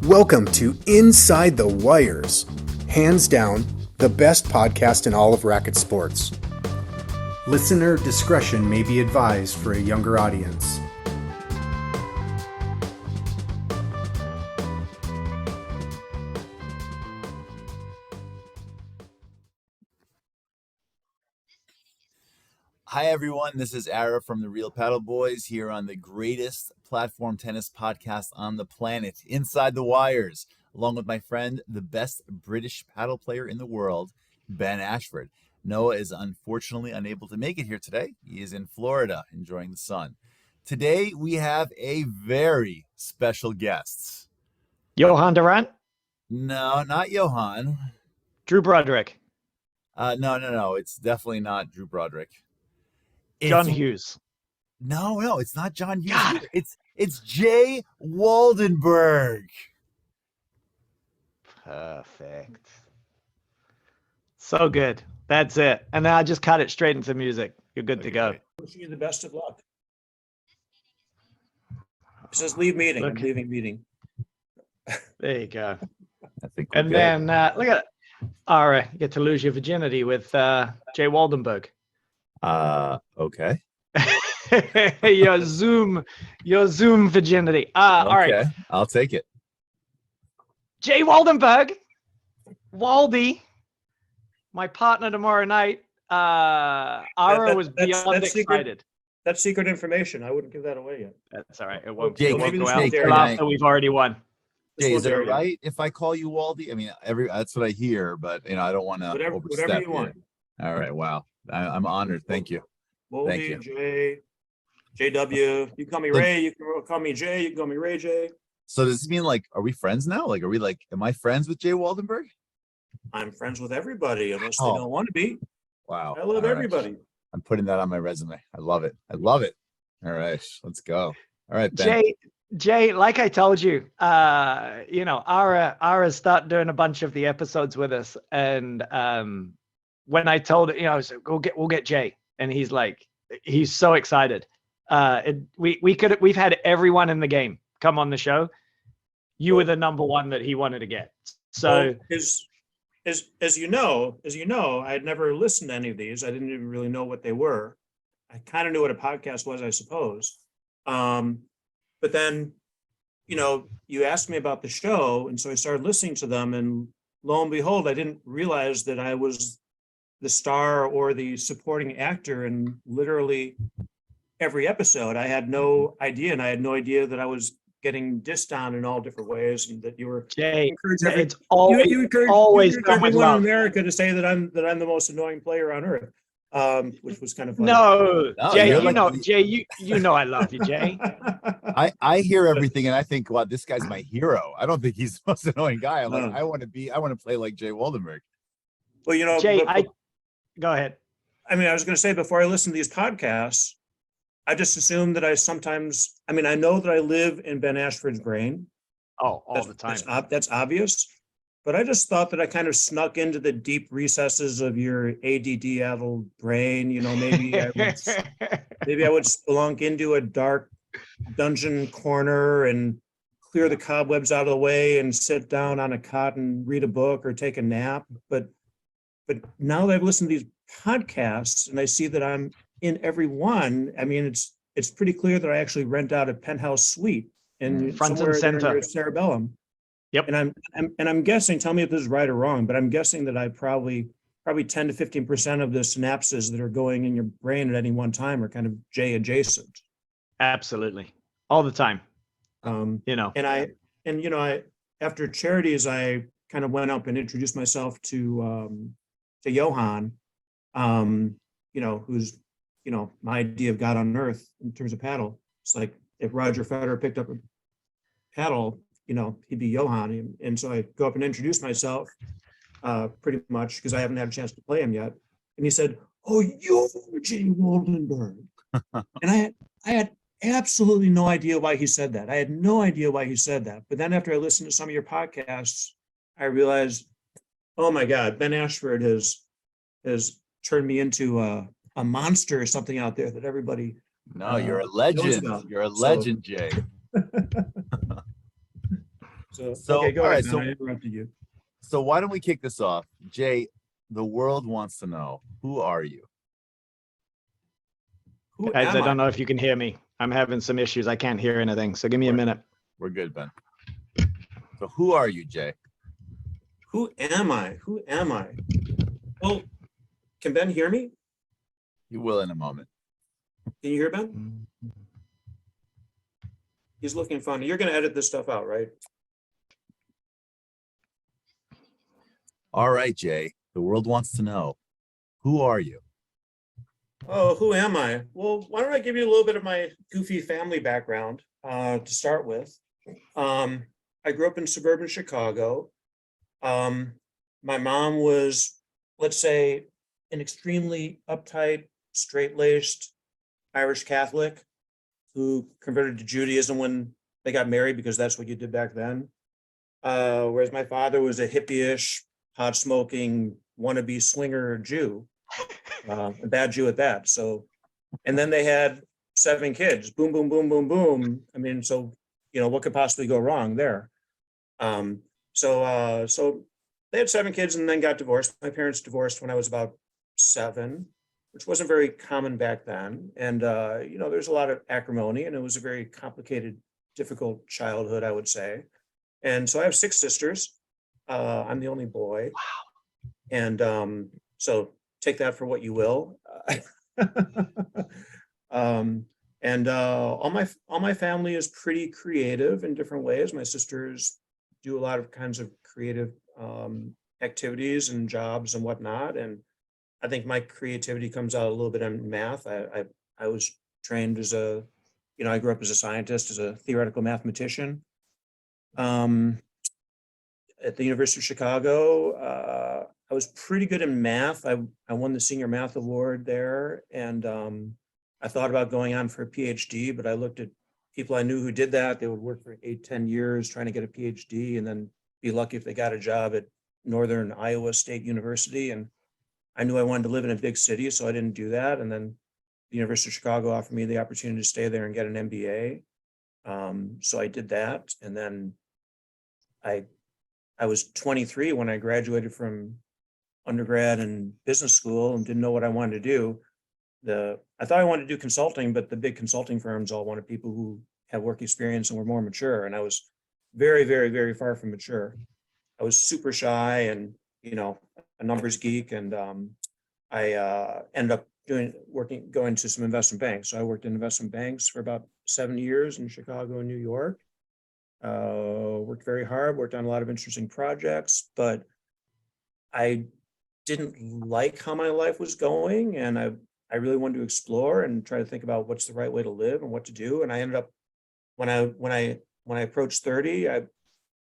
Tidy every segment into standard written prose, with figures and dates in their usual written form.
Welcome to Inside the Wies, hands down the best podcast in all of racket sports. Listener discretion may be advised for a younger audience. Hi, everyone. This is Ara from the Real Paddle Boys here on the greatest platform tennis podcast on the planet, Inside the Wies, along with my friend, the best British paddle player in the world, Ben Ashford. Noah is unfortunately unable to make it here today. He is in Florida enjoying the sun. Today, we have a very special guest. Johan Durant? No, not Johan. Drew Broderick? No. It's definitely not Drew Broderick. John Hughes. No, it's not John Hughes. God. It's Jay Woldenberg. Perfect. So good. That's it. And then I just cut it straight into music. You're good to go. Wishing you the best of luck. It says leave meeting. Look. I'm leaving meeting. There you go. I think we're And good. then look at it. All right, you get to lose your virginity with Jay Woldenberg. Okay. your Zoom virginity. All right. I'll take it. Jay Woldenberg, Waldy, my partner tomorrow night. Ara was beyond that's excited. That's secret information. I wouldn't give that away yet. That's all right. It won't, Jay, it won't maybe go this out won't until dare after we've already won. Jay, is it This will right if I call you Waldy? I mean, that's what I hear, but I don't want to overstep. Whatever you want. All right. Wow. I'm honored. Thank you. Thank you. Woldy, Jay, JW. You can call me Ray. You can call me Jay. You can call me Ray J. So does this mean are we friends now? Am I friends with Jay Woldenberg? I'm friends with everybody unless they Oh. don't want to be. Wow. I love All right. everybody. I'm putting that on my resume. I love it. All right. Let's go. All right, Ben. Jay, like I told you, Ara started doing a bunch of the episodes with us, and when I told it, I was like, we'll get Jay, and he's so excited. We've had everyone in the game come on the show. You were the number one that he wanted to get. So as you know, I had never listened to any of these. I didn't even really know what they were. I kind of knew what a podcast was, I suppose. But then, you asked me about the show, and so I started listening to them, and lo and behold, I didn't realize that I was the star or the supporting actor in literally every episode. I had no idea, and I had no idea that I was getting dissed on in all different ways, and that you were Jay, encouraging it's always so much everyone in love. America to say that I'm the most annoying player on earth, which was kind of funny. No, Jay, you're Jay, you know I love you, Jay. I hear everything and I think, wow, this guy's my hero. I don't think he's the most annoying guy. I'm like, I want to play like Jay Woldenberg. Well, Jay, go ahead. I mean, I was going to say, before I listen to these podcasts, I just assume that I know that I live in Ben Ashford's brain. Oh, all the time. That's obvious. But I just thought that I kind of snuck into the deep recesses of your ADD-addled brain. Maybe I would spelunk into a dark dungeon corner and clear the cobwebs out of the way and sit down on a cot and read a book or take a nap. But now that I've listened to these podcasts and I see that I'm in every one, I mean, it's pretty clear that I actually rent out a penthouse suite in front and center Cerebellum. Yep. And I'm guessing, tell me if this is right or wrong, but I'm guessing that I probably 10 to 15% of the synapses that are going in your brain at any one time are kind of Jay adjacent. Absolutely. All the time. And I after charities, I kind of went up and introduced myself to Johan, who's, my idea of God on earth in terms of paddle. It's like if Roger Federer picked up a paddle, he'd be Johan. And so I go up and introduce myself pretty much because I haven't had a chance to play him yet. And he said, "Oh, you're Jay Woldenberg." And I had absolutely no idea why he said that. I had no idea why he said that. But then after I listened to some of your podcasts, I realized, oh my God, Ben Ashford has turned me into a monster or something out there that everybody. No, you're a legend. You're a legend, Jay. So, So, okay, go all ahead, right. man. So, I interrupted you. so why don't we kick this off? Jay, the world wants to know, who are you? Who Guys, am I I? don't know if you can hear me. I'm having some issues. I can't hear anything. So give me a minute. We're good, Ben. So who are you, Jay? Who am I? Who am I? Well, can Ben hear me? You will in a moment. Can you hear Ben? He's looking funny. You're going to edit this stuff out, right? All right, Jay, the world wants to know, who are you? Oh, who am I? Well, why don't I give you a little bit of my goofy family background to start with. I grew up in suburban Chicago. My mom was, let's say, an extremely uptight, straight-laced Irish Catholic who converted to Judaism when they got married because that's what you did back then. Whereas my father was a hippie-ish, pot-smoking, wannabe swinger Jew, a bad Jew at that. So, and then they had 7 kids. Boom, boom, boom, boom, boom. I mean, so what could possibly go wrong there? So they had 7 kids and then got divorced. My parents divorced when I was about 7, which wasn't very common back then. And there's a lot of acrimony, and it was a very complicated, difficult childhood, I would say. And so I have 6 sisters. I'm the only boy. Wow. And so take that for what you will. And all my family is pretty creative in different ways. My sisters do a lot of kinds of creative activities and jobs and whatnot. And I think my creativity comes out a little bit in math. I was trained as I grew up as a scientist, as a theoretical mathematician. At the University of Chicago, I was pretty good in math. I won the senior math award there, and I thought about going on for a PhD, but I looked at people I knew who did that. They would work for 8-10 years trying to get a PhD and then be lucky if they got a job at Northern Iowa State University. And I knew I wanted to live in a big city, so I didn't do that. And then the University of Chicago offered me the opportunity to stay there and get an MBA. So I did that. And then I was 23 when I graduated from undergrad and business school and didn't know what I wanted to do. I thought I wanted to do consulting, but the big consulting firms all wanted people who had work experience and were more mature. And I was very, very, very far from mature. I was super shy and, a numbers geek. And I ended up going to some investment banks. So I worked in investment banks for about 7 years in Chicago and New York. Worked very hard, worked on a lot of interesting projects, but I didn't like how my life was going. And I really wanted to explore and try to think about what's the right way to live and what to do. And I ended up, when I approached 30, I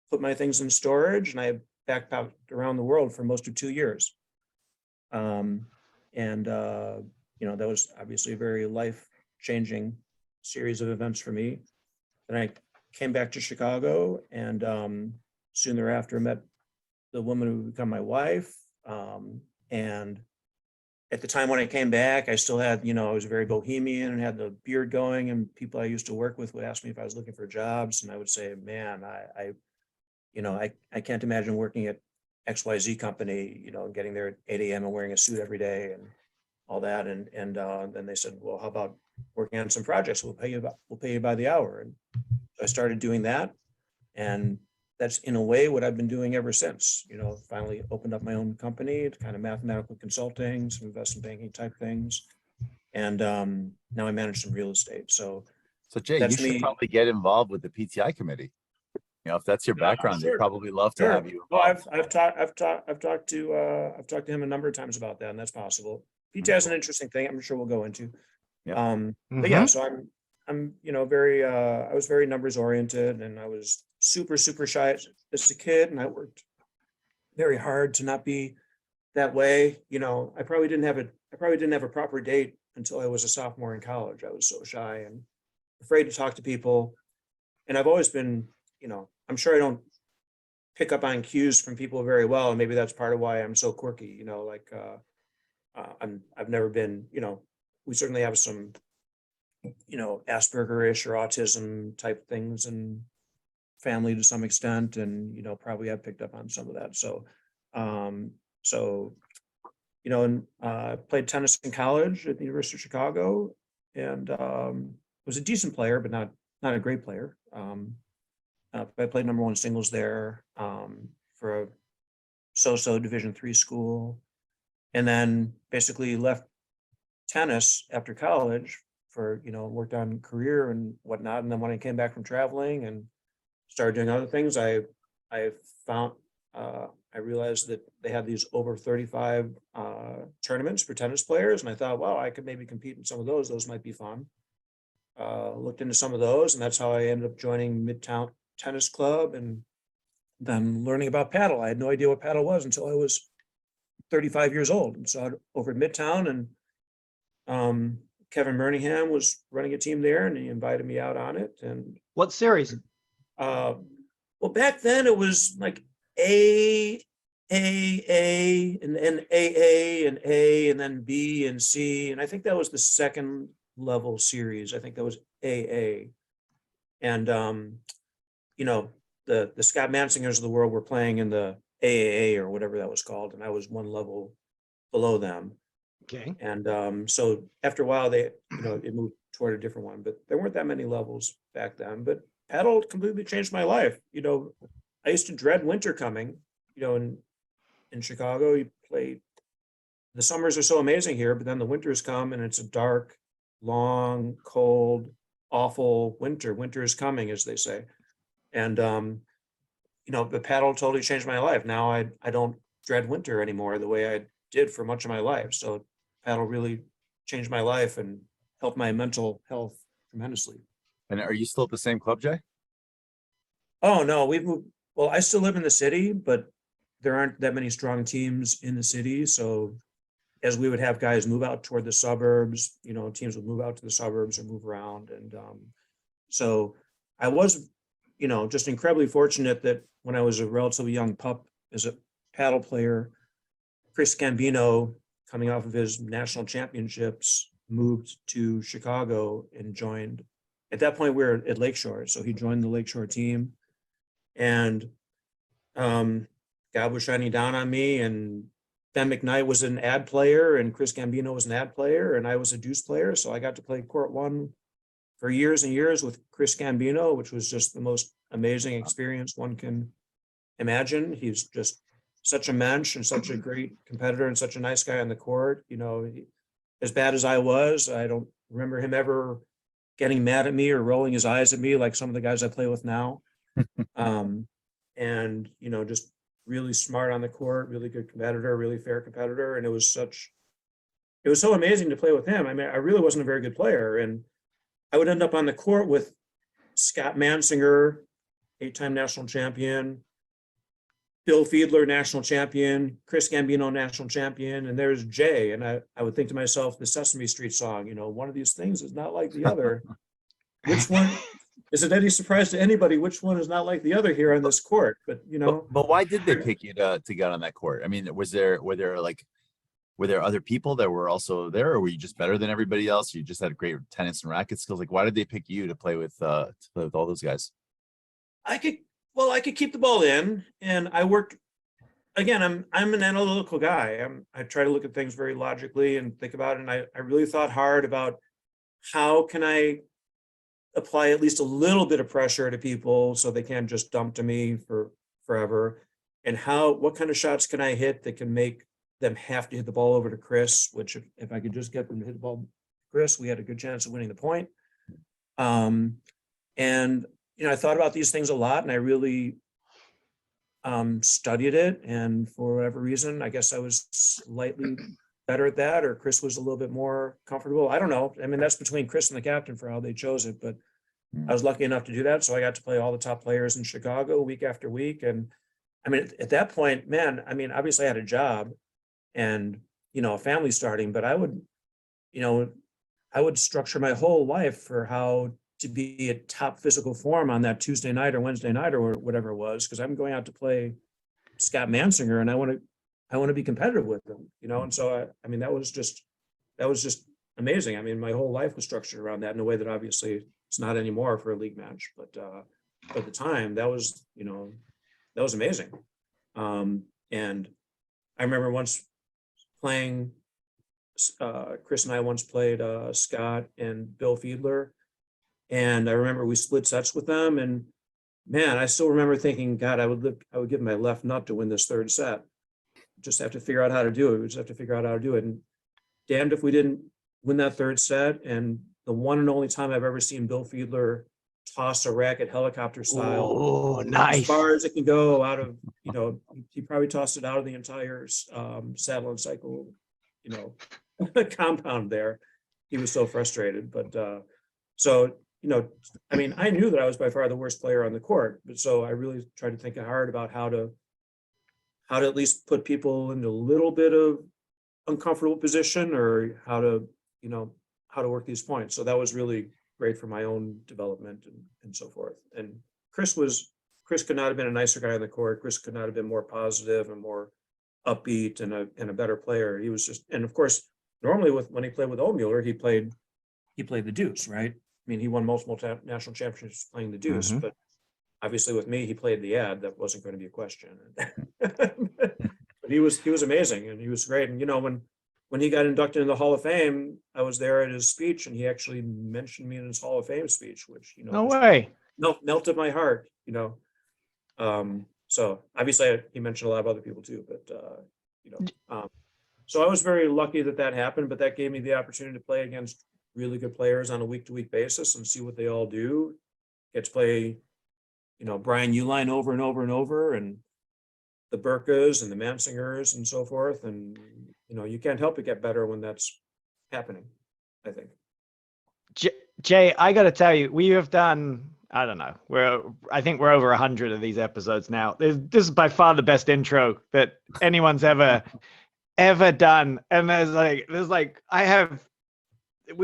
put my things in storage and I backpacked around the world for most of 2 years. That was obviously a very life-changing series of events for me. And I came back to Chicago, and soon thereafter met the woman who would become my wife. And at the time when I came back, I still had, I was very bohemian and had the beard going, and people I used to work with would ask me if I was looking for jobs. And I would say, man, I can't imagine working at XYZ company, getting there at 8 a.m. and wearing a suit every day and all that. And then they said, well, how about working on some projects? We'll pay you by the hour. And so I started doing that. And that's in a way what I've been doing ever since. Finally opened up my own company, kind of mathematical consulting, some investment banking type things. And now I manage some real estate. So Jay, that's you should me. probably get involved with the PTI committee. If that's your background, Sure. they'd probably love to Sure. have you. Well, I've talked to him a number of times about that, and that's possible. PTI is an interesting thing. I'm sure we'll go into. Yeah. But yeah, so I'm very I was very numbers oriented, and I was super shy as a kid, and I worked very hard to not be that way. I probably didn't have a proper date until I was a sophomore in college. I was so shy and afraid to talk to people, and I've always been, I'm sure I don't pick up on cues from people very well, and maybe that's part of why I'm so quirky. I've never been, we certainly have some, Asperger-ish or autism type things, and family to some extent, and probably have picked up on some of that. So and played tennis in college at the University of Chicago, and was a decent player, but not a great player. I played number one singles there for a so-so Division III school, and then basically left tennis after college for worked on career and whatnot. And then when I came back from traveling and started doing other things, I found I realized that they had these over 35 tournaments for tennis players, and I thought, wow, I could maybe compete in some of those. Those might be fun. Looked into some of those, and that's how I ended up joining Midtown Tennis Club and then learning about paddle. I had no idea what paddle was until I was 35 years old, and saw it over at Midtown, and Kevin Birmingham was running a team there, and he invited me out on it. And What series? well, back then it was like A, and then AA and A, and then B and C, and I think that was the second level series. I think that was AA, and the Scott Mansingers of the world were playing in the AAA or whatever that was called, and I was one level below them. Okay. And so after a while, it moved toward a different one, but there weren't that many levels back then. But paddle completely changed my life. I used to dread winter coming. In Chicago, the summers are so amazing here, but then the winters come and it's a dark, long, cold, awful winter. Winter is coming, as they say. And the paddle totally changed my life. Now I don't dread winter anymore the way I did for much of my life. So paddle really changed my life and helped my mental health tremendously. And are you still at the same club, Jay? Oh no, we've moved. Well, I still live in the city, but there aren't that many strong teams in the city. So as we would have guys move out toward the suburbs, teams would move out to the suburbs or move around. And so I was, just incredibly fortunate that when I was a relatively young pup as a paddle player, Chris Gambino, coming off of his national championships, moved to Chicago and joined. At that point, we were at Lakeshore, so he joined the Lakeshore team, and God was shining down on me. And Ben McKnight was an ad player, and Chris Gambino was an ad player, and I was a deuce player, so I got to play court one for years and years with Chris Gambino, which was just the most amazing experience one can imagine. He's just such a mensch and such a great competitor and such a nice guy on the court. As bad as I was, I don't remember him ever getting mad at me or rolling his eyes at me like some of the guys I play with now. And just really smart on the court, really good competitor, really fair competitor. And it was so amazing to play with him. I mean, I really wasn't a very good player, and I would end up on the court with Scott Mansinger, 8-time national champion, Bill Fiedler, national champion, Chris Gambino, national champion, and there's Jay. And I would think to myself, the Sesame Street song, one of these things is not like the other. Which one? Is it any surprise to anybody which one is not like the other here on this court? But But why did they pick you to get on that court? I mean, were there other people that were also there, or were you just better than everybody else? You just had great tennis and racket skills. Like, why did they pick you to play with all those guys? I could keep the ball in, and I worked. Again, I'm an analytical guy. I try to look at things very logically and think about it. And I really thought hard about how can I apply at least a little bit of pressure to people so they can't just dump to me for forever, and what kind of shots can I hit that can make them have to hit the ball over to Chris, which if I could just get them to hit the ball to Chris, we had a good chance of winning the point. And I thought about these things a lot, and I really studied it. And for whatever reason, I guess I was slightly better at that, or Chris was a little bit more comfortable. I don't know. I mean, that's between Chris and the captain for how they chose it, but I was lucky enough to do that. So I got to play all the top players in Chicago week after week. And I mean, at that point, man, I mean, obviously I had a job and, a family starting, but I would structure my whole life for how to be at top physical form on that Tuesday night or Wednesday night or whatever it was, because I'm going out to play Scott Mansinger and I want to be competitive with him, and so I mean that was just amazing. I mean, my whole life was structured around that in a way that obviously it's not anymore for a league match, but at the time, that was, that was amazing. And I remember once playing, Chris and I once played Scott and Bill Fiedler. And I remember we split sets with them. And man, I still remember thinking, God, I would give my left nut to win this third set. Just have to figure out how to do it. We just have to figure out how to do it. And damned if we didn't win that third set. And the one and only time I've ever seen Bill Fiedler toss a racket helicopter style, Oh, as nice. far as it can go out of, he probably tossed it out of the entire saddle and cycle, compound there. He was so frustrated. But so, I mean, I knew that I was by far the worst player on the court, but so I really tried to think hard about how to at least put people into a little bit of uncomfortable position, or how to work these points. So that was really great for my own development and so forth. And Chris could not have been a nicer guy on the court. Chris could not have been more positive and more upbeat and a better player. He was just, and of course, normally when he played with Ohlmuller, he played the deuce, right? I mean, he won multiple national championships playing the deuce, but obviously with me, he played the ad. That wasn't going to be a question. But he was amazing, and he was great. And when he got inducted into the Hall of Fame, I was there at his speech, and he actually mentioned me in his Hall of Fame speech, which No way. melted my heart. So obviously he mentioned a lot of other people too, but so I was very lucky that happened. But that gave me the opportunity to play against really good players on a week-to-week basis and see what they all do. Get to play, Brian Uline over and over and over, and the Burkas and the Mansingers and so forth. And, you can't help but get better when that's happening, I think. Jay, I got to tell you, we have done, I don't know, I think we're over 100 of these episodes now. This is by far the best intro that anyone's ever done. And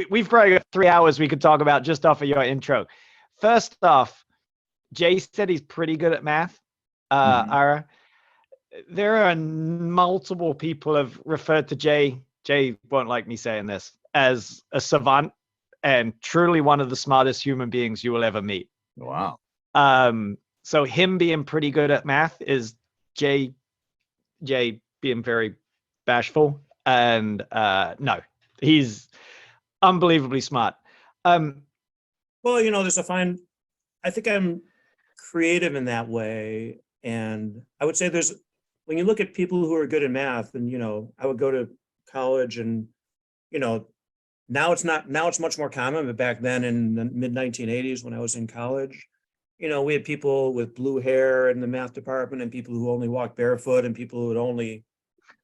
we've probably got 3 hours we could talk about just off of your intro. First off, Jay said he's pretty good at math. Ira, there are multiple people have referred to Jay won't like me saying this, as a savant and truly one of the smartest human beings you will ever meet. Wow. So him being pretty good at math is Jay being very bashful, and no, he's unbelievably smart. Well, I think I'm creative in that way. And I would say when you look at people who are good at math, and, I would go to college, and, now it's much more common, but back then in the mid 1980s, when I was in college, we had people with blue hair in the math department, and people who only walked barefoot, and people who would only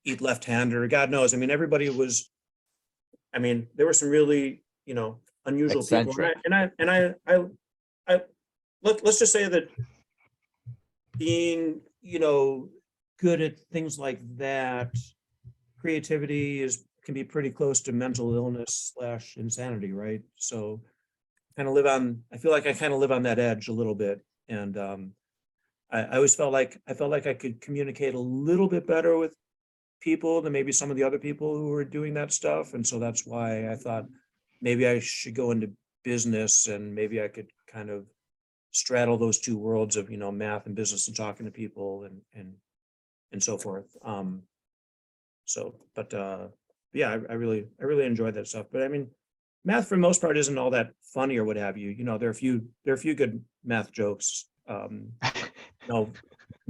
eat left-handed, or God knows. I mean, everybody was, there were some really, unusual eccentric people. Let's just say that being, good at things like that, creativity can be pretty close to mental illness / insanity, right? So I feel like I kind of live on that edge a little bit. And I always felt like I could communicate a little bit better with people than maybe some of the other people who were doing that stuff. And so that's why I thought maybe I should go into business, and maybe I could kind of straddle those two worlds of, math and business, and talking to people and so forth. Yeah, I really enjoyed that stuff. But math for the most part isn't all that funny or what have you. There are a few good math jokes. No,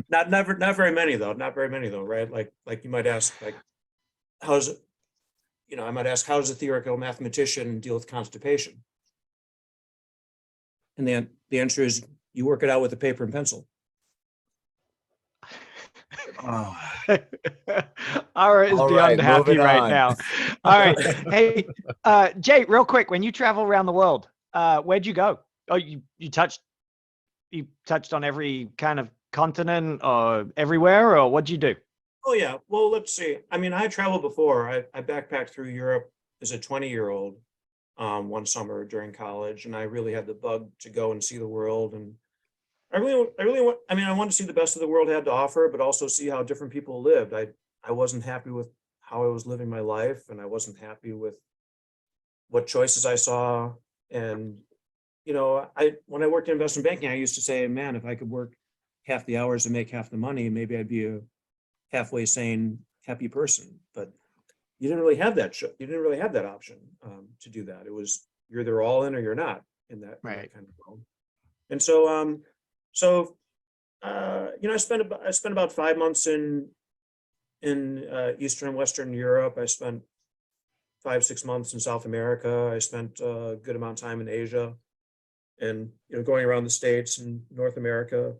not very many though. Not very many though, right? Like you might ask, I might ask, how does a theoretical mathematician deal with constipation? And the answer is, you work it out with a paper and pencil. Oh. Ira is All beyond right, happy moving right on. now. All right. Hey, Jay, real quick, when you travel around the world, where'd you go? Oh, you touched on every kind of continent or everywhere, or what'd you do? Oh yeah. Well, let's see. I traveled before. I backpacked through Europe as a 20-year-old one summer during college, and I really had the bug to go and see the world. And I wanted to see the best of the world had to offer, but also see how different people lived. I wasn't happy with how I was living my life, and I wasn't happy with what choices I saw. And when I worked in investment banking, I used to say, man, if I could work half the hours and make half the money, maybe I'd be a halfway sane, happy person. But you didn't really have that. You didn't really have that option to do that. It was you're either all in or you're not in that Right. kind of world. And so, I spent about 5 months in Eastern and Western Europe. I spent 5-6 months in South America. I spent a good amount of time in Asia, and going around the States and North America.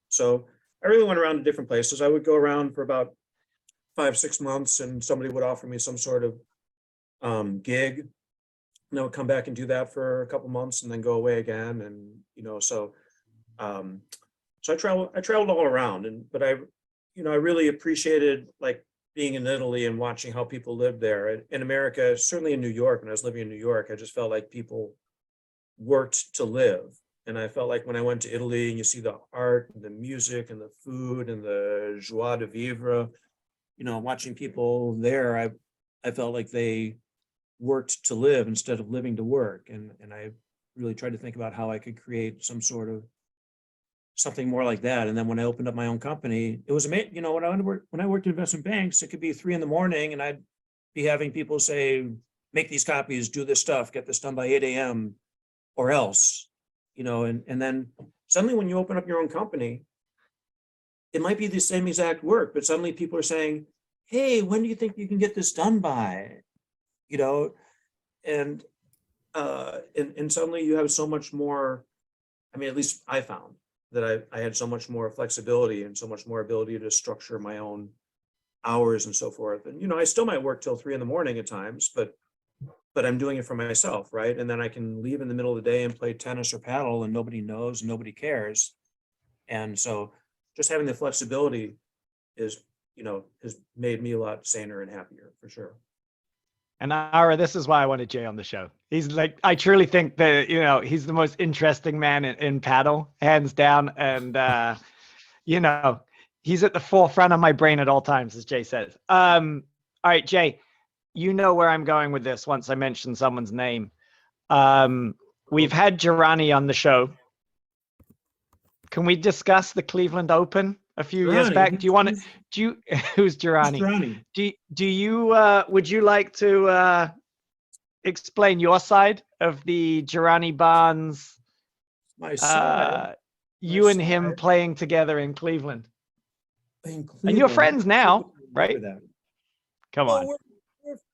So I really went around to different places. I would go around for about 5-6 months, and somebody would offer me some sort of gig, and I would come back and do that for a couple months and then go away again. And so I traveled all around, but I really appreciated like being in Italy and watching how people lived there. In America, certainly in New York, when I was living in New York, I just felt like people worked to live. And I felt like when I went to Italy and you see the art and the music and the food and the joie de vivre, watching people there, I felt like they worked to live instead of living to work. And I really tried to think about how I could create some sort of something more like that. And then when I opened up my own company, it was amazing. When I worked in investment banks, it could be 3 a.m. and I'd be having people say, make these copies, do this stuff, get this done by 8 a.m. or else, and then suddenly when you open up your own company, it might be the same exact work, but suddenly people are saying, hey, when do you think you can get this done by? And suddenly you have so much more. I mean, at least I found that I had so much more flexibility and so much more ability to structure my own hours and so forth. And, I still might work till 3 a.m. at times, but I'm doing it for myself, right? And then I can leave in the middle of the day and play tennis or paddle and nobody knows, nobody cares. And so just having the flexibility has made me a lot saner and happier, for sure. And Ara, this is why I wanted Jay on the show. He's like, I truly think that, he's the most interesting man in paddle, hands down. And, he's at the forefront of my brain at all times, as Jay says. All right, Jay, you know where I'm going with this once I mention someone's name. We've had Girani on the show. Can we discuss the Cleveland Open a few years back? Who's Girani? Do you would you like to explain your side of the Girani Barnes, you and him playing together in Cleveland? And you're friends now, right? Come on.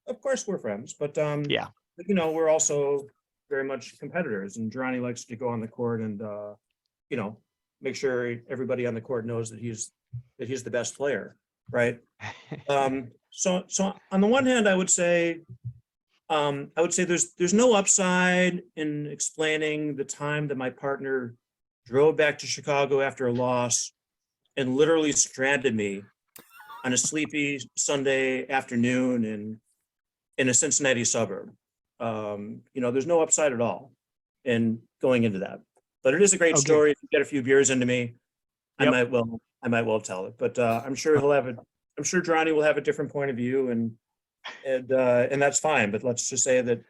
Of course we're friends, but yeah, we're also very much competitors, and Girani likes to go on the court and make sure everybody on the court knows that he's the best player, right? So on the one hand, I would say there's no upside in explaining the time that my partner drove back to Chicago after a loss and literally stranded me on a sleepy Sunday afternoon in a Cincinnati suburb. There's no upside at all in going into that. But it is a great story. If you get a few beers into me, yep. I might well tell it. But I'm sure Girani will have a different point of view, and that's fine. But let's just say that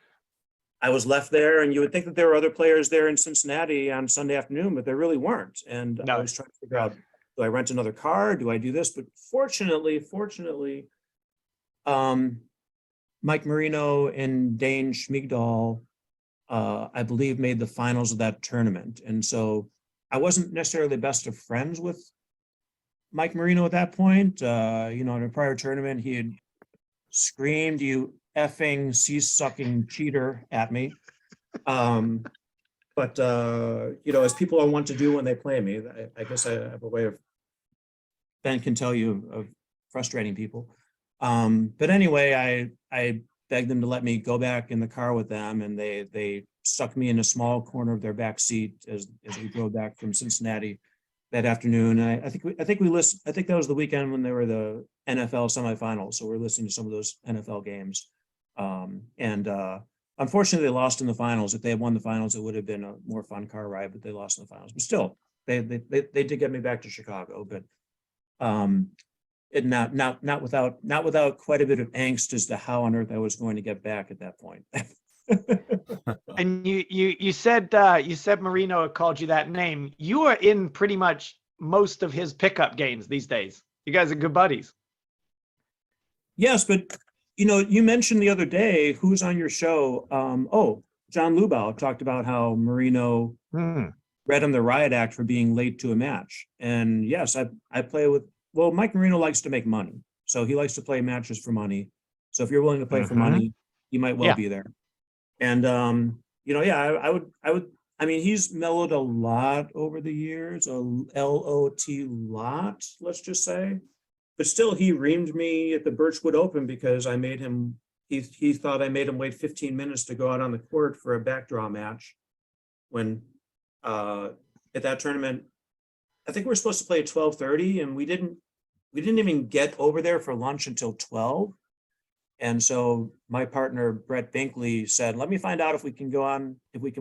I was left there, and you would think that there were other players there in Cincinnati on Sunday afternoon, but there really weren't. And I was trying to figure out, do I rent another car? Do I do this? But fortunately, Mike Marino and Dane Schmigdal, I believe, made the finals of that tournament. And so I wasn't necessarily best of friends with Mike Marino at that point. In a prior tournament, he had screamed, "You effing sea-sucking cheater," at me. But as people want to do when they play me, I guess I have a way of, Ben can tell you, of frustrating people. But anyway, I begged them to let me go back in the car with them, and they stuck me in a small corner of their back seat as we drove back from Cincinnati that afternoon. And I think that was the weekend when they were the NFL semifinals. So we're listening to some of those NFL games. Unfortunately, they lost in the finals. If they had won the finals, it would have been a more fun car ride, but they lost in the finals. But still, they did get me back to Chicago, but not without quite a bit of angst as to how on earth I was going to get back at that point. And you said Marino had called you that name. You are in pretty much most of his pickup games these days. You guys are good buddies. Yes, but you mentioned the other day who's on your show. John Lubau talked about how Marino read him the riot act for being late to a match. And yes, I play with. Well, Mike Marino likes to make money, so he likes to play matches for money. So if you're willing to play for money, you might well be there. And I would. I mean, he's mellowed a lot over the years, a lot, let's just say. But still, he reamed me at the Birchwood Open because I made him. He thought I made him wait 15 minutes to go out on the court for a backdraw match. When at that tournament, I think we were supposed to play at 12:30, and we didn't even get over there for lunch until 12. And so my partner, Brett Binkley, said, let me find out if we can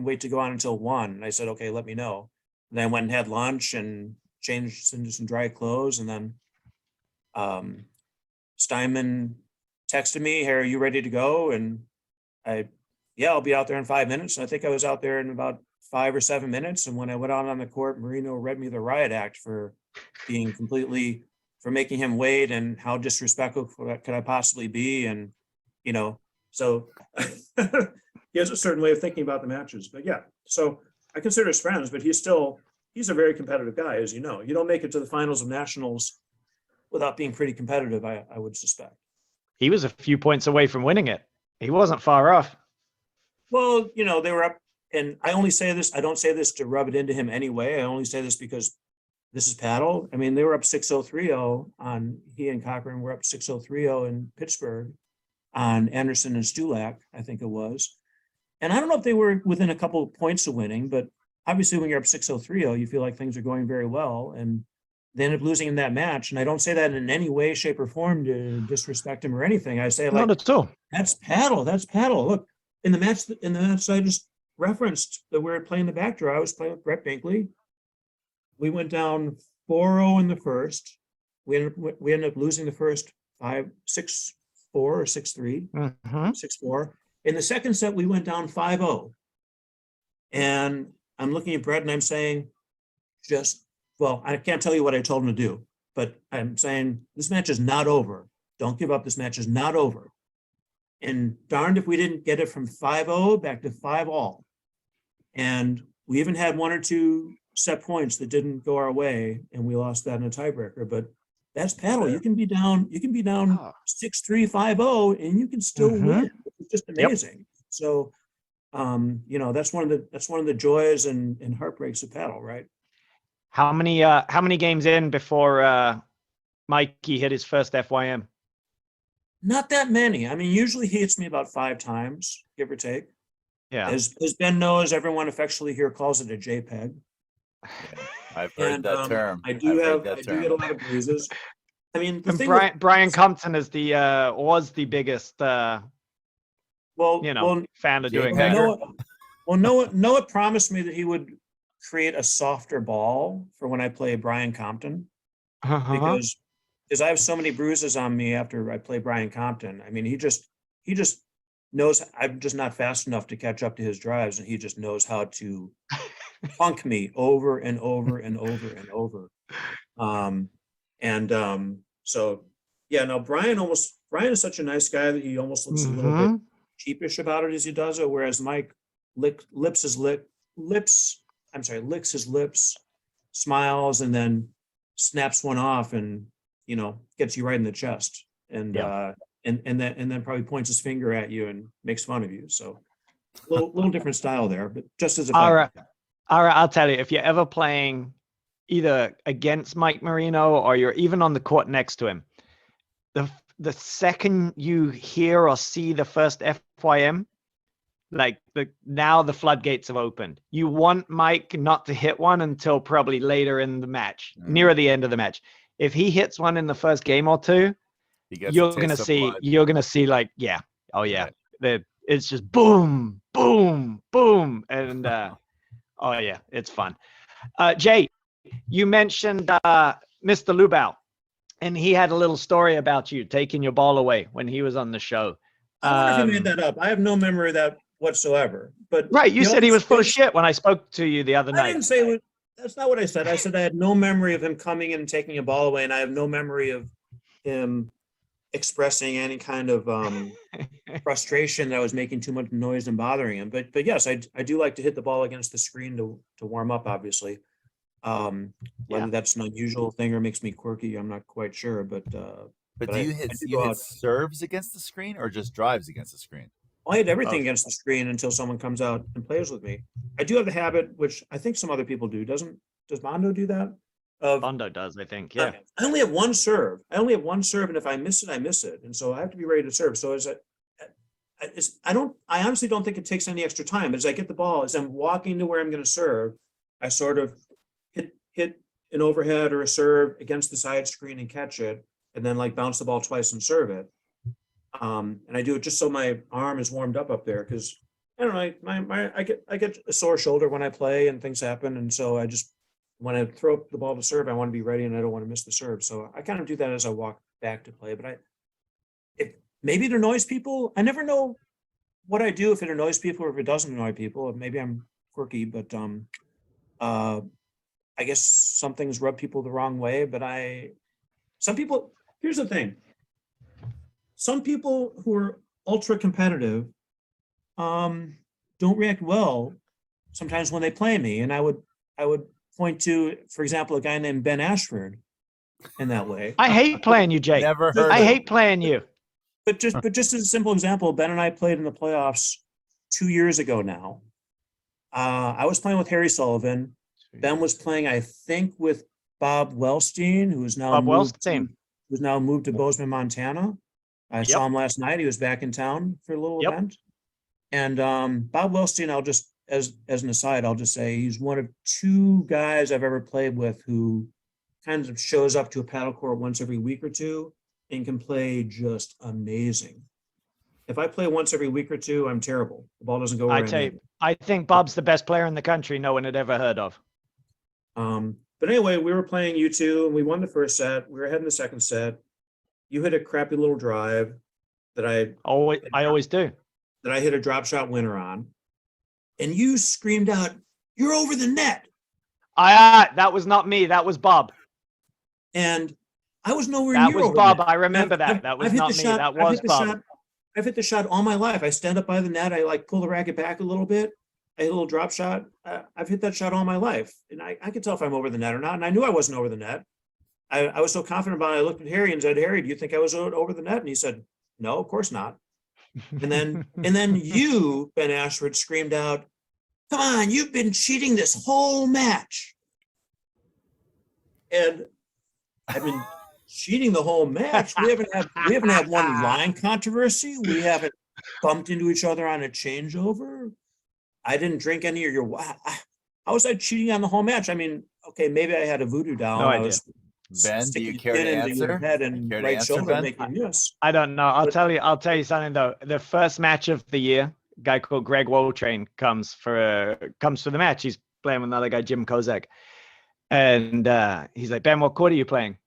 wait to go on until 1. And I said, okay, let me know. And then I went and had lunch and changed into some dry clothes. And then Steinman texted me, hey, are you ready to go? And I'll be out there in 5 minutes. And I think I was out there in about 5 or 7 minutes. And when I went out on the court, Marino read me the riot act for making him wait, and how disrespectful could I possibly be. And, so he has a certain way of thinking about the matches. But yeah, so I consider us friends, but he's a very competitive guy, as you know. You don't make it to the finals of nationals without being pretty competitive, I would suspect. He was a few points away from winning it. He wasn't far off. Well, they were up, and I only say this, I don't say this to rub it into him anyway. I only say this because this is paddle. I mean, they were up 6-0-3-0 on, he and Cochran were up 6-0-3-0 in Pittsburgh on Anderson and Stulak, I think it was. And I don't know if they were within a couple of points of winning, but obviously when you're up 6-0-3-0, you feel like things are going very well. And they ended up losing in that match. And I don't say that in any way, shape, or form to disrespect him or anything. I say, like, not at all. That's paddle. Look, in the match I just referenced that we're playing the backdraw, I was playing with Brett Binkley. We went down 4-0 in the first. We ended up losing the first 6-4 or 6-3, 6-4. In the second set, we went down 5-0. And I'm looking at Brett and I'm saying, I can't tell you what I told him to do, but I'm saying, this match is not over. Don't give up. This match is not over. And darned if we didn't get it from 5-0 back to 5-all. And we even had 1 or 2 set points that didn't go our way, and we lost that in a tiebreaker. But that's paddle. You can be down 6-3, 5-0, and you can still win. It's just amazing. Yep. So that's one of the joys and heartbreaks of paddle, right? How many games in before Mikey hit his first FYM? Not that many. I mean, usually he hits me about 5 times, give or take. Yeah. As Ben knows, everyone affectionately here calls it a JPEG. I've heard that term. I do get a lot of bruises. I mean, Brian Compton is was the biggest fan of doing that. Noah promised me that he would create a softer ball for when I play Brian Compton, because I have so many bruises on me after I play Brian Compton. I mean, he just knows I'm just not fast enough to catch up to his drives, and he just knows how to punk me over and over and over and over. So yeah, no, Brian is such a nice guy that he almost looks a little bit cheapish about it as he does it, whereas Mike licks his lips, smiles, and then snaps one off and gets you right in the chest, and then probably points his finger at you and makes fun of you. So little different style there, but just as effective. All right, I'll tell you, if you're ever playing either against Mike Marino or you're even on the court next to him, the second you hear or see the first FYM, now the floodgates have opened. You want Mike not to hit one until probably later in the match, nearer the end of the match. If he hits one in the first game or two, you're gonna see like, it's just boom, boom, boom, and it's fun. Jay, you mentioned Mr. Lubau, and he had a little story about you taking your ball away when he was on the show. I wonder if he made that up. I have no memory of that whatsoever. But Right. You said he was full of always- shit when I spoke to you the other I night. didn't say it was, that's not what I said. I said I had no memory of him coming in and taking a ball away, and I have no memory of him expressing any kind of frustration that I was making too much noise and bothering him. But yes, I do like to hit the ball against the screen to warm up, obviously. Whether Yeah. that's an unusual thing or makes me quirky, I'm not quite sure. But But But do I- you I hit do you go hit out- serves against the screen or just drives against the screen? I hit everything Oh. against the screen until someone comes out and plays with me. I do have the habit, which I think some other people do. Does Mondo do that? Of Bondo does, I think. Yeah. I only have one serve. And if I miss it, I miss it. And so I have to be ready to serve. So I honestly don't think it takes any extra time. As I get the ball, as I'm walking to where I'm going to serve, I sort of hit an overhead or a serve against the side screen and catch it, and then like bounce the ball twice and serve it. And I do it just so my arm is warmed up there, because I don't know, I get a sore shoulder when I play and things happen, and so I just, when I throw up the ball to serve, I want to be ready and I don't want to miss the serve. So I kind of do that as I walk back to play. But maybe it annoys people. I never know what I do, if it annoys people or if it doesn't annoy people. Maybe I'm quirky, but I guess some things rub people the wrong way. But some people, here's the thing. Some people who are ultra competitive don't react well sometimes when they play me. And I would point to, for example, a guy named Ben Ashford in that way. I hate playing you, Jay. Never heard I of hate playing you. But just as a simple example, Ben and I played in the playoffs 2 years ago now. I was playing with Harry Sullivan. Ben was playing, I think, with Bob Wellstein, who's now moved to Bozeman, Montana. I saw him last night. He was back in town for a little event. And Bob Wellstein, I'll just, as an aside, I'll just say he's one of two guys I've ever played with who kind of shows up to a paddle court once every week or two and can play just amazing. If I play once every week or two, I'm terrible. The ball doesn't go where I tell you, I think Bob's the best player in the country no one had ever heard of. But anyway, we were playing U2 and we won the first set. We were ahead in the second set. You hit a crappy little drive that I always do. That I hit a drop shot winner on. And you screamed out, "You're over the net." That was not me. That was Bob. And I was nowhere near. That was Bob. I remember that. That was not me. That was Bob. I've hit the shot all my life. I stand up by the net. I like pull the racket back a little bit. I hit a little drop shot. I've hit that shot all my life. And I can tell if I'm over the net or not. And I knew I wasn't over the net. I was so confident about it. I looked at Harry and said, "Harry, do you think I was over the net?" And he said, "No, of course not." And then you, Ben Ashford, screamed out, "Come on, you've been cheating this whole match." And I've been cheating the whole match. We haven't had one line controversy. We haven't bumped into each other on a changeover. I didn't drink any of your. How was I cheating on the whole match? I mean, okay, maybe I had a voodoo doll. No idea. Ben, do you care to answer? Head and right shoulder, making yes. I don't know. I'll tell you something though. The first match of the year, a guy called Greg Woltrain comes for the match. He's playing with another guy, Jim Kozak, and he's like, "Ben, what court are you playing?"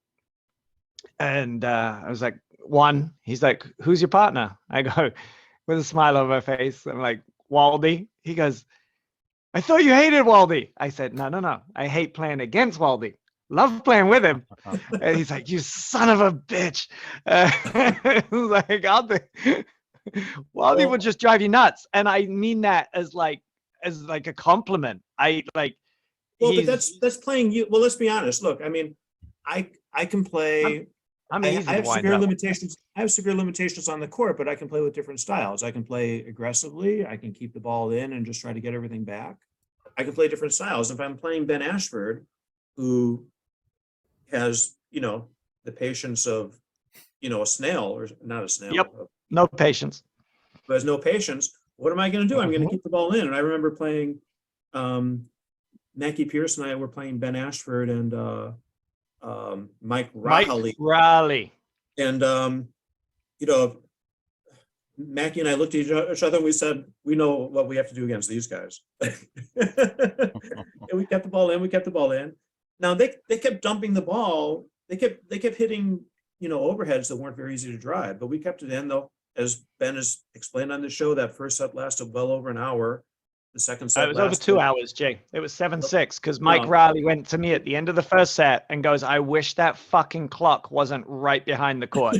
And I was like, "1." He's like, "Who's your partner?" I go, with a smile on my face, I'm like, "Waldy." He goes, "I thought you hated Waldy." I said, No. I hate playing against Waldy. Love playing with him." And he's like, "You son of a bitch." Like, Waldy would just drive you nuts. And I mean that as like a compliment. But that's playing you. Well, let's be honest. Look, I mean, I can play. I have severe limitations. I have severe limitations on the court, but I can play with different styles. I can play aggressively. I can keep the ball in and just try to get everything back. I can play different styles. If I'm playing Ben Ashford, who has, the patience of, a snail, or not a snail. Yep. No patience. Who has no patience. What am I going to do? I'm going to keep the ball in. And I remember playing, Mackie Pierce and I were playing Ben Ashford and Mike Raleigh. And, Mackie and I looked at each other and we said, "We know what we have to do against these guys." And we kept the ball in. Now they kept dumping the ball. They kept hitting, overheads that weren't very easy to drive, but we kept it in though. as Ben has explained on the show, that first set lasted well over an hour. The second set It was over lasted 2 hours, Jay. It was 7-6 because Mike No. Riley went to me at the end of the first set and goes, "I wish that fucking clock wasn't right behind the court."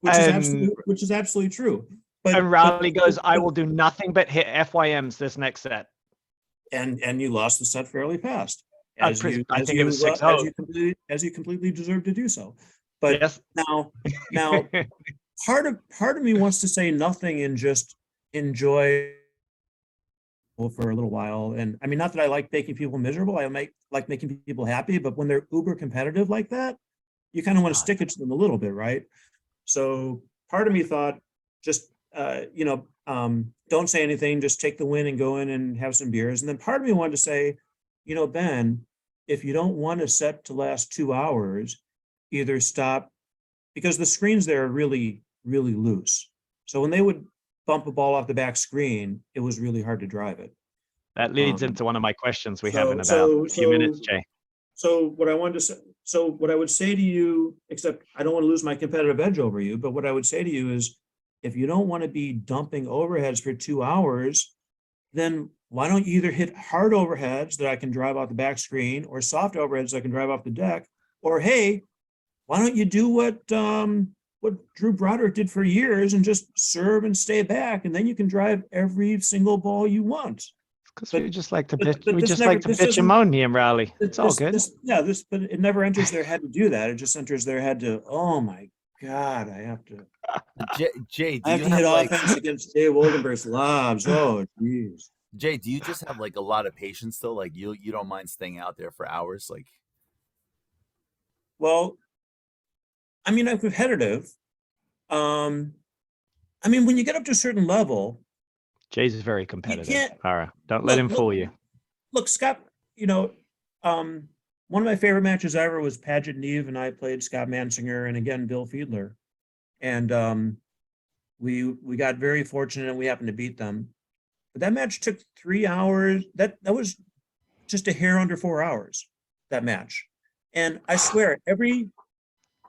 which is absolutely true. But And Riley goes, "I will do nothing but hit FYMs this next set." and you lost the set fairly fast, I as think you it was 6-0. as you completely deserve to do so. But Yes. now part of me wants to say nothing and just enjoy for a little while. And I mean, not that I like making people miserable. I like making people happy, but when they're uber competitive like that, you kind of want to stick it to them a little bit, right? So part of me thought, just don't say anything, just take the win and go in and have some beers. And then part of me wanted to say, Ben, if you don't want a set to last 2 hours, either stop, because the screens there are really, really loose. So when they would bump a ball off the back screen, it was really hard to drive it. That leads into one of my questions we have in about a few minutes, Jay. So what I wanted to say, what I would say to you, except I don't want to lose my competitive edge over you, but what I would say to you is, if you don't want to be dumping overheads for 2 hours, then why don't you either hit hard overheads that I can drive off the back screen, or soft overheads that I can drive off the deck, or hey, why don't you do what Drew Broderick did for years and just serve and stay back, and then you can drive every single ball you want. Because we just like to bitch. but We this just never- like to this bitch doesn't- and moan, me and Riley. It's all good. But it never enters their head to do that. It just enters their head to, oh my God, I have to Jay, do I have you to hit have like offense against Jay Woldenberg's lobs. Oh, jeez. Jay, do you just have like a lot of patience though? Like you don't mind staying out there for hours? Like, Well, I mean, I'm competitive. I mean, when you get up to a certain level, Jay's very competitive. can't- Ara, don't let him fool you. look, Scott, one of my favorite matches ever was Paget Neve and I played Scott Mansinger and again Bill Fiedler. And we got very fortunate and we happened to beat them. But that match took 3 hours. That was just a hair under 4 hours, that match. And I swear, every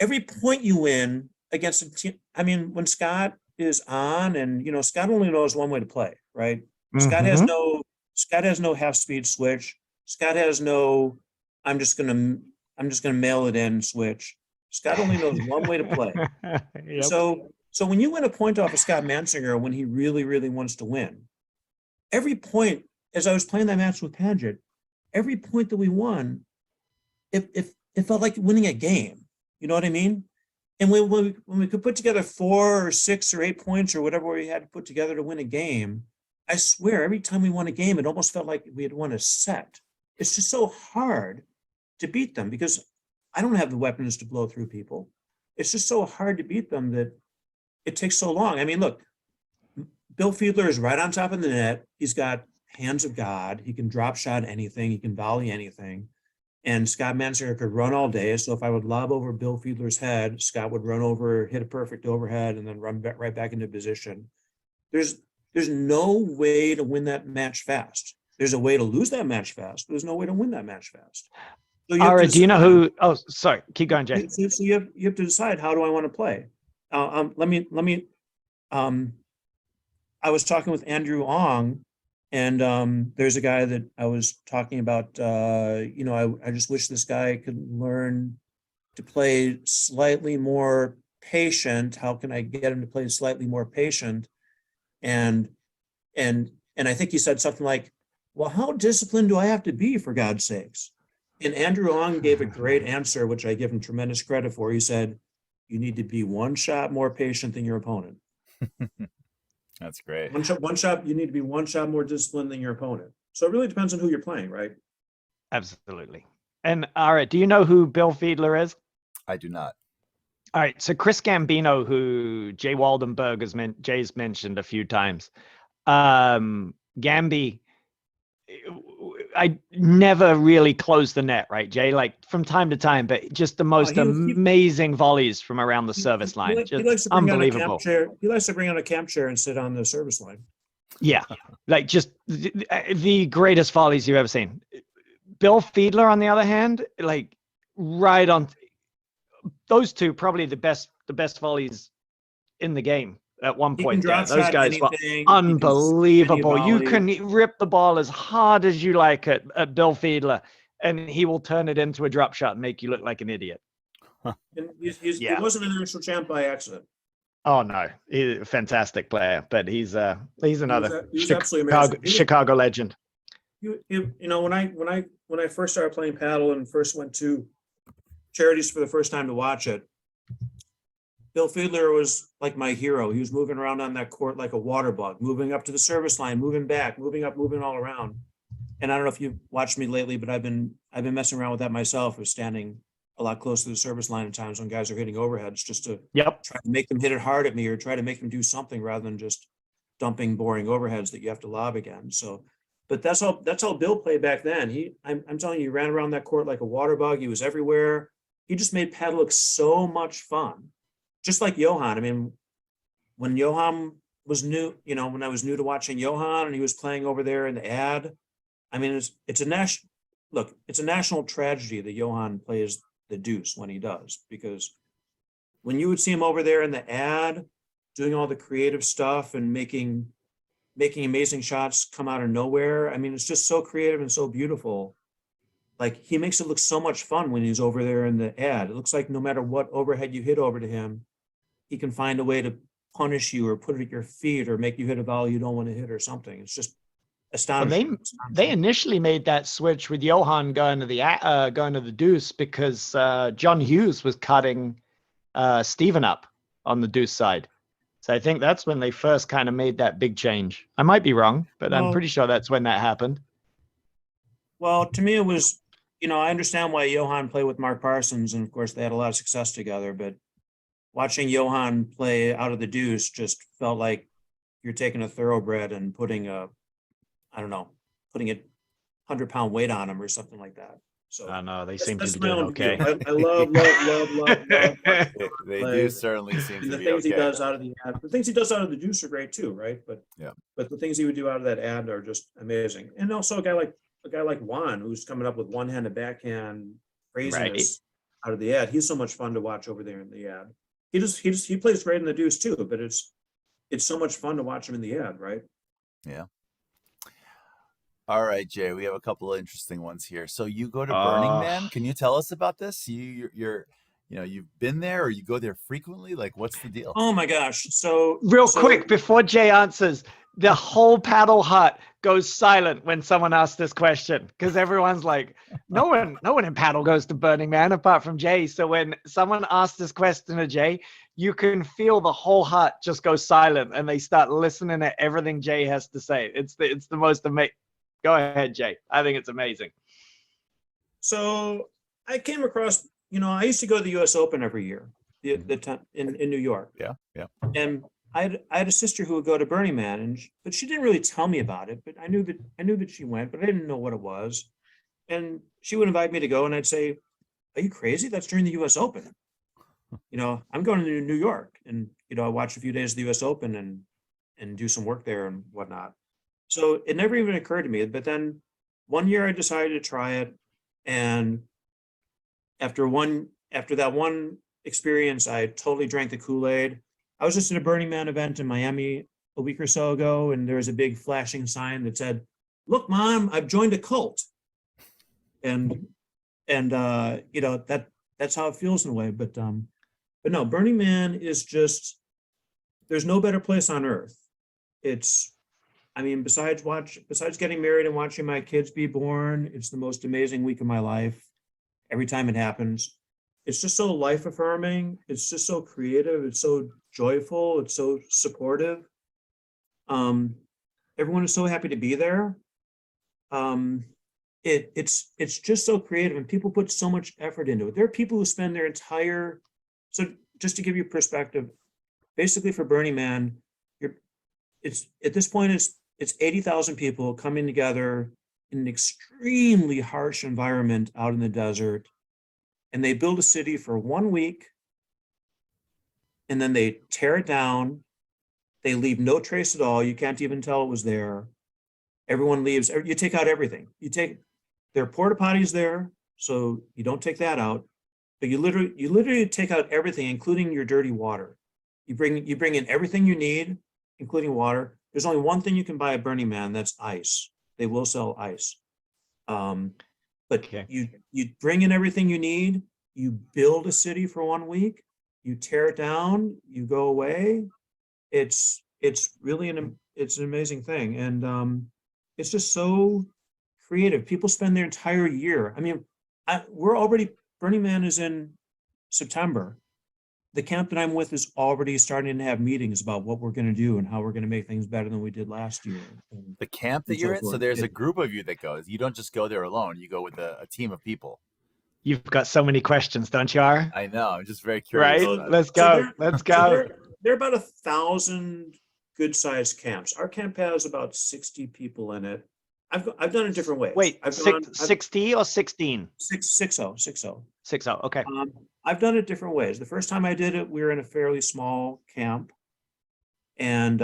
point you win against a team, I mean, when Scott is on, and Scott only knows one way to play, right? Scott has no half speed switch. Scott has no I'm just gonna mail it in switch. Scott only knows one way to play. Yep. So when you win a point off of Scott Mansinger when he really, really wants to win, every point, as I was playing that match with Paget, every point that we won, it felt like winning a game. You know what I mean? And when we could put together 4 or 6 or 8 points or whatever we had to put together to win a game, I swear every time we won a game, it almost felt like we had won a set. It's just so hard to beat them because I don't have the weapons to blow through people. It's just so hard to beat them that it takes so long. I mean, look, Bill Fiedler is right on top of the net. He's got hands of God. He can drop shot anything. He can volley anything. And Scott Mansinger could run all day. So if I would lob over Bill Fiedler's head, Scott would run over, hit a perfect overhead, and then run right back into position. There's no way to win that match fast. There's a way to lose that match fast, but there's no way to win that match fast. So Ara, do you know who? Oh, sorry. Keep going, Jay. So you have to decide, how do I want to play? Let me. I was talking with Andrew Ong, and there's a guy that I was talking about. I just wish this guy could learn to play slightly more patient. How can I get him to play slightly more patient? And I think he said something like, "Well, how disciplined do I have to be, for God's sakes?" And Andrew Ong gave a great answer, which I give him tremendous credit for. He said, "You need to be one shot more patient than your opponent." That's great. One shot. You need to be one shot more disciplined than your opponent. So it really depends on who you're playing, right? Absolutely. And Ara, do you know who Bill Fiedler is? I do not. All right. So Chris Gambino, who Jay Woldenberg Jay's mentioned a few times. Gamby, I never really closed the net, right, Jay? Like from time to time, but just the most amazing volleys from around the service line. He Just likes to bring unbelievable. He likes to bring on a camp chair and sit on the service line. Yeah, like just the greatest volleys you've ever seen. Bill Fiedler, on the other hand, like right on. Those two probably the best volleys in the game at one He can point. drop Those shot guys were anything. He can unbelievable. You volley. can rip the ball as hard as you like at Bill Fiedler, and he will turn it into a drop shot and make you look like an idiot. And he Yeah. wasn't a national champ by accident. Oh no, he's a fantastic player, but he's another He was absolutely amazing. Chicago legend. When I first started playing paddle and first went to charities for the first time to watch it, Bill Fiedler was like my hero. He was moving around on that court like a water bug, moving up to the service line, moving back, moving up, moving all around. And I don't know if you've watched me lately, but I've been messing around with that myself, of standing a lot closer to the service line at times when guys are hitting overheads, just to try to make them hit it hard at me, or try to make them do something rather than just dumping boring overheads that you have to lob again. So, but that's how Bill played back then. I'm telling you, he ran around that court like a water bug. He was everywhere. He just made paddle look so much fun. Just like Johan. I mean, when Johan was new, when I was new to watching Johan and he was playing over there in the ad, I mean, it's a national tragedy that Johan plays the deuce when he does, because when you would see him over there in the ad doing all the creative stuff and making amazing shots come out of nowhere, I mean, it's just so creative and so beautiful. Like, he makes it look so much fun when he's over there in the ad. It looks like no matter what overhead you hit over to him, he can find a way to punish you or put it at your feet or make you hit a volley you don't want to hit or something. It's just astonishing. They initially made that switch with Johan going to the deuce because John Hughes was cutting Steven up on the deuce side. So I think that's when they first kind of made that big change. I might be wrong, but I'm pretty sure that's when that happened. Well, to me, it was, I understand why Johan played with Mark Parsons, and of course they had a lot of success together, but watching Johan play out of the deuce just felt like you're taking a thoroughbred and putting a 100-pound weight on him or something like that. So I know they seem to be doing okay. I love. They do certainly seem to be okay. The things he does out of the ad, the things he does out of the deuce are great too, right? But the things he would do out of that ad are just amazing. And also a guy like Juan, who's coming up with one-handed backhand craziness out of the ad. He's so much fun to watch over there in the ad. He plays great in the deuce too, but it's so much fun to watch him in the ad, right? Yeah. All right, Jay, we have a couple of interesting ones here. So you go to Burning Man. Can you tell us about this? You've been there, or you go there frequently? Like, what's the deal? Oh my gosh. So quick, before Jay answers, the whole paddle hut goes silent when someone asks this question, because everyone's like, no one in paddle goes to Burning Man apart from Jay. So when someone asks this question to Jay, you can feel the whole hut just go silent and they start listening to everything Jay has to say. It's the most amazing. Go ahead, Jay. I think it's amazing. So I came across, I used to go to the U.S. Open every year in New York. Yeah. And I had a sister who would go to Burning Man, but she didn't really tell me about it. But I knew that she went, but I didn't know what it was. And she would invite me to go, and I'd say, "Are you crazy? That's during the U.S. Open." I'm going to New York, and I watch a few days of the U.S. Open and do some work there and whatnot. So it never even occurred to me. But then one year I decided to try it, and after that one experience, I totally drank the Kool-Aid. I was just at a Burning Man event in Miami a week or so ago, and there was a big flashing sign that said, "Look, Mom, I've joined a cult." And that's how it feels in a way. But no, Burning Man is just, there's no better place on earth. Besides getting married and watching my kids be born, it's the most amazing week of my life. Every time it happens, it's just so life affirming. It's just so creative. It's so joyful. It's so supportive. Everyone is so happy to be there. It's just so creative, and people put so much effort into it. There are people who spend their entire, so just to give you perspective, basically for Burning Man, at this point it's 80,000 people coming together in an extremely harsh environment out in the desert, and they build a city for 1 week, and then they tear it down. They leave no trace at all. You can't even tell it was there. Everyone leaves. You take out everything. There are porta potties there, so you don't take that out. But you literally take out everything, including your dirty water. You bring in everything you need, including water. There's only one thing you can buy at Burning Man, that's ice. They will sell ice. But Okay. you bring in everything you need, you build a city for 1 week, you tear it down, you go away. It's really it's an amazing thing. And it's just so creative. People spend their entire year. I mean, Burning Man is in September. The camp that I'm with is already starting to have meetings about what we're going to do and how we're going to make things better than we did last year. The camp that and you're so in, so forth. there's a group of you that goes. You don't just go there alone. You go with a team of people. You've got so many questions, don't you, Ara? I know. I'm just very curious. Right? About Let's it. go. Let's go. There are about 1,000 good-sized camps. Our camp has about 60 people in it. I've done it different ways. Wait, I've 60 or 16? 60. 60. Okay. I've done it different ways. The first time I did it, we were in a fairly small camp. And,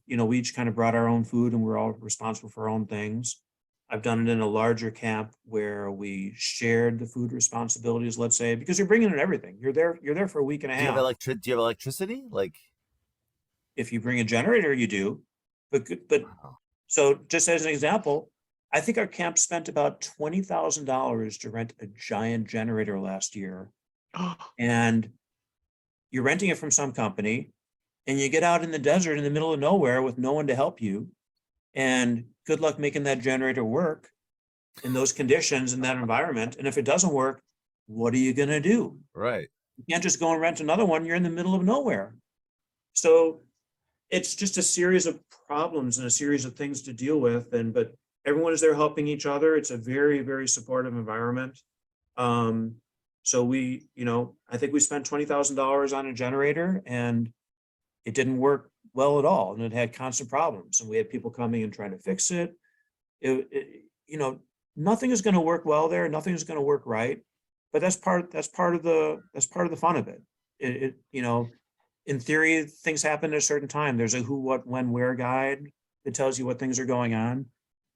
we each kind of brought our own food and we're all responsible for our own things. I've done it in a larger camp where we shared the food responsibilities, let's say, because you're bringing in everything. You're there for a week and a half. Do you have electricity? Like, if you bring a generator, you do. But wow. So just as an example, I think our camp spent about $20,000 to rent a giant generator last year. And you're renting it from some company and you get out in the desert in the middle of nowhere with no one to help you. And good luck making that generator work in those conditions, in that environment. And if it doesn't work, what are you going to do? Right. You can't just go and rent another one. You're in the middle of nowhere. So it's just a series of problems and a series of things to deal with. But everyone is there helping each other. It's a very, very supportive environment. So I think we spent $20,000 on a generator and it didn't work well at all. And it had constant problems and we had people coming and trying to fix it. Nothing is going to work well there. Nothing is going to work right. But that's part of the fun of it. In theory, things happen at a certain time. There's a who, what, when, where guide that tells you what things are going on.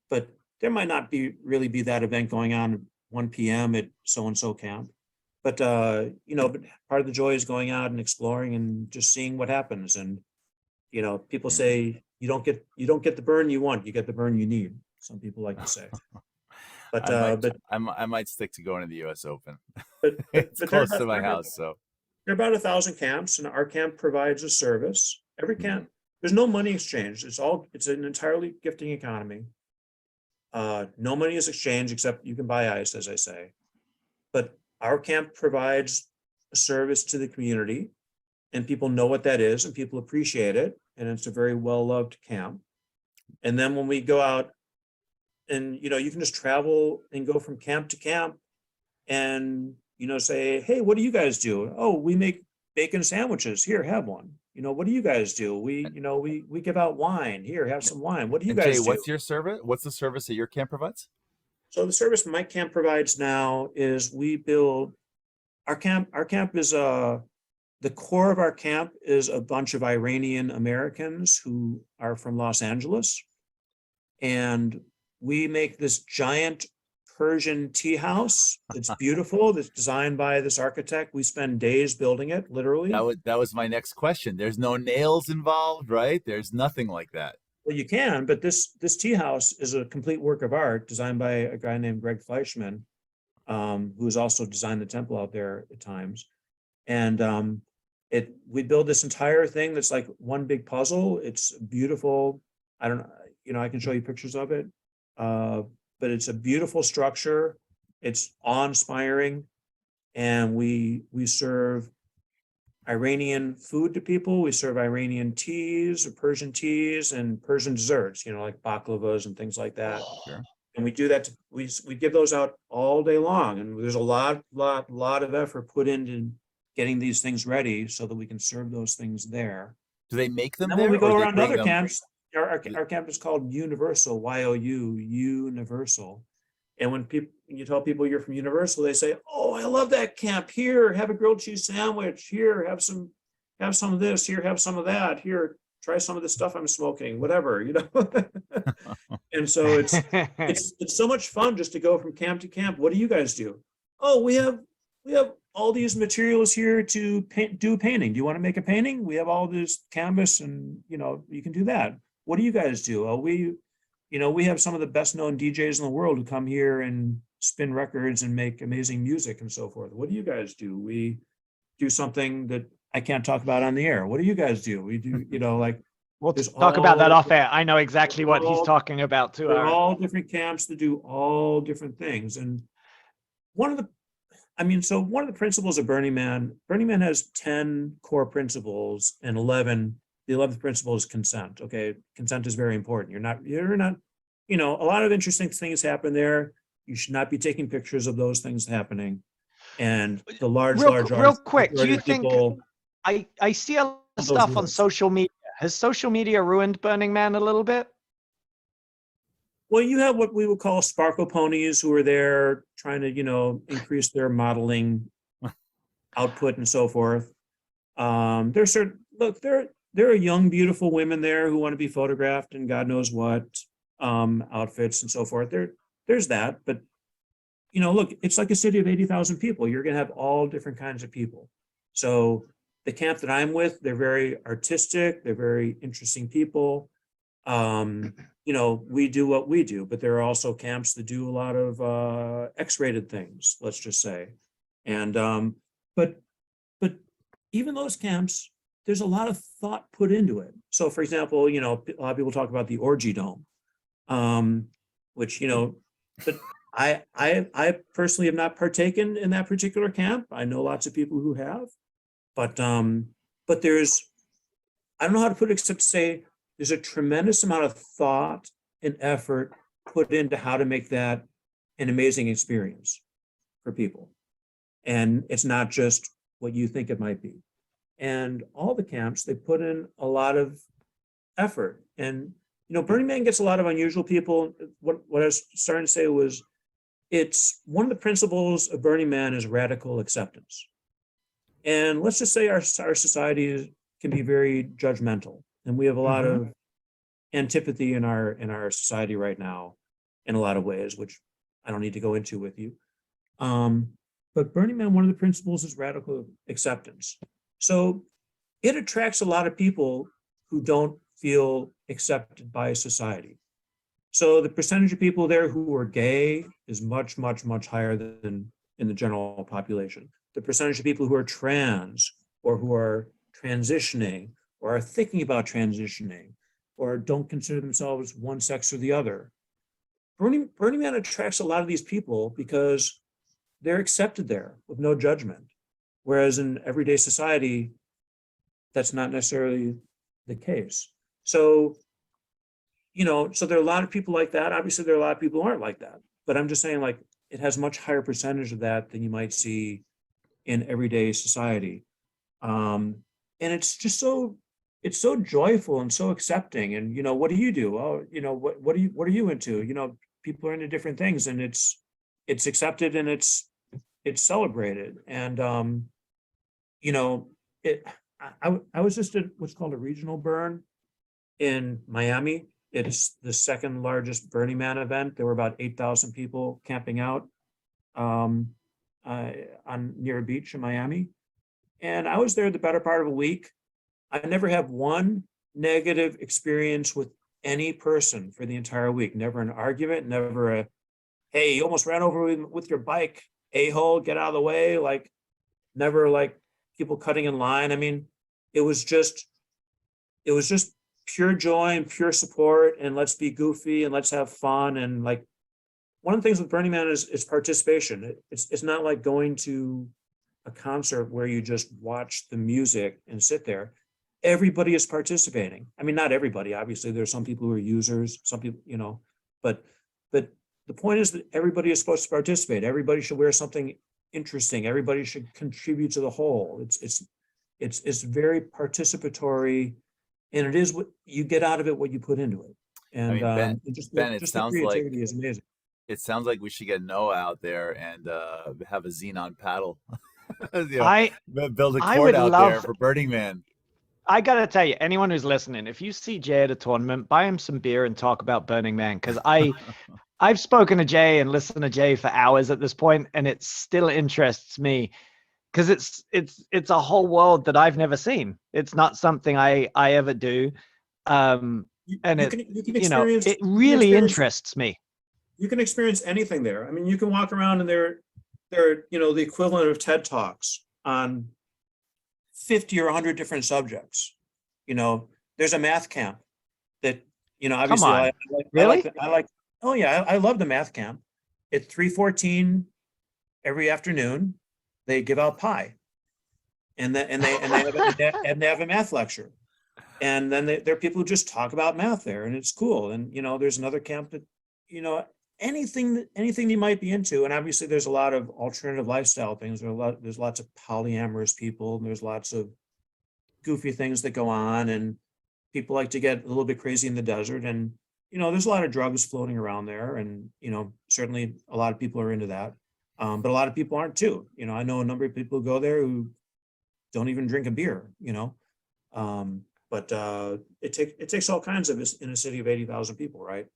But there might not really be that event going on at 1 p.m. at so-and-so camp. But part of the joy is going out and exploring and just seeing what happens. And, people say you don't get the burn you want, you get the burn you need. Some people like to say. But I might stick to going to the US Open. But It's close to my house, so. There are about 1,000 camps, and our camp provides a service. Every camp, there's no money exchange. It's an entirely gifting economy. No money is exchanged except you can buy ice, as I say. But our camp provides a service to the community, and people know what that is, and people appreciate it, and it's a very well-loved camp. And then when we go out, and you can just travel and go from camp to camp, and say, hey, what do you guys do? Oh, we make bacon sandwiches. Here, have one. What do you guys do? We give out wine. Here, have some wine. What do you guys Jay, do? what's your service? What's the service that your camp provides? So the service my camp provides now is we build our camp. Our camp is the core of our camp is a bunch of Iranian Americans who are from Los Angeles. And we make this giant Persian tea house. It's beautiful. It's designed by this architect. We spend days building it, literally. That was my next question. There's no nails involved, right? There's nothing like that. Well, you can, but this tea house is a complete work of art designed by a guy named Greg Fleischman, who's also designed the temple out there at times. And we build this entire thing that's like one big puzzle. It's beautiful. I don't know, I can show you pictures of it. But it's a beautiful structure. It's awe-inspiring. And we serve Iranian food to people. We serve Iranian teas or Persian teas and Persian desserts, like baklavas and things like that. Sure. And we do that. We give those out all day long. And there's a lot of effort put into getting these things ready so that we can serve those things there. Do they make them and there? When we go or around they other them? camps, our camp is called Universal, Y-O-U, Universal. And when you tell people you're from Universal, they say, "Oh, I love that camp. Here, have a grilled cheese sandwich. Here, have some of this. Here, have some of that. Here, try some of the stuff I'm smoking. Whatever, And so it's so much fun just to go from camp to camp. What do you guys do? Oh, we have we have all these materials here to do painting. Do you want to make a painting? We have all this canvas and, you can do that. What do you guys do? Oh, we have some of the best known DJs in the world who come here and spin records and make amazing music and so forth. What do you guys do? We do something that I can't talk about on the air. What do you guys do? We do, like, We'll there's talk about that all- off air. I know exactly what he's talking about too. They're Aaron. all different camps that do all different things. And one of the principles of Burning Man has 10 core principles, and the 11th principle is consent. Okay. Consent is very important. You're not, a lot of interesting things happen there. You should not be taking pictures of those things happening. And the real quick, do you think people, I see a lot of stuff on social media? Has social media ruined Burning Man a little bit? well, you have what we would call sparkle ponies who are there trying to, increase their modeling output and so forth. There are young, beautiful women there who want to be photographed in God knows what outfits and so forth. There's that, but look, it's like a city of 80,000 people. You're going to have all different kinds of people. So the camp that I'm with, they're very artistic. They're very interesting people. We do what we do, but there are also camps that do a lot of X-rated things, let's just say. And but even those camps, there's a lot of thought put into it. So for example, a lot of people talk about the orgy dome, which, but I personally have not partaken in that particular camp. I know lots of people who have, but there's, I don't know how to put it except to say there's a tremendous amount of thought and effort put into how to make that an amazing experience for people. And it's not just what you think it might be. And all the camps, they put in a lot of effort. And, Burning Man gets a lot of unusual people. What I was starting to say was, it's one of the principles of Burning Man is radical acceptance. And let's just say our society can be very judgmental. And we have a lot of antipathy in our society right now in a lot of ways, which I don't need to go into with you. But Burning Man, one of the principles is radical acceptance. So it attracts a lot of people who don't feel accepted by society. So the percentage of people there who are gay is much, much, much higher than in the general population. The percentage of people who are trans or who are transitioning or are thinking about transitioning or don't consider themselves one sex or the other. Burning Man attracts a lot of these people because they're accepted there with no judgment. Whereas in everyday society, that's not necessarily the case. So, so there are a lot of people like that. Obviously, there are a lot of people who aren't like that. But I'm just saying, like, it has much higher percentage of that than you might see in everyday society. And it's just it's so joyful and so accepting. And, what do you do? Oh, what are you into? People are into different things, and it's accepted and it's celebrated. And, I was just at what's called a regional burn in Miami. It's the second largest Burning Man event. There were about 8,000 people camping out on near a beach in Miami. And I was there the better part of a week. I never had one negative experience with any person for the entire week. Never an argument, never a, hey, you almost ran over with your bike, a-hole, get out of the way. Like, never like people cutting in line. I mean, it was just pure joy and pure support, and let's be goofy and let's have fun. And like, one of the things with Burning Man is participation. It's not like going to a concert where you just watch the music and sit there. Everybody is participating. I mean, not everybody, obviously. There's some people who are users, some people, but the point is that everybody is supposed to participate. Everybody should wear something interesting. Everybody should contribute to the whole. It's very participatory, and it is what you get out of it, what you put into it. And Ben, it just sounds the like creativity is amazing. It sounds like we should get Noah out there and have a xenon paddle. Build a I court would out love- there for Burning Man. I gotta tell you, anyone who's listening, if you see Jay at a tournament, buy him some beer and talk about Burning Man, because I've spoken to Jay and listened to Jay for hours at this point, and it still interests me because it's a whole world that I've never seen. It's not something I ever do. And You can you know, experience it you can really experience interests me. you can experience anything there. I mean, you can walk around and they're the equivalent of TED Talks on 50 or 100 different subjects. There's a math camp that, Come obviously on, really? oh yeah, I love the math camp. At 3:14 every afternoon, they give out pie. And they have a math lecture. And then there are people who just talk about math there, and it's cool. And there's another camp that, anything you might be into. And obviously there's a lot of alternative lifestyle things. There's lots of polyamorous people, and there's lots of goofy things that go on, and people like to get a little bit crazy in the desert. And there's a lot of drugs floating around there, and certainly a lot of people are into that. But a lot of people aren't too. I know a number of people who go there who don't even drink a beer. But it takes all kinds of in a city of 80,000 people, right?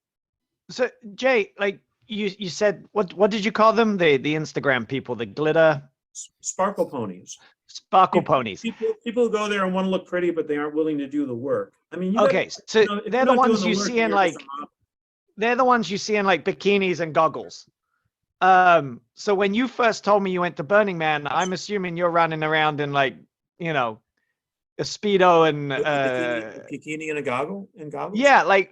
So Jay, like you said, what did you call them? The Instagram people, the glitter Sparkle ponies. sparkle ponies. People go there and want to look pretty, but they aren't willing to do the work. I mean, Okay, so they're the ones you see in like model. they're the ones you see in like bikinis and goggles. So when you first told me you went to Burning Man, I'm assuming you're running around in like, a Speedo and bikini and a goggles. yeah, like,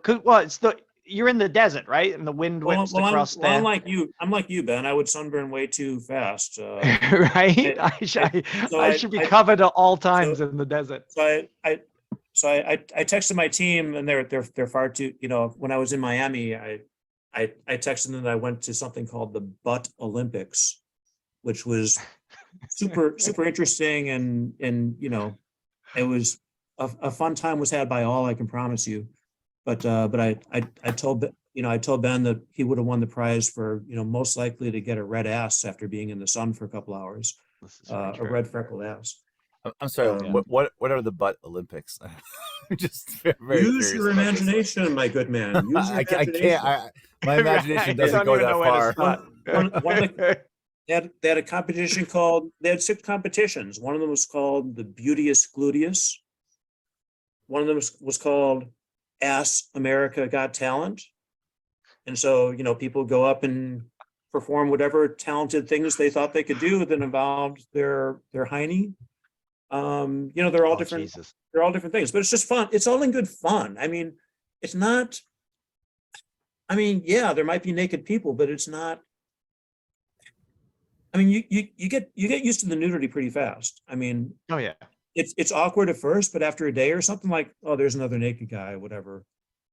cause you're in the desert, right? And the wind whips across there. I'm like you, Ben. I would sunburn way too fast. Right? I should be covered at all times in the desert. So I texted my team, and they're far too. When I was in Miami, I texted them that I went to something called the Butt Olympics, which was super interesting, and it was a fun time was had by all, I can promise you. But I told Ben that he would have won the prize for most likely to get a red ass after being in the sun for a couple hours, a red freckled ass. I'm sorry. What are the Butt Olympics? Just very use your imagination, my good man. Use your imagination. I can't. My imagination doesn't go that far. They had a competition called. They had 6 competitions. One of them was called the Beauteous Gluteus. One of them was called Ass America Got Talent. And so, people go up and perform whatever talented things they thought they could do that involved their hiney. They're all different. Jesus. They're all different things, but it's just fun. It's all in good fun. I mean, it's not. I mean, yeah, there might be naked people, but it's not. I mean, you get used to the nudity pretty fast. I mean, oh yeah, it's awkward at first, but after a day or something, like, oh, there's another naked guy, whatever,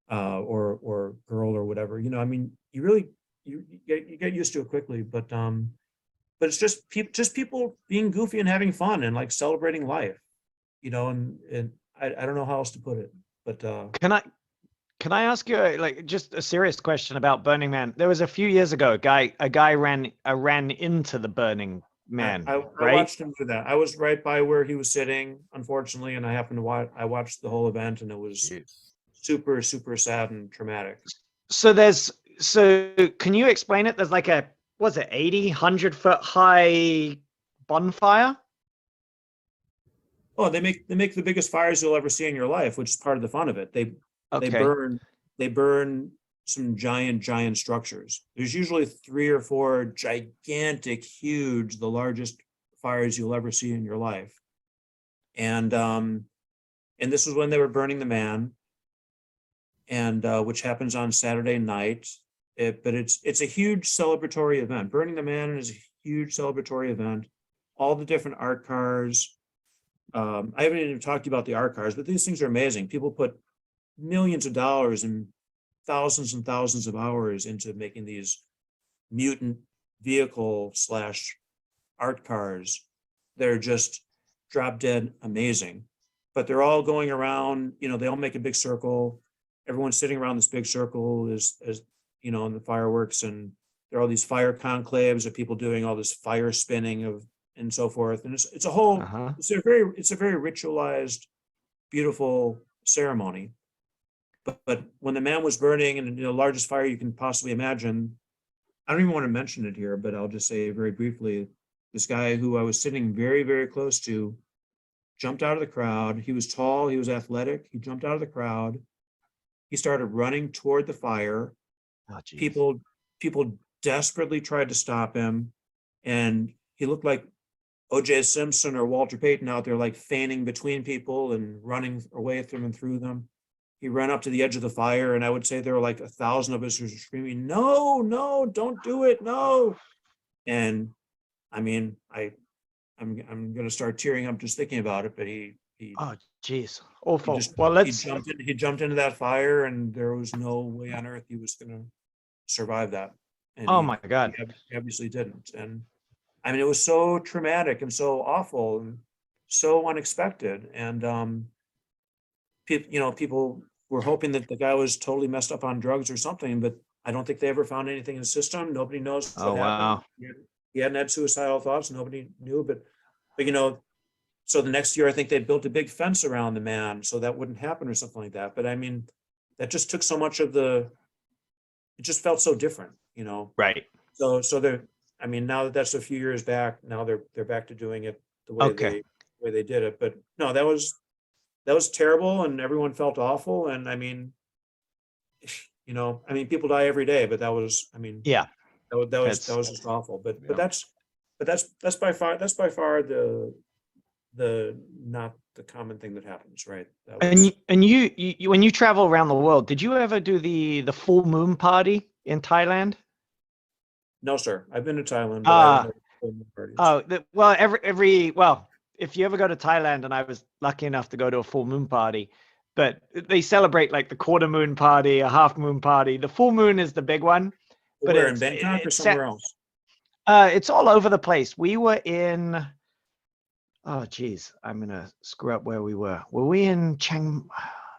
or girl or whatever. I mean, you get used to it quickly, but it's just people being goofy and having fun and like celebrating life, and I don't know how else to put it, but Can I ask you like just a serious question about Burning Man? There was a few years ago, a guy ran into the Burning Man. I right? watched him do that. I was right by where he was sitting, unfortunately, and I happened to watch. I watched the whole event, and it was super sad and traumatic. So can you explain it? There's like a 80, 100 foot high bonfire? Oh, they make the biggest fires you'll ever see in your life, which is part of the fun of it. They burn some giant structures. There's usually 3 or 4 gigantic, huge, the largest fires you'll ever see in your life. And this was when they were burning the man, and which happens on Saturday night. But it's a huge celebratory event. Burning the Man is a huge celebratory event. All the different art cars. I haven't even talked to you about the art cars, but these things are amazing. People put millions of dollars and thousands of hours into making these mutant vehicle / art cars. They're just drop dead amazing. But they're all going around, they all make a big circle. Everyone's sitting around this big circle as in the fireworks, and there are all these fire conclaves of people doing all this fire spinning and so forth. And it's a whole it's a very ritualized, beautiful ceremony. But when the man was burning in the largest fire you can possibly imagine, I don't even want to mention it here, but I'll just say very briefly, this guy who I was sitting very, very close to jumped out of the crowd. He was tall, he was athletic. He jumped out of the crowd. He started running toward the fire. Oh, geez. People desperately tried to stop him, and he looked like O.J. Simpson or Walter Payton out there, like feigning between people and running away from and through them. He ran up to the edge of the fire, and I would say there were like 1,000 of us who were screaming, "No, no, don't do it, no!" And I mean, I'm gonna start tearing up just thinking about it. But he Oh, geez, awful. just Well, he jumped into that fire, and there was no way on earth he was gonna survive that. And oh my God. he obviously didn't. And I mean, it was so traumatic and so awful and so unexpected. And people were hoping that the guy was totally messed up on drugs or something, but I don't think they ever found anything in the system. Nobody knows what Oh, wow. happened. He hadn't had suicidal thoughts. Nobody knew, but so the next year I think they built a big fence around the man so that wouldn't happen or something like that. But I mean, that just took so much of it just felt so different, Right. So I mean, now that that's a few years back, now they're back to doing it the way Okay. they did it. But no, that was terrible, and everyone felt awful. And I mean, people die every day, but that was, I mean, Yeah. that was just awful. But that's by far the not the common thing that happens, right? And you when you travel around the world, did you ever do the full moon party in Thailand? No, sir. I've been to Thailand, but I don't know the parties. Well, if you ever go to Thailand, and I was lucky enough to go to a full moon party, but they celebrate like the quarter moon party, a half moon party. The full moon is the big one. But Where, in Bangkok or somewhere else? It's all over the place. We were in, oh geez, I'm gonna screw up where we were. Were we in I'm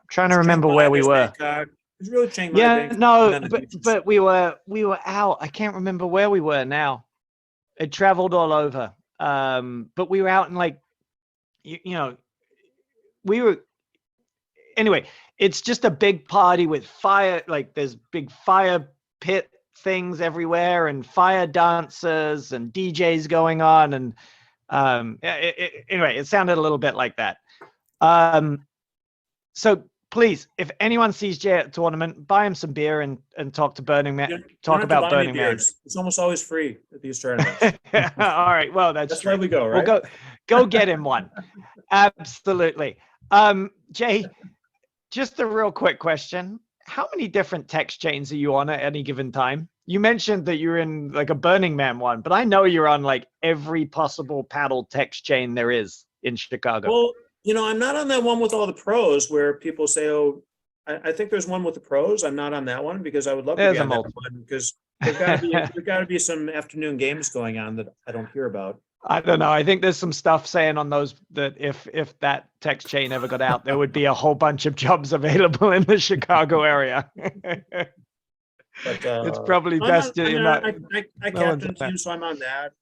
trying to remember where we were. Bangkok. It's really Chiang Mai. Yeah, Bangkok, no, but we were out. I can't remember where we were now. It traveled all over. But we were out in like, we were, anyway, it's just a big party with fire, like there's big fire pit things everywhere and fire dancers and DJs going on. And anyway, it sounded a little bit like that. So please, if anyone sees Jay at a tournament, buy him some beer and talk to Burning Man. Talk about Burning Man. It's almost always free at these tournaments. All right. Well, that's where we go, right? We'll go get him one. Absolutely. Jay, just a real quick question. How many different text chains are you on at any given time? You mentioned that you're in like a Burning Man one, but I know you're on like every possible paddle text chain there is in Chicago. Well, I'm not on that one with all the pros where people say, "Oh, I think there's one with the pros." I'm not on that one because I would love to be on that one because there've got to be some afternoon games going on that I don't hear about. I don't know. I think there's some stuff saying on those that if that text chain ever got out, there would be a whole bunch of jobs available in the Chicago area. But it's probably best I captain too, so I'm on that.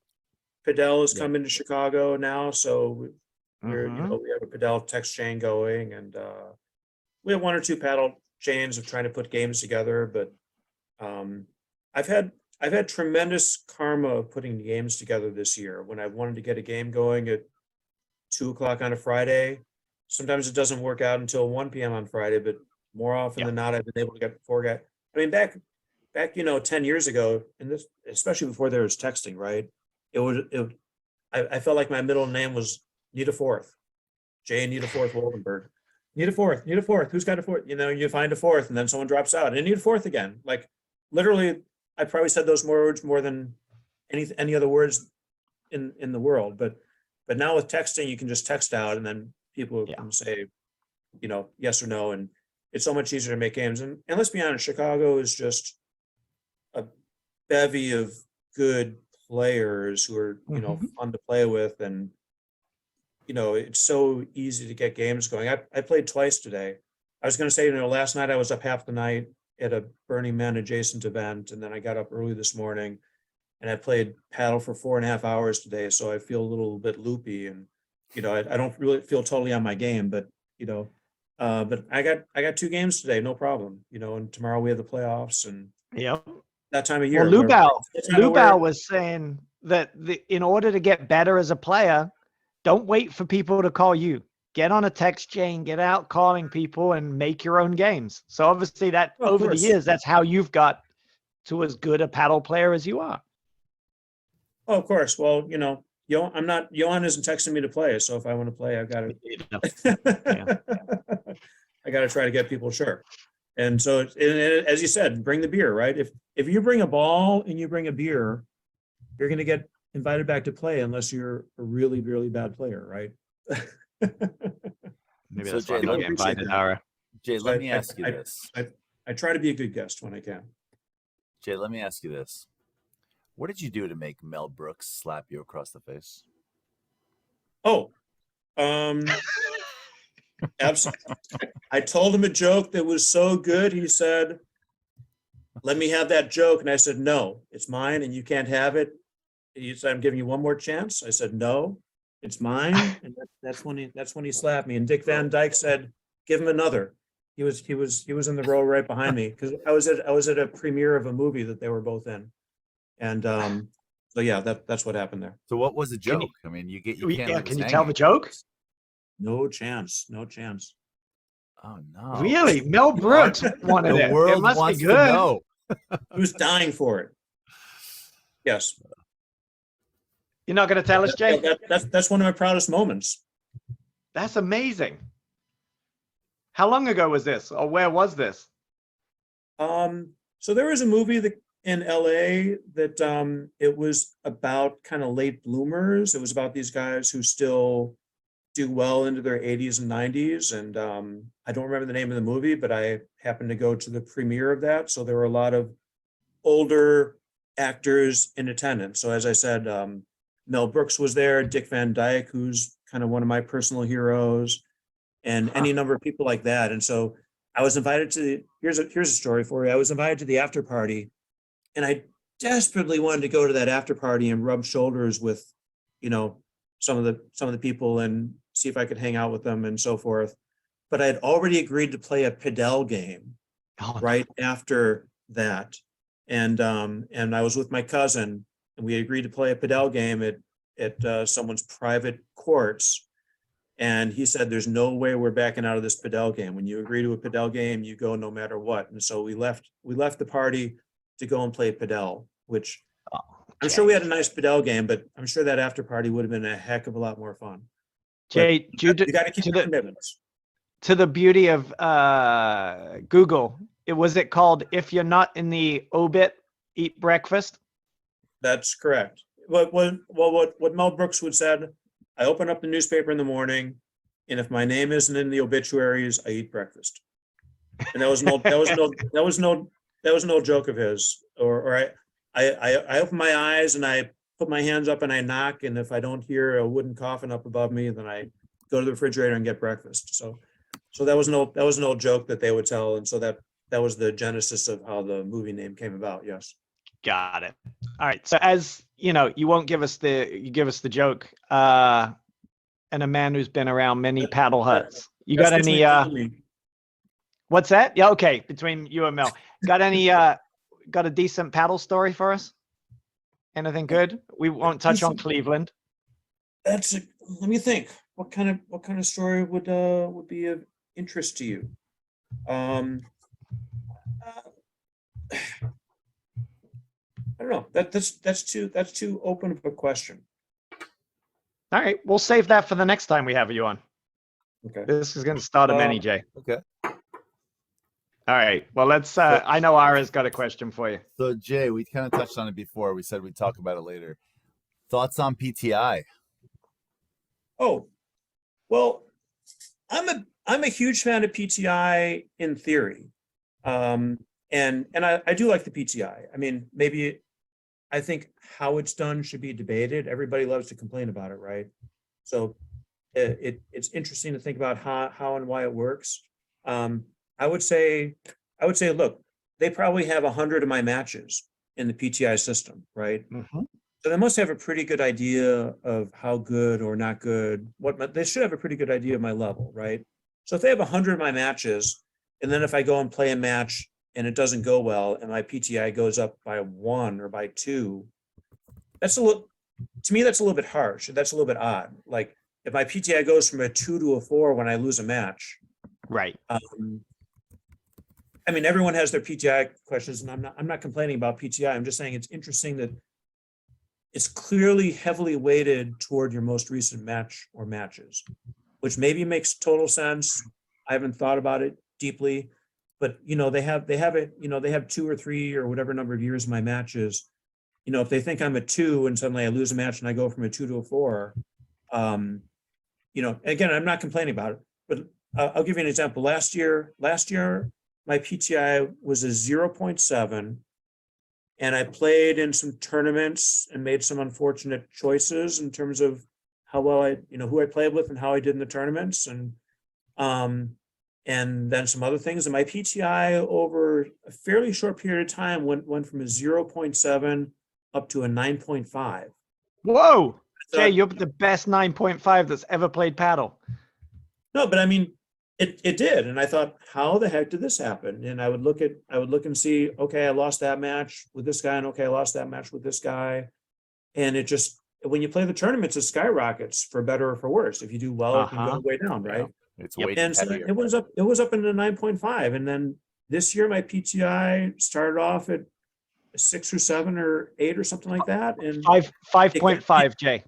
Padel is coming to Chicago now, so we have a Padel text chain going, and we have one or two paddle chains of trying to put games together. But I've had tremendous karma of putting games together this year. When I wanted to get a game going at 2:00 on a Friday, sometimes it doesn't work out until 1 p.m. on Friday, but more often than not, I've been able to get four guys. I mean, back 10 years ago, and this, especially before there was texting, right? I felt like my middle name was Need a Fourth, Jay Woldenberg. Need a fourth. Who's got a fourth? You find a fourth, and then someone drops out, and I need a fourth again. Like literally, I probably said those words more than any other words in the world. But now with texting, you can just text out, and then people can say, yes or no, and it's so much easier to make games. And let's be honest, Chicago is just a bevy of good players who are fun to play with, and it's so easy to get games going. I played twice today. I was going to say, last night I was up half the night at a Burning Man adjacent event, and then I got up early this morning, and I played paddle for 4.5 hours today. So I feel a little bit loopy, and I don't really feel totally on my game, but But I got 2 games today, no problem. And tomorrow we have the playoffs and Yep. that time of year. Well, It's kind of Lubau where- was saying that in order to get better as a player, don't wait for people to call you. Get on a text chain, get out calling people, and make your own games. So obviously, that Of over the course. years, that's how you've got to as good a paddle player as you are. Oh, of course. Well, Johan isn't texting me to play, so if I want to play, I've got to. I got to try to get people sure. And so, as you said, bring the beer, right? If you bring a ball and you bring a beer, you're going to get invited back to play unless you're a really, really bad player, right? Maybe So, that's why Jay, I'm not let- getting invited, Ara. Jay, let me ask you I- this. I try to be a good guest when I can. Jay, let me ask you this. What did you do to make Mel Brooks slap you across the face? Oh, absolutely. I told him a joke that was so good. He said, "Let me have that joke." And I said, "No, it's mine and you can't have it." He said, "I'm giving you one more chance." I said, "No, it's mine." And that's when he slapped me. And Dick Van Dyke said, "Give him another." He was in the row right behind me because I was at a premiere of a movie that they were both in. And so yeah, that's what happened there. So what was the Can you- joke? I mean, you can't Yeah, leave can us you tell hanging. the joke? No chance. Oh no. Really? Mel Brooks wanted The it. It world must be wants to good. know. He was dying for it. Yes. You're not going to tell us, Jay? That's one of my proudest moments. That's amazing. How long ago was this, or where was this? So there was a movie that in LA that it was about kind of late bloomers. It was about these guys who still do well into their 80s and 90s. And I don't remember the name of the movie, but I happened to go to the premiere of that. So there were a lot of older actors in attendance. So as I said, Mel Brooks was there, Dick Van Dyke, who's kind of one of my personal heroes, and any number of people like that. And so I was invited to here's a story for you. I was invited to the after party, and I desperately wanted to go to that after party and rub shoulders with, some of the people and see if I could hang out with them and so forth. But I had already agreed to play a padel game right after that. And I was with my cousin, and we agreed to play a padel game at someone's private courts. And he said, "There's no way we're backing out of this padel game. When you agree to a padel game, you go no matter what." And so we left the party to go and play padel, which I'm sure we had a nice padel game, but I'm sure that after party would have been a heck of a lot more fun. Jay, You got to keep your commitments. to the beauty of Google, was it called "If You're Not in the Obit, Eat Breakfast"? That's correct. What Mel Brooks would said, I open up the newspaper in the morning, and if my name isn't in the obituaries, I eat breakfast. And that was no joke of his. Or I open my eyes and I put my hands up and I knock, and if I don't hear a wooden coffin up above me, then I go to the refrigerator and get breakfast. So that was no joke that they would tell, and so that was the genesis of how the movie name came about. Yes. Got it. All right. So as you know, you give us the joke. And a man who's been around many paddle huts. You got That's any? between you and me. What's that? Yeah. Okay. Between you and Mel, got any? Got a decent paddle story for us? Anything good? We won't touch on Cleveland. Let me think. What kind of story would be of interest to you? I don't know. That's too open of a question. All right. We'll save that for the next time we have you on. Okay. This is going to start a many, Jay. Okay. All right. Well, let's. I know Ara's got a question for you. So Jay, we kind of touched on it before. We said we'd talk about it later. Thoughts on PTI? Oh, well, I'm a huge fan of PTI in theory, and I do like the PTI. I mean, maybe I think how it's done should be debated. Everybody loves to complain about it, right? So it's interesting to think about how and why it works. I would say, look, they probably have 100 of my matches in the PTI system, right? Mm-hmm. So they must have a pretty good idea of how good or not good. They should have a pretty good idea of my level, right? So if they have 100 of my matches, and then if I go and play a match and it doesn't go well, and my PTI goes up by 1 or by 2, that's a little, to me, that's a little bit harsh. That's a little bit odd. Like if my PTI goes from a 2 to a 4 when I lose a match, Right. I mean, everyone has their PTI questions, and I'm not complaining about PTI. I'm just saying it's interesting that it's clearly heavily weighted toward your most recent match or matches, which maybe makes total sense. I haven't thought about it deeply, but they have it, they have 2 or 3 or whatever number of years of my matches. If they think I'm a 2 and suddenly I lose a match and I go from a 2 to a 4, again, I'm not complaining about it, but I'll give you an example. Last year, my PTI was a 0.7, and I played in some tournaments and made some unfortunate choices in terms of how well who I played with and how I did in the tournaments, and then some other things. And my PTI over a fairly short period of time went from a 0.7 up to a 9.5. Whoa, Jay, you're the best 9.5 that's ever played paddle. No, but I mean, it did. And I thought, how the heck did this happen? And I would look and see, okay, I lost that match with this guy, and okay, I lost that match with this guy. And it just, when you play the tournaments, it skyrockets for better or for worse. If you do well, it can go way down, right? Yeah, it's way and so heavier. it was up into 9.5. And then this year, my PTI started off at 6 or 7 or 8 or something like that. And 5.5, Jay.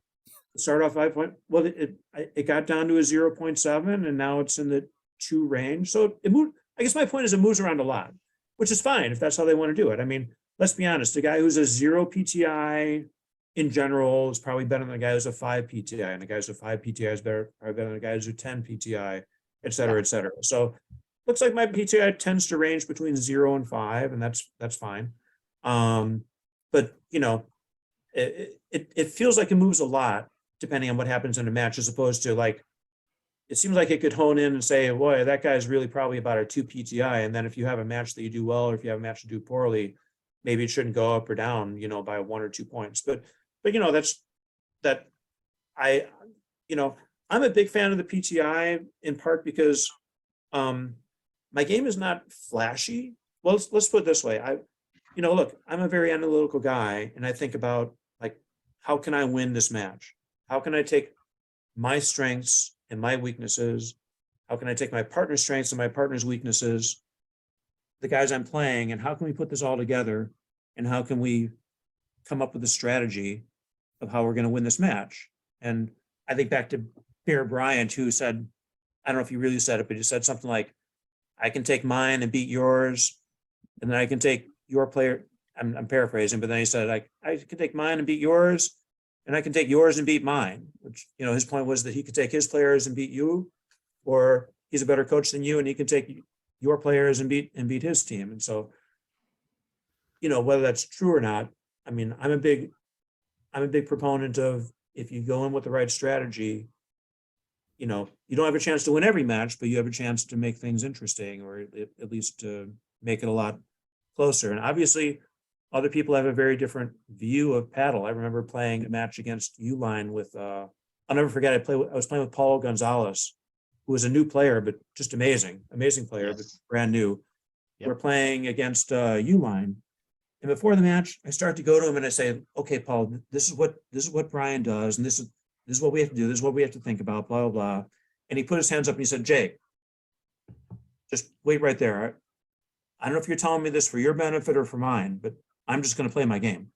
It started off 5 point. Well, it got down to a 0.7, and now it's in the 2 range. So it moved. I guess my point is it moves around a lot, which is fine if that's how they want to do it. I mean, let's be honest. A guy who's a 0 PTI in general is probably better than a guy who's a 5 PTI, and a guy who's a 5 PTI is probably better than a guy who's a 10 PTI, et cetera, et cetera. So looks like my PTI tends to range between 0 and 5, and that's fine. But it feels like it moves a lot depending on what happens in a match, as opposed to, like, it seems like it could hone in and say, boy, that guy's really probably about a 2 PTI. And then if you have a match that you do well, or if you have a match you do poorly, maybe it shouldn't go up or down, by 1 or 2 points. But I'm a big fan of the PTI, in part because my game is not flashy. Well, let's put it this way. Look, I'm a very analytical guy, and I think about, like, how can I win this match? How can I take my strengths and my weaknesses? How can I take my partner's strengths and my partner's weaknesses, the guys I'm playing, and how can we put this all together? And how can we come up with a strategy of how we're going to win this match? And I think back to Bear Bryant, who said, I don't know if he really said it, but he said something like, I can take mine and beat yours, and then I can take your player. I'm paraphrasing, but then he said, I can take mine and beat yours, and I can take yours and beat mine, which, his point was that he could take his players and beat you, or he's a better coach than you, and he can take your players and beat his team. And so, whether that's true or not, I mean, I'm a big proponent of, if you go in with the right strategy, you don't have a chance to win every match, but you have a chance to make things interesting, or at least to make it a lot closer. And obviously, other people have a very different view of paddle. I remember playing a match against Uline with, I'll never forget, I was playing with Paulo Gonzalez, who was a new player, but just amazing player, but brand new. Yep. We're playing against Uline. And before the match, I start to go to him and I say, okay, Paul, this is what Brian does, and this is what we have to do, this is what we have to think about, blah, blah, blah. And he put his hands up and he said, Jay, just wait right there. I don't know if you're telling me this for your benefit or for mine, but I'm just going to play my game.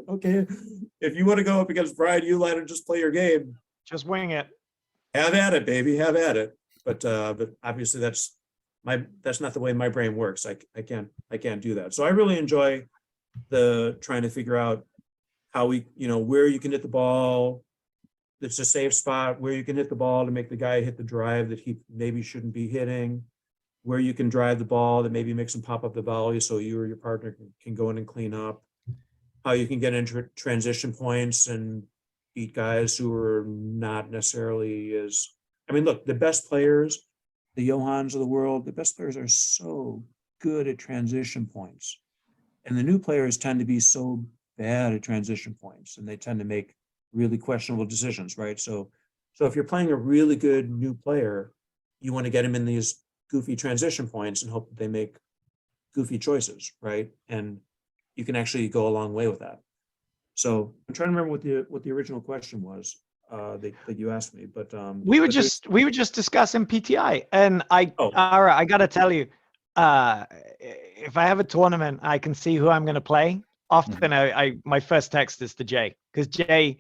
Okay, if you want to go up against Brian Uline and just play your game, just wing it. Have at it, baby. Have at it. But obviously that's not the way my brain works. I can't do that. So I really enjoy trying to figure out how where you can hit the ball. It's a safe spot, where you can hit the ball to make the guy hit the drive that he maybe shouldn't be hitting, where you can drive the ball that maybe makes him pop up the volley so you or your partner can go in and clean up, how you can get into transition points and beat guys who are not necessarily as, I mean, look, the best players, the Johans of the world, the best players are so good at transition points. And the new players tend to be so bad at transition points, and they tend to make really questionable decisions, right? So So if you're playing a really good new player, you want to get him in these goofy transition points and hope that they make goofy choices, right? And you can actually go a long way with that. So I'm trying to remember what the original question was that you asked me, but We were but just discussing PTI, and Oh. Ara, I gotta tell you, if I have a tournament, I can see who I'm gonna play. Often, my first text is to Jay, because Jay,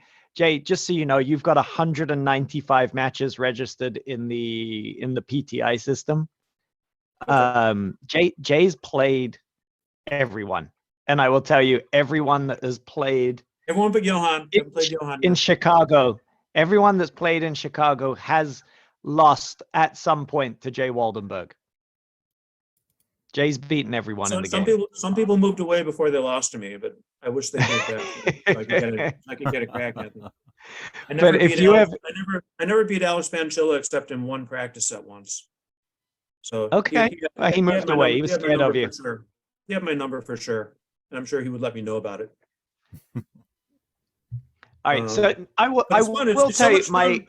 just so you know, you've got 195 matches registered in the PTI system. Jay's played everyone, and I will tell you, everyone that has played everyone but Johan. Haven't played Johan in yet. Chicago, everyone that's played in Chicago has lost at some point to Jay Woldenberg. Jay's beaten everyone in the game. Some people moved away before they lost to me, but I wish they did that. So I could get a crack at them. I never beat Alex Banchilla except in one practice set once. So okay, he moved away. He was scared of you. Sure. He had my number for sure, and I'm sure he would let me know about it. All right, so I will tell you my.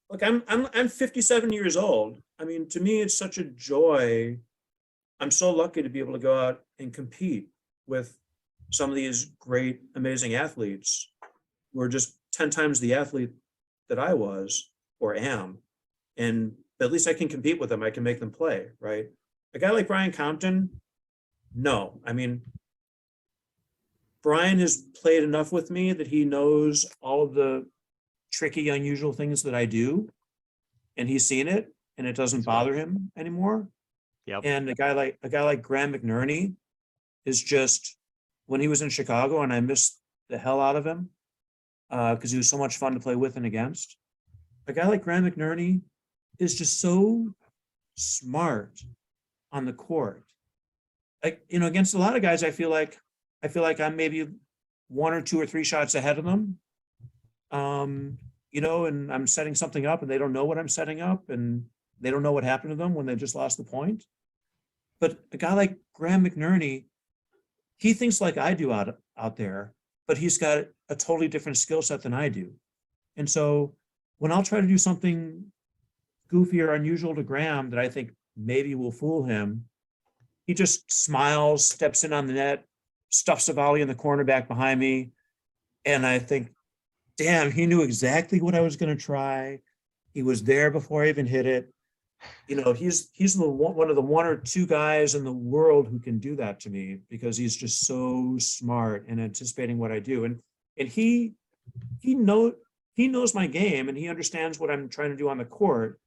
Look, I'm 57 years old. I mean, to me, it's such a joy. I'm so lucky to be able to go out and compete with some of these great, amazing athletes who are just 10 times the athlete that I was or am. And at least I can compete with them. I can make them play, right? A guy like Brian Compton, no. I mean, Brian has played enough with me that he knows all of the tricky, unusual things that I do, and he's seen it, and it doesn't bother him anymore. Yep. And a guy like Graham McNerney is just, when he was in Chicago, and I missed the hell out of him because he was so much fun to play with and against. A guy like Graham McNerney is just so smart on the court. Like, against a lot of guys, I feel like I'm maybe 1 or 2 or 3 shots ahead of them. And I'm setting something up and they don't know what I'm setting up and they don't know what happened to them when they just lost the point. But a guy like Graham McNerney, he thinks like I do out there, but he's got a totally different skill set than I do. And so when I'll try to do something goofy or unusual to Graham that I think maybe will fool him, he just smiles, steps in on the net, stuffs a volley in the corner back behind me. And I think, damn, he knew exactly what I was going to try. He was there before I even hit it. He's one of the 1 or 2 guys in the world who can do that to me because he's just so smart and anticipating what I do. And he knows my game and he understands what I'm trying to do on the court.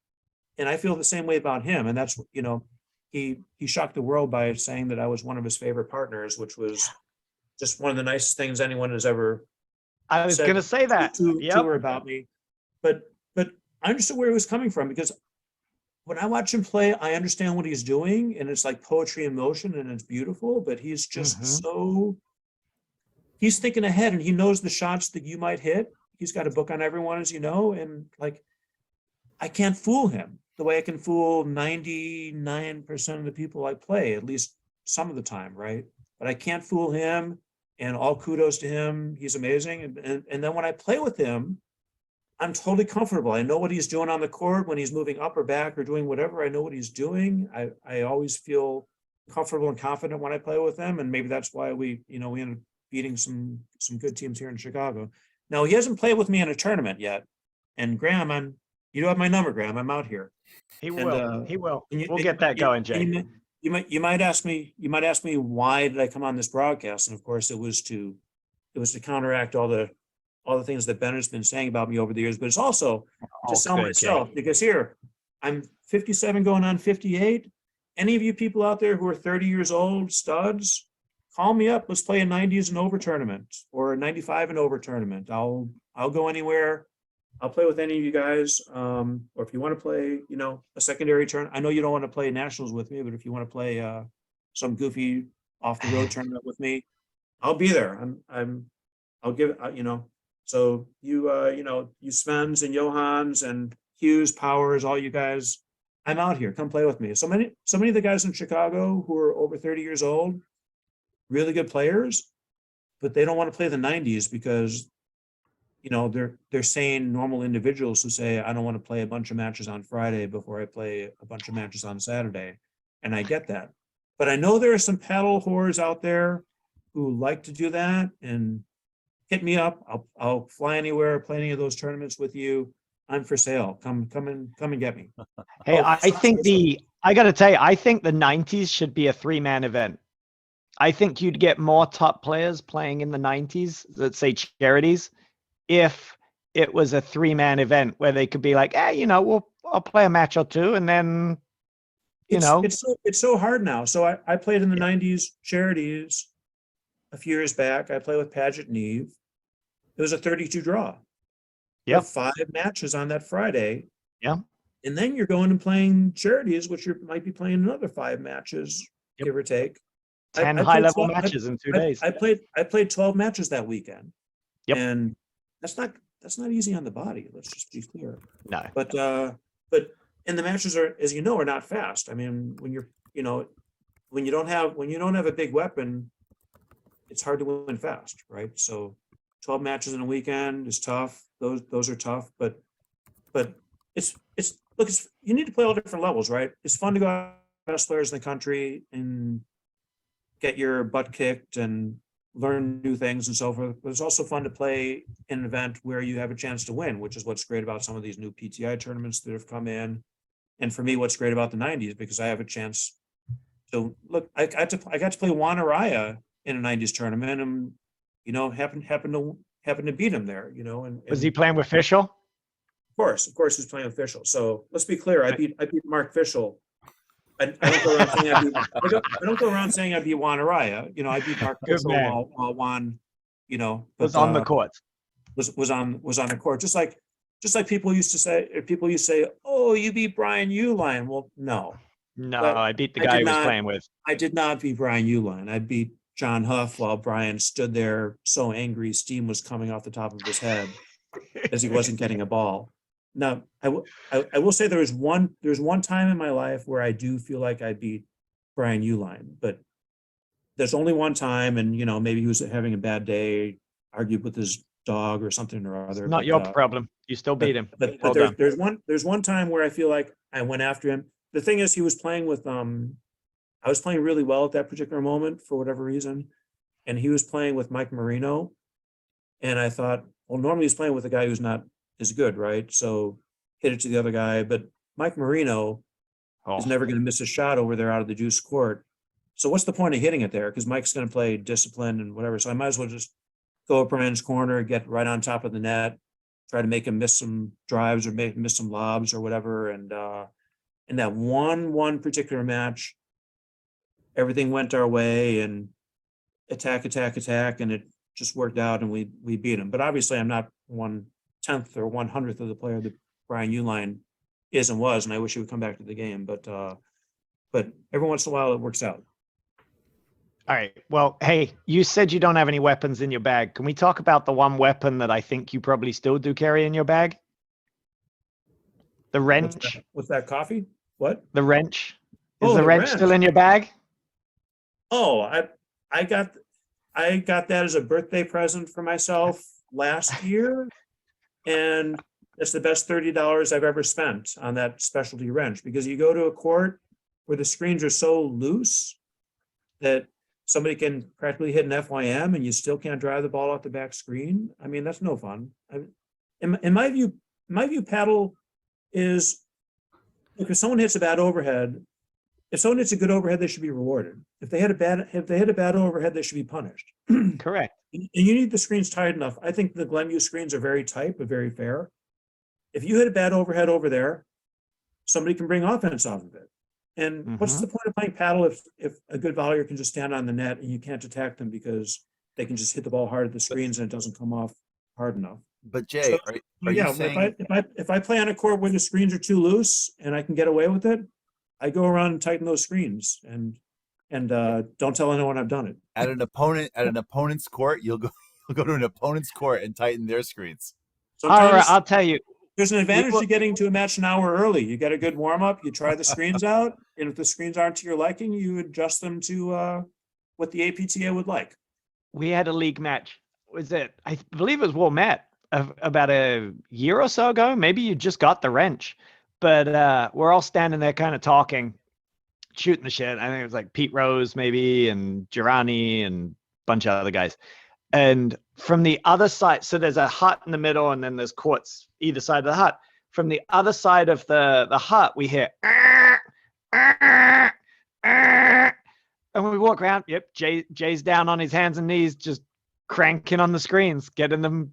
And I feel the same way about him. And that's, he shocked the world by saying that I was one of his favorite partners, which was just one of the nicest things anyone has ever I was going to say that to her about me. But I understood where he was coming from because when I watch him play, I understand what he's doing and it's like poetry in motion and it's beautiful, but he's just he's thinking ahead and he knows the shots that you might hit. He's got a book on everyone, as you know, and like, I can't fool him the way I can fool 99% of the people I play, at least some of the time, right? But I can't fool him, and all kudos to him. He's amazing. And then when I play with him, I'm totally comfortable. I know what he's doing on the court when he's moving up or back or doing whatever. I know what he's doing. I always feel comfortable and confident when I play with him. And maybe that's why we ended up beating some good teams here in Chicago. Now, he hasn't played with me in a tournament yet. And Graham, you have my number, Graham. I'm out here. He will. We'll get that going, Jay. You might ask me why did I come on this broadcast? And of course it was to counteract all the things that Ben has been saying about me over the years, but it's also to sell myself, because here I'm 57 going on 58. Any of you people out there who are 30 years old, studs, call me up. Let's play a 90s and over tournament or a 95 and over tournament. I'll go anywhere. I'll play with any of you guys. Or if you want to play, a secondary turn. I know you don't want to play nationals with me, but if you want to play some goofy off the road tournament with me, I'll be there. I'll give So you Svens and Johans and Hughes, Powers, all you guys, I'm out here. Come play with me. So many of the guys in Chicago who are over 30 years old, really good players, but they don't want to play the 90s because they're sane, normal individuals who say, I don't want to play a bunch of matches on Friday before I play a bunch of matches on Saturday. And I get that. But I know there are some paddle whores out there who like to do that, and hit me up. I'll fly anywhere, play any of those tournaments with you. I'm for sale. Come and get me. Hey, Oh, I got to tell you, I think the 90s should be a 3-man event. I think you'd get more top players playing in the 90s, let's say charities, if it was a 3-man event where they could be like, I'll play a match or two, and then, it's so hard now. So I played in the 90s charities a few years back. I played with Paget and Eve. It was a 32 draw. You have 5 matches on that Friday. Yeah. And then you're going and playing charities, which you might be playing another 5 matches, give or take. 10 high-level matches in 2 days. I played 12 matches that weekend. Yep. And that's not easy on the body. Let's just be clear. No. But and the matches are, as you know, are not fast. I mean, when you don't have a big weapon, it's hard to win fast, right? So 12 matches in a weekend is tough. Those are tough, but you need to play all different levels, right? It's fun to go out with the best players in the country and get your butt kicked and learn new things and so forth. But it's also fun to play in an event where you have a chance to win, which is what's great about some of these new PTI tournaments that have come in. And for me, what's great about the 90s, because I have a chance to look. I got to play Juan Araya in a 90s tournament, and happened to beat him there. And was he playing with Fischel? Of course, he's playing with Fischel. So let's be clear. I beat Mark Fischel. I don't go around saying I don't go around saying I beat Juan Araya. I beat Mark Fischel while Juan, was on the court. Was on the court. Just like people used to say, oh, you beat Brian Uline. Well, no. No, I beat the guy he was playing with. I did not beat Brian Uline. I beat John Huff while Brian stood there so angry steam was coming off the top of his head as he wasn't getting a ball. Now, I will say there's one time in my life where I do feel like I beat Brian Uline, but there's only one time, and maybe he was having a bad day, argued with his dog or something or other. It's not your problem. You still beat him. But there's one time where I feel like I went after him. The thing is, he was playing with I was playing really well at that particular moment for whatever reason, and he was playing with Mike Marino, and I thought, well, normally he's playing with a guy who's not as good, right? So hit it to the other guy, but Mike Marino is never going to miss a shot over there out of the juice court. So what's the point of hitting it there? Because Mike's going to play disciplined and whatever. So I might as well just go up Brian's corner, get right on top of the net, try to make him miss some drives or miss some lobs or whatever. And in that one particular match, everything went our way and attack, and it just worked out and we beat him. But obviously I'm not 1/10 or 1/100th of the player that Brian Uline is and was, and I wish he would come back to the game. But every once in a while it works out. All right. Well, hey, you said you don't have any weapons in your bag. Can we talk about the one weapon that I think you probably still do carry in your bag? The wrench. What's that, coffee? What? The wrench. Is the wrench still in your bag? Oh, I got that as a birthday present for myself last year, and it's the best $30 I've ever spent on that specialty wrench, because you go to a court where the screens are so loose that somebody can practically hit an FYM and you still can't drive the ball off the back screen. I mean, that's no fun. In my view, paddle is, look, if someone hits a bad overhead, if someone hits a good overhead, they should be rewarded. If they hit a bad overhead, they should be punished. Correct. And you need the screens tight enough. I think the Glenview screens are very tight, but very fair. If you hit a bad overhead over there, somebody can bring offense off of it. And what's the point of playing paddle if a good volleyer can just stand on the net and you can't attack them because they can just hit the ball hard at the screens and it doesn't come off hard enough? But Jay, are you saying if I play on a court where the screens are too loose and I can get away with it, I go around and tighten those screens and don't tell anyone I've done it. At an opponent's court, you'll go to an opponent's court and tighten their screens. All right, I'll tell you. There's an advantage to getting to a match an hour early. You get a good warm up, you try the screens out, and if the screens aren't to your liking, you adjust them to what the APTA would like. We had a league match. Was it? I believe it was Wilmette, about a year or so ago. Maybe you just got the wrench, but we're all standing there kind of talking, shooting the shit. I think it was like Pete Rose maybe, and Girani and a bunch of other guys. And from the other side, so there's a hut in the middle, and then there's courts either side of the hut. From the other side of the hut, we hear, and we walk around. Yep, Jay's down on his hands and knees, just cranking on the screens, getting them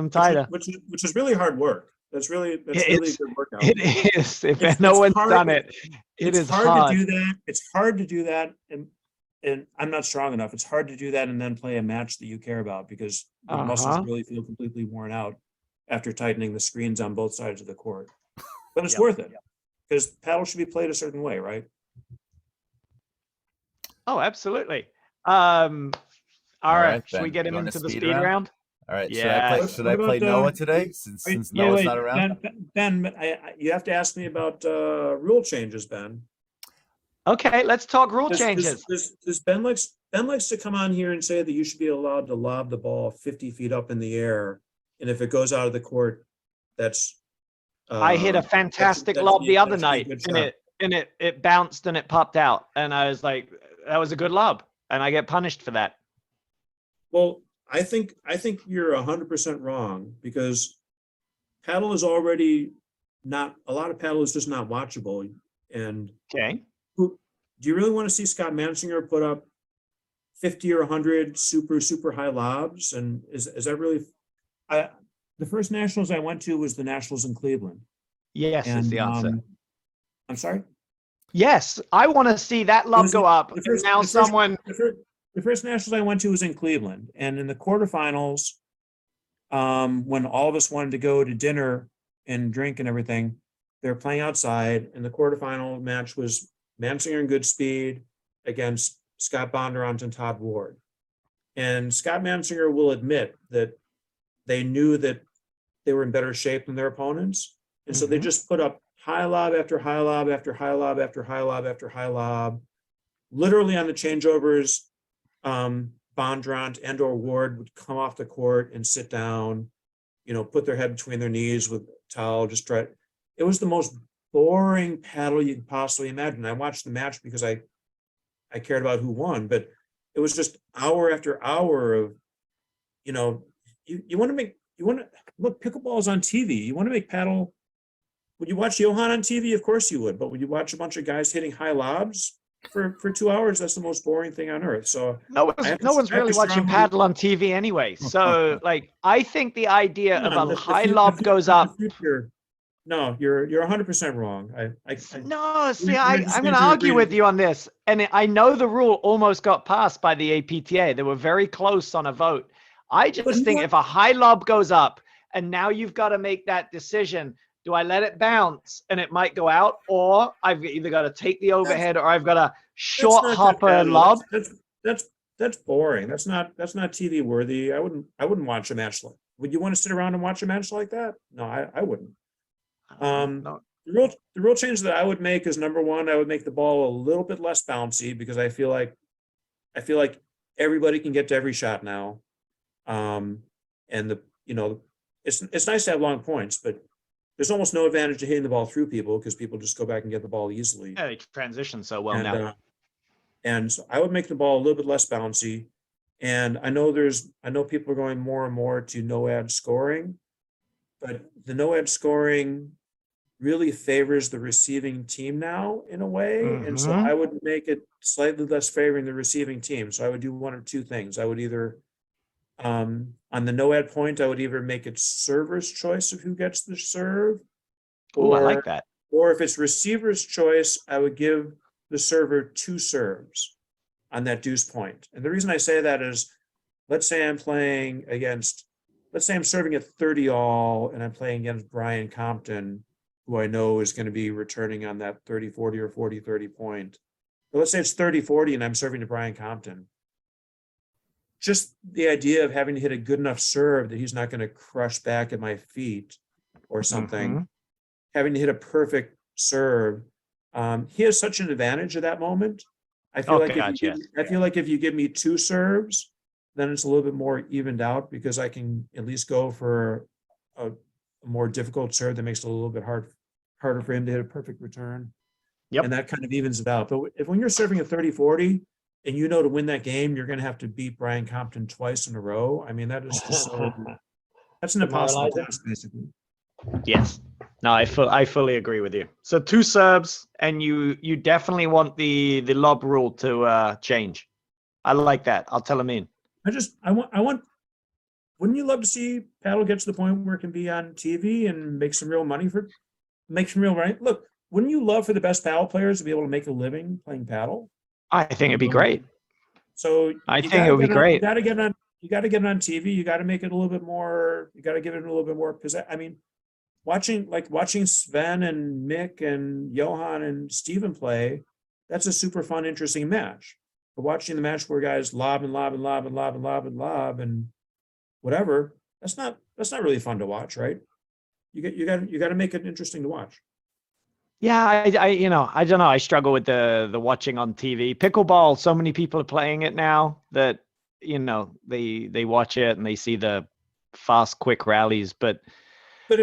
tighter. Which is really hard work. That's really a good workout. It is. If no one's done it, it's hard to do that. It's hard to do that, and I'm not strong enough. It's hard to do that and then play a match that you care about, because the muscles really feel completely worn out after tightening the screens on both sides of the court. But it's worth it, because paddle should be played a certain way, right? Oh, absolutely. All right, should Ben, we get him going into to the speed speed round? All right. Yeah. Should I play Noah today since Noah's not around? Ben, you have to ask me about rule changes, Ben. Okay, let's talk rule changes. Does Ben likes to come on here and say that you should be allowed to lob the ball 50 feet up in the air, and if it goes out of the court, that's. I hit a fantastic lob the other night, and it bounced and it popped out, and I was like, that was a good lob, and I get punished for that. Well, I think you're 100% wrong, because paddle is already not, a lot of paddle is just not watchable. And okay, do you really want to see Scott Mansinger put up 50 or 100 super high lobs? And is that really? The first nationals I went to was the nationals in Cleveland. Yes, is the answer. I'm sorry. Yes, I want to see that lob go up. The first nationals I went to was in Cleveland, and in the quarterfinals, when all of us wanted to go to dinner and drink and everything, they were playing outside, and the quarterfinal match was Mansinger and Goodspeed against Scott Bondurant and Todd Ward. And Scott Mansinger will admit that they knew that they were in better shape than their opponents, and so they just put up high lob after high lob after high lob after high lob after high lob, literally on the changeovers. Bondurant and or Ward would come off the court and sit down, put their head between their knees with towel, just try. It was the most boring paddle you could possibly imagine. I watched the match because I cared about who won, but it was just hour after hour of, you want to look, pickleball is on TV. You want to make paddle. Would you watch Johan on TV? Of course you would, but would you watch a bunch of guys hitting high lobs for 2 hours? That's the most boring thing on earth. So no one's really watching paddle on TV anyway. So I think the idea of a high lob goes up. No, you're 100% wrong. I'm going to argue with you on this. And I know the rule almost got passed by the APTA. They were very close on a vote. I just think if a high lob goes up and now you've got to make that decision, do I let it bounce and it might go out, or I've either got to take the overhead or I've got to short hop a lob? That's boring. That's not TV worthy. I wouldn't watch a match like. Would you want to sit around and watch a match like that? No, I wouldn't. No. The real change that I would make is, number one, I would make the ball a little bit less bouncy, because I feel like everybody can get to every shot now. And it's nice to have long points, but there's almost no advantage to hitting the ball through people, because people just go back and get the ball easily. Yeah, they transition so well now. And so I would make the ball a little bit less bouncy. And I know people are going more and more to no ad scoring, but the no ad scoring really favors the receiving team now in a way. And so I would make it slightly less favoring the receiving team. So I would do one of two things. I would either, on the no ad point, I would either make it server's choice of who gets the serve. I like that. Or if it's receiver's choice, I would give the server 2 serves on that deuce point. And the reason I say that is, let's say I'm serving at 30 all, and I'm playing against Brian Compton, who I know is going to be returning on that 30-40 or 40-30 point. But let's say it's 30-40 and I'm serving to Brian Compton. Just the idea of having to hit a good enough serve that he's not going to crush back at my feet or something, having to hit a perfect serve. He has such an advantage at that moment. I feel like if you give me 2 serves, then it's a little bit more evened out, because I can at least go for a more difficult serve that makes it a little bit harder for him to hit a perfect return. Yep. And that kind of evens it out. But when you're serving a 30-40 and you know to win that game, you're going to have to beat Brian Compton twice in a row. I mean, that is just that's an impossible task, basically. Yes. No, I fully agree with you. So 2 serves, and you definitely want the lob rule to change. I like that. I'll tell him in. I want. Wouldn't you love to see paddle get to the point where it can be on TV and make some real money Look, wouldn't you love for the best paddle players to be able to make a living playing paddle? I think it'd be great. So I think it would be great. You got to get it on TV. You got to make it a little bit more. You got to give it a little bit more. Because I mean, watching Sven and Mick and Johan and Steven play, that's a super fun, interesting match. But watching the match where guys lob and lob and lob and lob and lob and lob and whatever, that's not really fun to watch, right? You got to make it interesting to watch. Yeah, I don't know. I struggle with the watching on TV. Pickleball, so many people are playing it now that, they watch it and they see the fast, quick rallies, but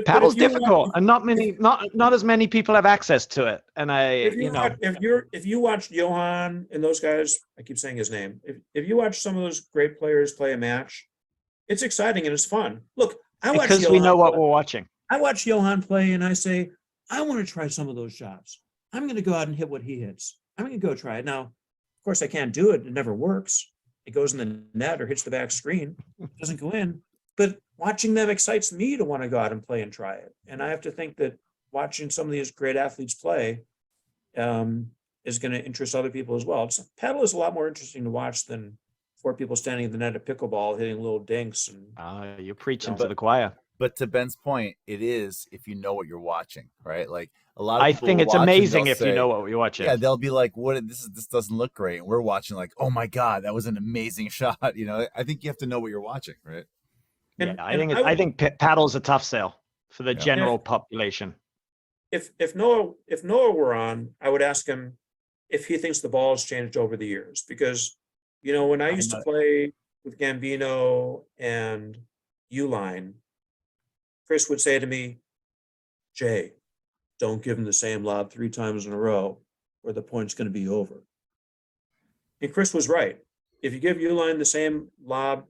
paddle's difficult, and not as many people have access to it. And if you watch Johan and those guys, I keep saying his name. If you watch some of those great players play a match, it's exciting and it's fun. Look, because we know what we're watching. I watch Johan play and I say, I want to try some of those shots. I'm going to go out and hit what he hits. I'm going to go try it. Now, of course, I can't do it. It never works. It goes in the net or hits the back screen. It doesn't go in. But watching them excites me to want to go out and play and try it. And I have to think that watching some of these great athletes play is going to interest other people as well. Paddle is a lot more interesting to watch than 4 people standing in the net at pickleball hitting little dinks. And you're preaching to the choir. But to Ben's point, it is if you know what you're watching, right? Like a lot of I people think it's watch amazing if you know what you're watching. Yeah, they'll be like, "What? This doesn't look great." And we're watching like, "Oh my god, that was an amazing shot." I think you have to know what you're watching, right? I think paddle's a tough sell for the general population. If Noah were on, I would ask him if he thinks the ball has changed over the years, because when I used to play with Gambino and Uline, Chris would say to me, Jay, don't give him the same lob 3 times in a row or the point's going to be over. And Chris was right. If you give Uline the same lob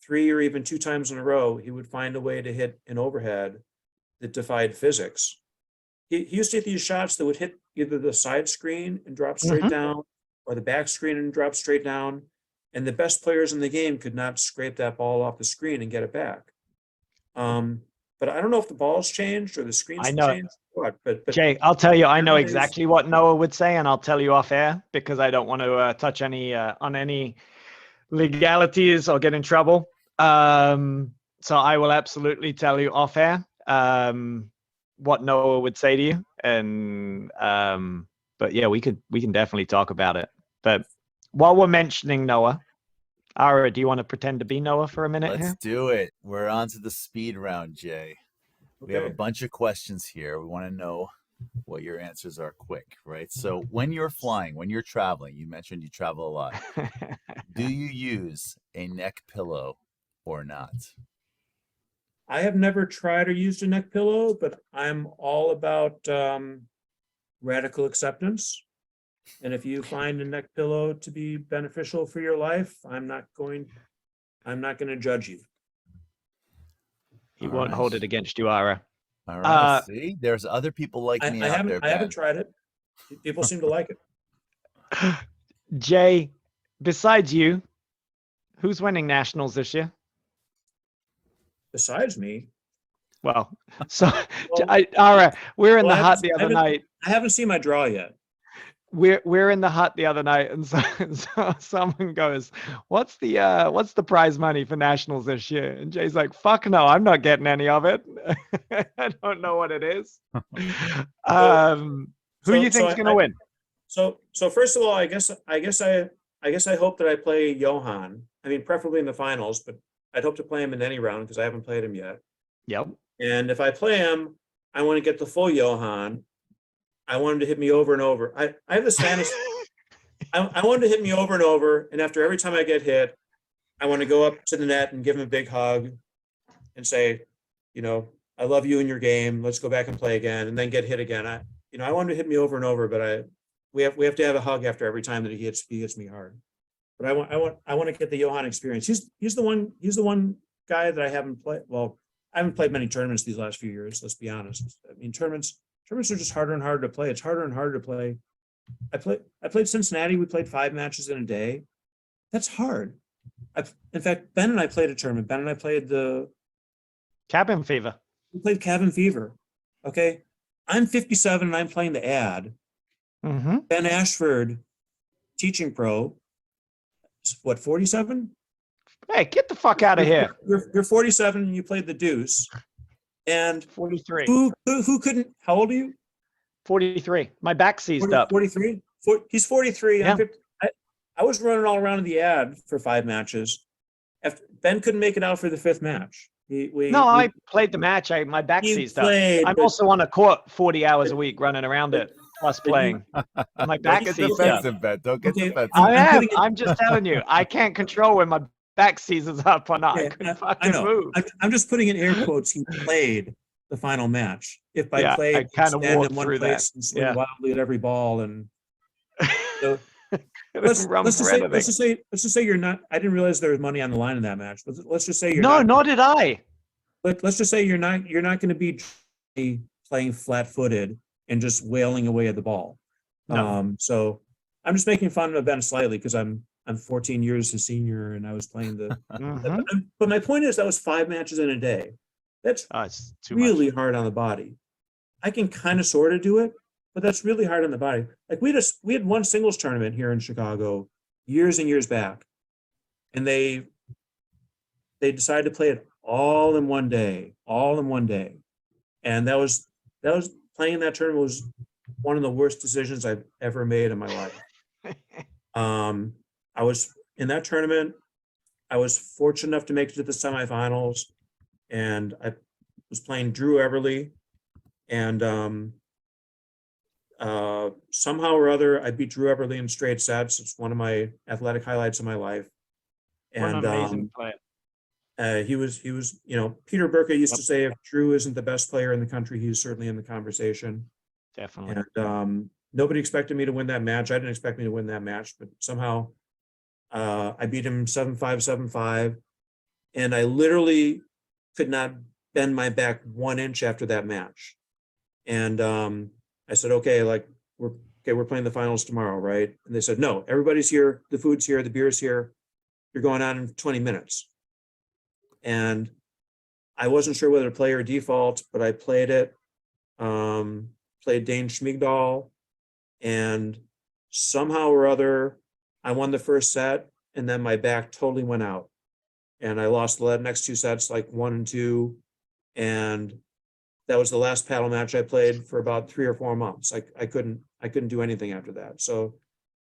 3 or even 2 times in a row, he would find a way to hit an overhead that defied physics. He used to hit these shots that would hit either the side screen and drop straight down or the back screen and drop straight down. And the best players in the game could not scrape that ball off the screen and get it back. But I don't know if the ball's changed or the screen's changed. But Jay, I'll tell you, I know exactly what Noah would say, and I'll tell you off air because I don't want to touch on any legalities or get in trouble. So I will absolutely tell you off air what Noah would say to you, and but yeah, we can definitely talk about it. But while we're mentioning Noah, Ara, do you want to pretend to be Noah for a minute? Let's do it. We're on to the speed round, Jay. We have a bunch of questions here. We want to know what your answers are quick, right? So when you're flying, when you're traveling, you mentioned you travel a lot. Do you use a neck pillow or not? I have never tried or used a neck pillow, but I'm all about radical acceptance. And if you find a neck pillow to be beneficial for your life, I'm not going to judge you. He won't hold it against you, Ara. All right. See, there's other people like me out there. I haven't tried it. People seem to like it. Jay, besides you, who's winning nationals this year? Besides me? Well, so Ara, we're in the hut the other night. I haven't seen my draw yet. We're in the hut the other night, and so someone goes, "What's the prize money for nationals this year?" And Jay's like, "Fuck no, I'm not getting any of it. I don't know what it is." Who do you think's gonna win? So first of all, I guess I hope that I play Johan. I mean, preferably in the finals, but I'd hope to play him in any round because I haven't played him yet. Yep. And if I play him, I want to get the full Johan. I want him to hit me over and over. I have this fantasy. I want him to hit me over and over. And after every time I get hit, I want to go up to the net and give him a big hug and say, I love you in your game. Let's go back and play again, and then get hit again. I want him to hit me over and over, but we have to have a hug after every time that he hits me hard. But I want to get the Johan experience. He's the one guy that I haven't played. Well, I haven't played many tournaments these last few years. Let's be honest. I mean, tournaments are just harder and harder to play. It's harder and harder to play. I played Cincinnati. We played 5 matches in a day. That's hard. In fact, Ben and I played a tournament. Ben and I played the Cabin Fever. We played Cabin Fever. Okay. I'm 57 and I'm playing the ad. Mm-hmm. Ben Ashford, teaching pro, what, 47? Hey, get the fuck out of here. You're 47 and you played the deuce. And 43. Who couldn't, how old are you? 43. My back seized up. 43? He's 43. Yeah. I was running all around in the ad for 5 matches. Ben couldn't make it out for the 5th match. I played the match. My back seized up. I'm also on a court 40 hours a week running around it, plus playing. My back seized up. Don't get defensive. I'm just telling you, I can't control when my back seizes up or not. I couldn't fucking move. I'm just putting in air quotes. He played the final match. If by play, I kind of walked in through that. And swing wildly at every ball, and so, let's just say you're not. I didn't realize there was money on the line in that match. But let's just say you're not. No, nor did I. But let's just say you're not going to be playing flat-footed and just wailing away at the ball. No. So I'm just making fun of Ben slightly because I'm 14 years his senior and I was playing the. But my point is that was 5 matches in a day. That's really hard on the body. I can kind of sort of do it, but that's really hard on the body. Like we had one singles tournament here in Chicago years and years back, and they decided to play it all in one day, and that was playing that tournament was one of the worst decisions I've ever made in my life. I was in that tournament. I was fortunate enough to make it to the semifinals, and I was playing Drew Everly, and somehow or other I beat Drew Everly in straight sets. It's one of my athletic highlights of my life. And what an amazing player. He was, Peter Burke used to say, if Drew isn't the best player in the country, he's certainly in the conversation. Definitely. And nobody expected me to win that match. I didn't expect me to win that match, but somehow I beat him 7-5, 7-5. And I literally could not bend my back 1 inch after that match. And I said, okay, we're playing the finals tomorrow, right? And they said, no, everybody's here. The food's here. The beer's here. You're going on in 20 minutes. And I wasn't sure whether to play or default, but I played it, played Dane Schmigdahl, and somehow or other, I won the first set, and then my back totally went out. And I lost the next 2 sets, like 1 and 2. And that was the last paddle match I played for about 3 or 4 months. I couldn't do anything after that. So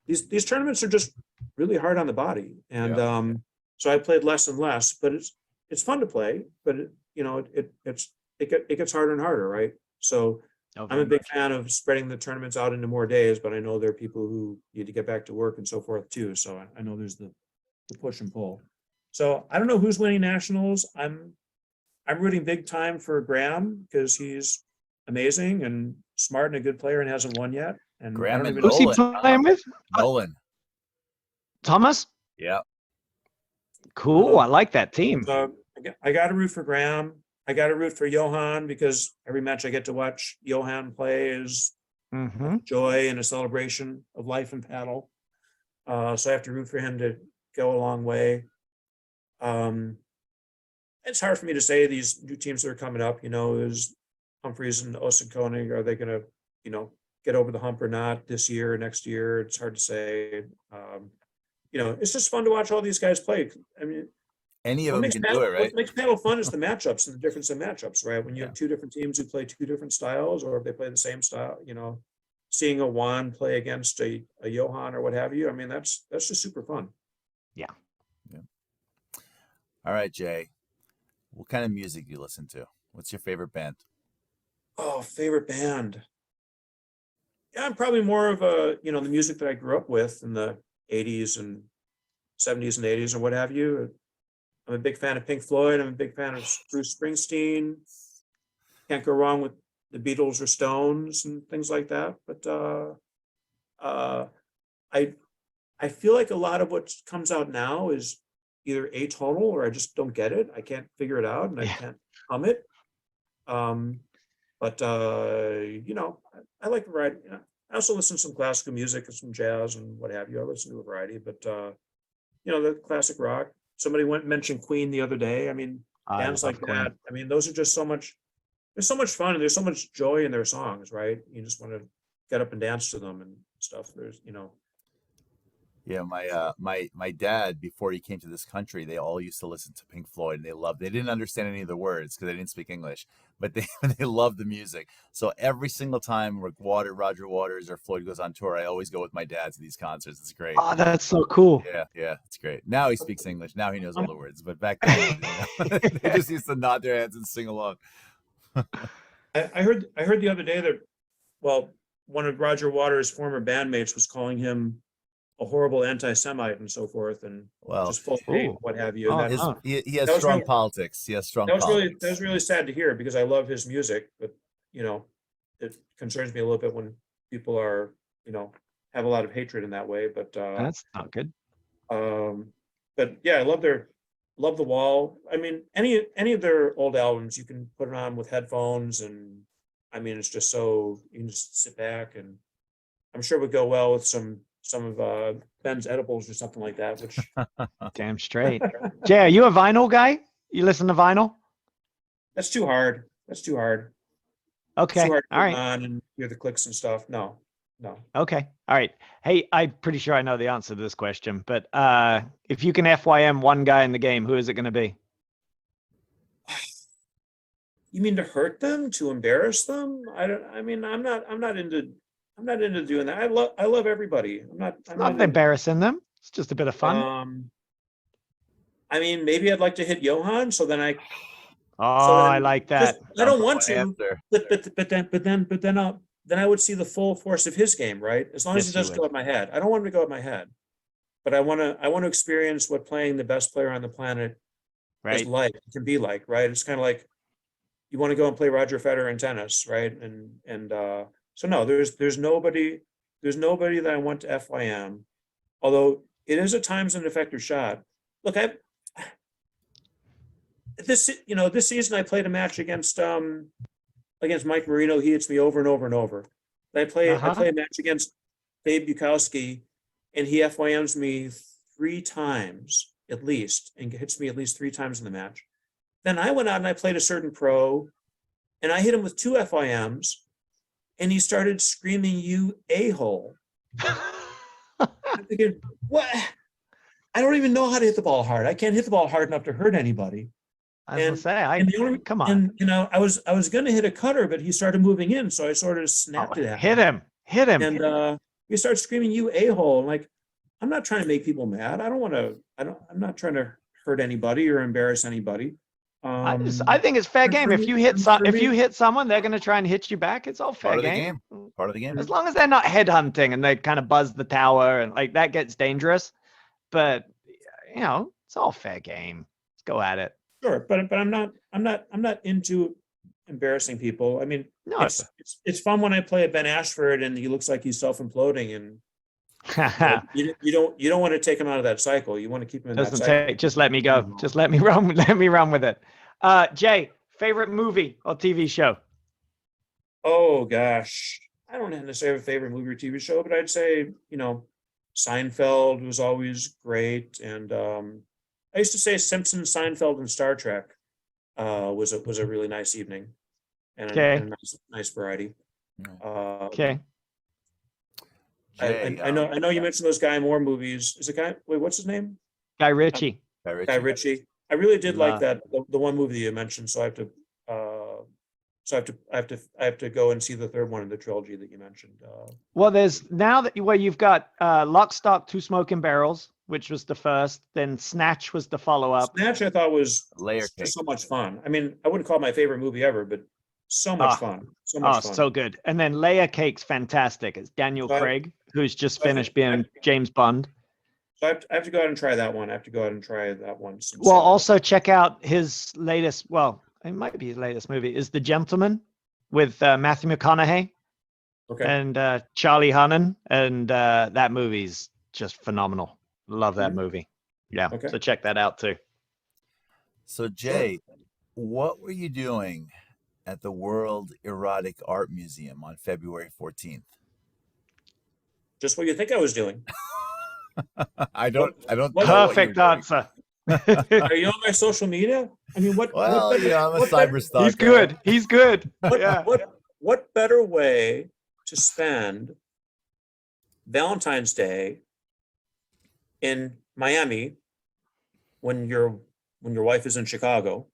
these tournaments are just really hard on the body. And so I played less and less, but it's fun to play, but it gets harder and harder, right? So I'm a big fan of spreading the tournaments out into more days, but I know there are people who need to get back to work and so forth too. So I know there's the push and pull. So I don't know who's winning nationals. I'm rooting big time for Graham because he's amazing and smart and a good player and hasn't won yet. And Graham and who's he playing with? Nolan. Thomas? Yeah. Cool. I like that team. So I got to root for Graham. I got to root for Johan because every match I get to watch Johan play is joy and a celebration of life and paddle. So I have to root for him to go a long way. It's hard for me to say these new teams that are coming up, is Humphreys and Osen-Koenig, are they going to, get over the hump or not this year or next year? It's hard to say. It's just fun to watch all these guys play. I mean, any of them can do it, right? What makes paddle fun is the matchups and the difference in matchups, right? When you have 2 different teams who play 2 different styles, or if they play the same style, seeing a Juan play against a Johan or what have you. I mean, that's just super fun. Yeah. All right, Jay. What kind of music do you listen to? What's your favorite band? Oh, favorite band. Yeah, I'm probably more of the music that I grew up with in the 80s and 70s and 80s or what have you. I'm a big fan of Pink Floyd. I'm a big fan of Bruce Springsteen. Can't go wrong with the Beatles or Stones and things like that. But uh, I feel like a lot of what comes out now is either atonal or I just don't get it. I can't figure it out and I can't hum it. But you know, I like variety. I also listen to some classical music and some jazz and what have you. I listen to a variety, but you know, the classic rock. Somebody mentioned Queen the other day. I mean, I bands love like Queen. that. I mean, those are just so much. There's so much fun and there's so much joy in their songs, right? You just want to get up and dance to them and stuff. There's, you know. Yeah, my dad, before he came to this country, they all used to listen to Pink Floyd, and they didn't understand any of the words because they didn't speak English, but they they loved the music. So every single time Roger Waters or Floyd goes on tour, I always go with my dad to these concerts. It's great. Oh, that's so cool. Yeah, it's great. Now he speaks English. Now he knows all Um, the words, but back then, they just used to nod their heads and sing along. I heard the other day that, well, one of Roger Waters' former bandmates was calling him a horrible anti-Semite and so forth, and Well, just full of hate, Ooh. what have you. Oh, And no. he has That was strong really- politics. He has strong that was politics. really sad to hear because I love his music, but you know, it concerns me a little bit when people are, you know, have a lot of hatred in that way. But That's not good. but yeah, I love the Wall. I mean, any of their old albums, you can put it on with headphones, and I mean, it's just so you can just sit back, and I'm sure it would go well with some of Ben's edibles or something like that. Which Damn straight. Jay, are you a vinyl guy? You listen to vinyl? that's too hard. That's too hard. Okay. Too hard to All put right. on and hear the clicks and stuff. No. Okay. All right. Hey, I'm pretty sure I know the answer to this question, but if you can FYM one guy in the game, who is it going to be? You mean to hurt them, to embarrass them? I mean, I'm not into doing that. I love everybody. I'm not into- Embarrassing them. It's just a bit of fun. I mean, maybe I'd like to hit Johan, so then I I like that. I don't want Number to, one answer. but then I would see the full force of his game, right? As long as Yes, it you doesn't would. go at my head. I don't want him to go at my head, but I want to experience what playing the best player on the planet is Right. like, can be like, right? It's kind of like you want to go and play Roger Federer in tennis, right? And so no, there's nobody that I want to FYM, although it is at times an effective shot. Look, this season I played a match against Mike Marino. He hits me over and over and over. I play a match against Dave Bukowski, and he FYMs me 3 times at least, and hits me at least 3 times in the match. Then I went out and I played a certain pro, and I hit him with 2 FYMs, and he started screaming, "You a-hole." I'm thinking, what? I don't even know how to hit the ball hard. I can't hit the ball hard enough to hurt anybody. I was gonna say, And the only, come on. and you know, I was going to hit a cutter, but he started moving in, so I sort of snapped it at Hit him. And he started screaming, "You a-hole!" Like, I'm not trying to make people mad. I'm not trying to hurt anybody or embarrass anybody. I think it's fair for game. me- If you hit for if me- you hit someone, they're gonna try and hit you back. It's all fair Part of the game. game. Part of the game. As long as they're not headhunting and they kind of buzz the tower and like that gets dangerous. But you know, it's all fair game. Let's go at it. Sure, but I'm not into embarrassing people. I mean, No. it's fun when I play a Ben Ashford and he looks like he's self-imploding, and you don't want to take him out of that cycle. You want to keep him in that Doesn't cycle. take. Just let me go. Just let me run. Let me run with it. Jay, favorite movie or TV show? Oh gosh, I don't necessarily have a favorite movie or TV show, but I'd say, you know, Seinfeld was always great, and I used to say Simpsons, Seinfeld, and Star Trek was a really nice evening, and Okay. a nice variety. Okay. Jay, I know you mentioned those Guy Moore movies. Is it Guy? Wait, what's his name? Guy Ritchie. Guy Ritchie. I really did like Love. that, the one movie that you mentioned. So I have to I have to go and see the third one in the trilogy that you mentioned. Well, there's now that where you've got Lock, Stock, Two Smoking Barrels, which was the first. Then Snatch was the follow-up. Snatch, I thought was Layer just cake. so much fun. I mean, I wouldn't call it my favorite movie ever, but so much fun. So much fun. So good. And then Layer Cake's fantastic. It's Daniel So Craig, who's just I think- finished being James Bond. So I have to go out and try that one. I have to go out and try that one. Since, Well, also check out his latest. Well, it might be his latest movie. Is The Gentleman with Matthew McConaughey okay. and Charlie Hunnam, and that movie's just phenomenal. Love that Mhm. movie. Yeah, Okay. so check that out too. So Jay, what were you doing at the World Erotic Art Museum on February 14th? Just what you think I was doing. I don't know what Perfect you're doing. answer. Are you on my social media? I mean, Well, what better, yeah, I'm a what better- cyber stalker. He's good. He's good. Yeah. what better way to spend Valentine's Day in Miami when your wife is in Chicago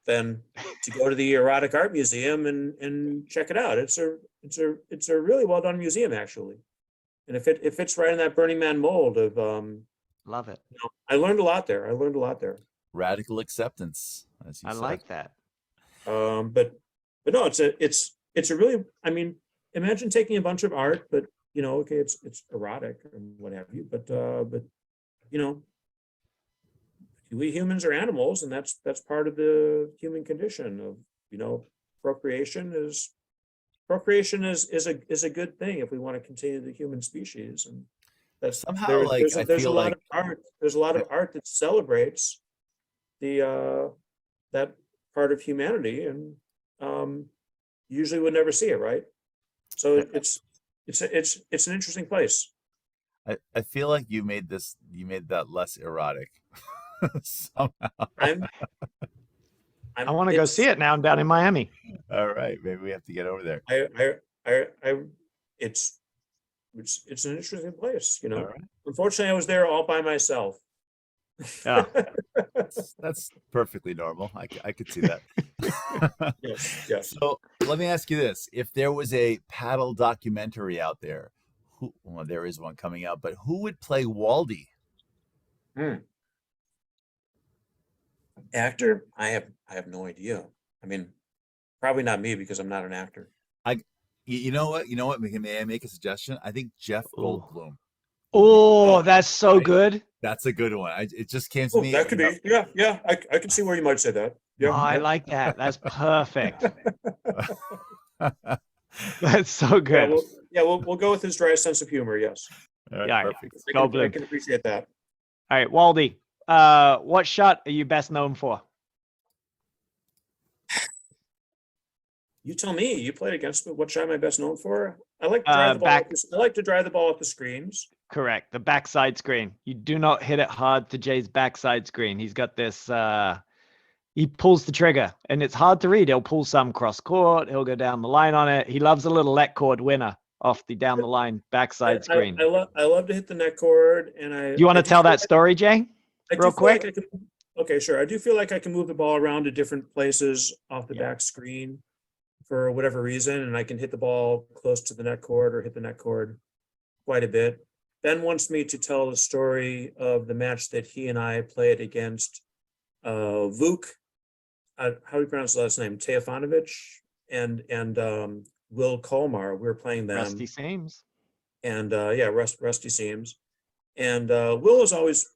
than to go to the Erotic Art Museum and check it out. It's a really well done museum, actually. And if it fits right in that Burning Man mold of Love it. I learned a lot there. Radical acceptance, as you I said. like that. But no, it's a really, I mean, imagine taking a bunch of art, but okay, it's erotic and what have you, but we humans are animals, and that's part of the human condition of procreation is a good thing if we want to continue the human species. And that's Somehow, there's a lot of art. There's a lot of art that celebrates the that part of humanity, and usually would never see it, right? So it's an interesting place. I feel like you made that less erotic somehow. I want to go see it now. I'm down in Miami. All right, maybe we have to get over there. It's an interesting place, All right. Unfortunately, I was there all by myself. Yeah. That's perfectly normal. I could see that. Yes. So let me ask you this: if there was a paddle documentary out there, well, there is one coming out, but who would play Waldy? Actor? I have no idea. I mean, probably not me because I'm not an actor. You know what? May I make a suggestion? I think Jeff Goldblum. Oh, that's so good. That's a good one. It just came to me. That could be. Yeah. I can see where you might say that. Yeah. Oh, I like that. That's perfect. That's so good. We'll go with his dry sense of humor. Yes. All right, Yeah, perfect. I can appreciate that. All right, Waldy. What shot are you best known for? You tell me. You played against me. What shot am I best known for? I like to drive the ball. I like to drive the ball up the screens. Correct. The backside screen. You do not hit it hard to Jay's backside screen. He's got this. He pulls the trigger, and it's hard to read. He'll pull some cross court. He'll go down the line on it. He loves a little let cord winner off the down the line backside screen. I love to hit the net cord, and You want to tell that story, Jay? Real quick. Okay, sure. I do feel like I can move the ball around to different places off the back screen for whatever reason, and I can hit the ball close to the net cord or hit the net cord quite a bit. Ben wants me to tell the story of the match that he and I played against Vuk. How do you pronounce the last name? Teofanovic and Will Colmar. We were playing them. Rusty Seams. And Rusty Seams. And Will is always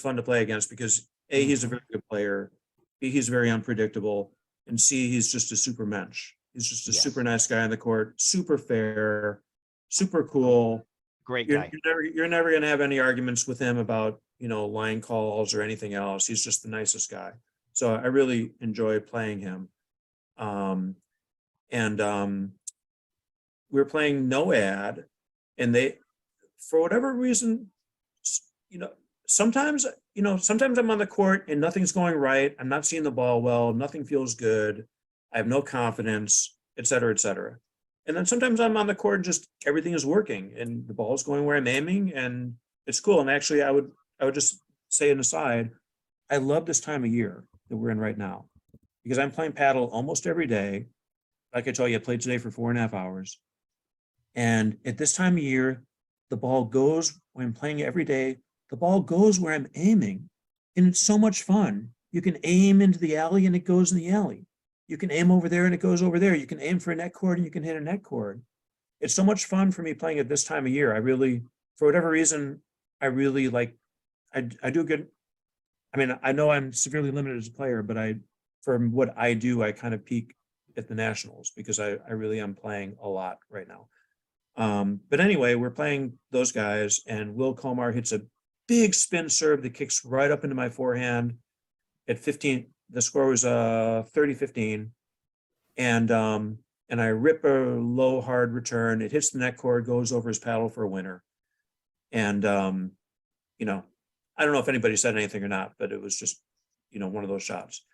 fun to play against because A, he's a very good player. B, he's very unpredictable. And C, he's just a super mensch. He's just a super nice guy on the court, super fair, super cool. Great guy. You're never going to have any arguments with him about, line calls or anything else. He's just the nicest guy. So I really enjoy playing him. We were playing no ad, and they, for whatever reason, sometimes I'm on the court and nothing's going right. I'm not seeing the ball well. Nothing feels good. I have no confidence, et cetera, et cetera. And then sometimes I'm on the court and just everything is working and the ball is going where I'm aiming and it's cool. And actually I would just say an aside, I love this time of year that we're in right now because I'm playing paddle almost every day. Like I told you, I played today for 4.5 hours. And at this time of year, the ball goes, when I'm playing every day, the ball goes where I'm aiming. And it's so much fun. You can aim into the alley and it goes in the alley. You can aim over there and it goes over there. You can aim for a net cord and you can hit a net cord. It's so much fun for me playing at this time of year. I really for whatever reason, I really like, I do good. I mean, I know I'm severely limited as a player, but from what I do, I kind of peak at the nationals because I really am playing a lot right now. But anyway, we're playing those guys, and Will Komar hits a big spin serve that kicks right up into my forehand at 15. The score was 30-15. And I rip a low hard return. It hits the net cord, goes over his paddle for a winner. And you know, I don't know if anybody said anything or not, but it was just, one of those shots.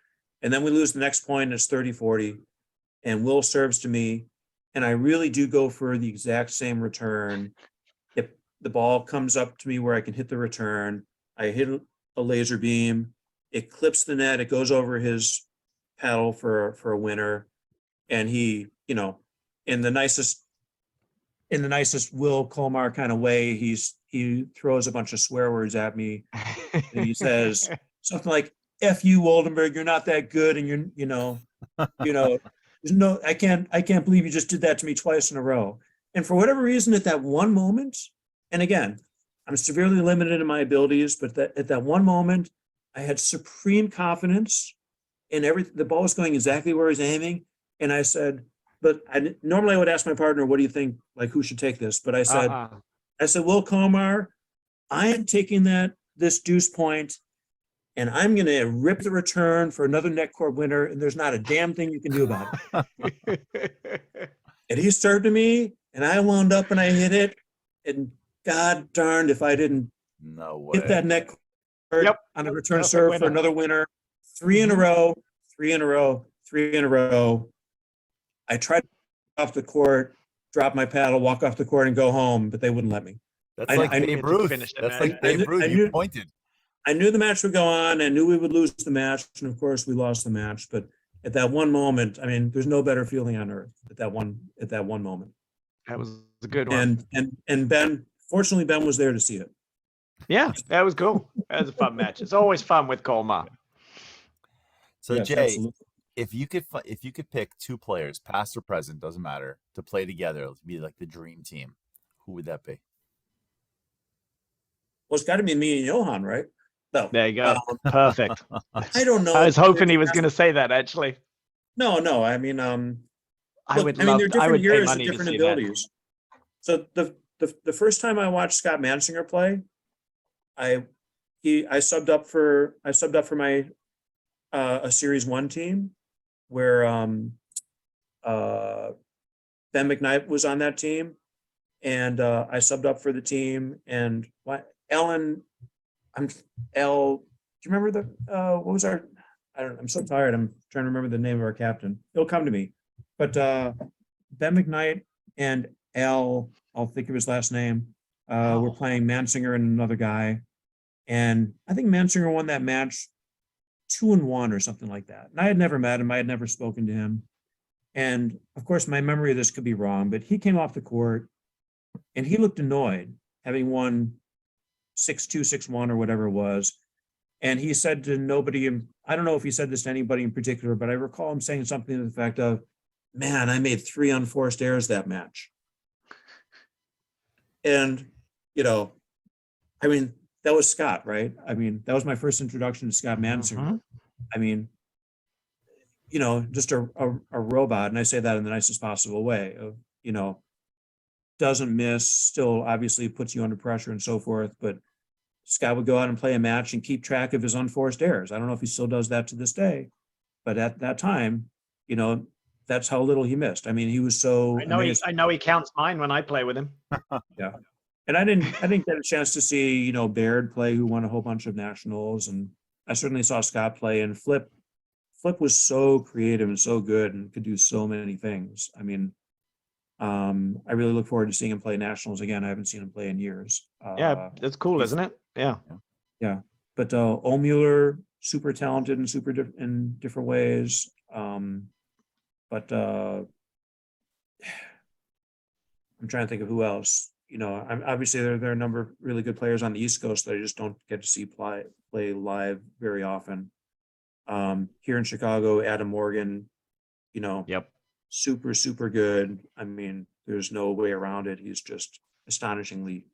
And then we lose the next point, it's 30-40, and Will serves to me, and I really do go for the exact same return. If the ball comes up to me where I can hit the return, I hit a laser beam, it clips the net, it goes over his paddle for a winner, and he, in the nicest Will Komar kind of way, he throws a bunch of swear words at me, and he says something like, "F you, Woldenberg, you're not that good," and there's no, I can't believe you just did that to me twice in a row. And for whatever reason, at that one moment, and again, I'm severely limited in my abilities, but at that one moment, I had supreme confidence in everything. The ball was going exactly where I was aiming, and I said, but normally I would ask my partner, "What do you think? Like, who should take this?" But I said, "Will Komar, I am taking this deuce point, and I'm going to rip the return for another net cord winner, and there's not a damn thing you can do about it." And he served to me, and I wound up and I hit it, and God darned if I didn't hit that net cord on a return serve for another winner. 3 in a row, 3 in a row, 3 in a row. I tried to off the court, drop my paddle, walk off the court, and go home, but they wouldn't let me. That's like Babe Ruth. That's like Babe Ruth. You pointed. I knew the match would go on. I knew we would lose the match, and of course, we lost the match. But at that one moment, I mean, there's no better feeling on earth at that one moment. That was a good one. And Ben, fortunately, Ben was there to see it. Yeah, that was cool. That was a fun match. It's always fun with Komar. So Yes, Jay, absolutely. if you could pick 2 players, past or present, doesn't matter, to play together, to be like the dream team, who would that be? Well, it's got to be me and Johan, right? No. There you go. Perfect. I don't know. I was hoping he was going to say that, actually. No. I mean, I would they're I different would pay years and money to different see abilities. So the first time I watched Scott Mansinger play, I subbed up for my a Series 1 team where Ben McKnight was on that team, and I subbed up for the team. And Ellen, do you remember what was our? I'm so tired. I'm trying to remember the name of our captain. It'll come to me. But Ben McKnight and I'll think of his last name. We're playing Mansinger and another guy, and I think Mansinger won that match 2-1 or something like that. And I had never met him. I had never spoken to him. And of course, my memory of this could be wrong, but he came off the court and he looked annoyed, having won 6-2, 6-1 or whatever it was. And he said to nobody, I don't know if he said this to anybody in particular, but I recall him saying something to the fact of, "Man, I made 3 unforced errors that match." And, I mean, that was Scott, right? I mean, that was my first introduction to Scott Mansinger. I mean, just a robot. And I say that in the nicest possible way of, doesn't miss, still obviously puts you under pressure and so forth. But Scott would go out and play a match and keep track of his unforced errors. I don't know if he still does that to this day, but at that time, that's how little he missed. I mean, he was so. I know he counts mine when I play with him. Yeah. And I didn't get a chance to see, Baird play, who won a whole bunch of nationals. And I certainly saw Scott play, and Flip was so creative and so good and could do so many things. I mean, I really look forward to seeing him play nationals again. I haven't seen him play in years. Yeah, that's cool, isn't it? Yeah. Yeah. But O'Mueller, super talented and in different ways. But I'm trying to think of who else. Obviously there are a number of really good players on the East Coast that I just don't get to see play live very often. Here in Chicago, Adam Morgan, Yep. super good. I mean, there's no way around it. He's just astonishingly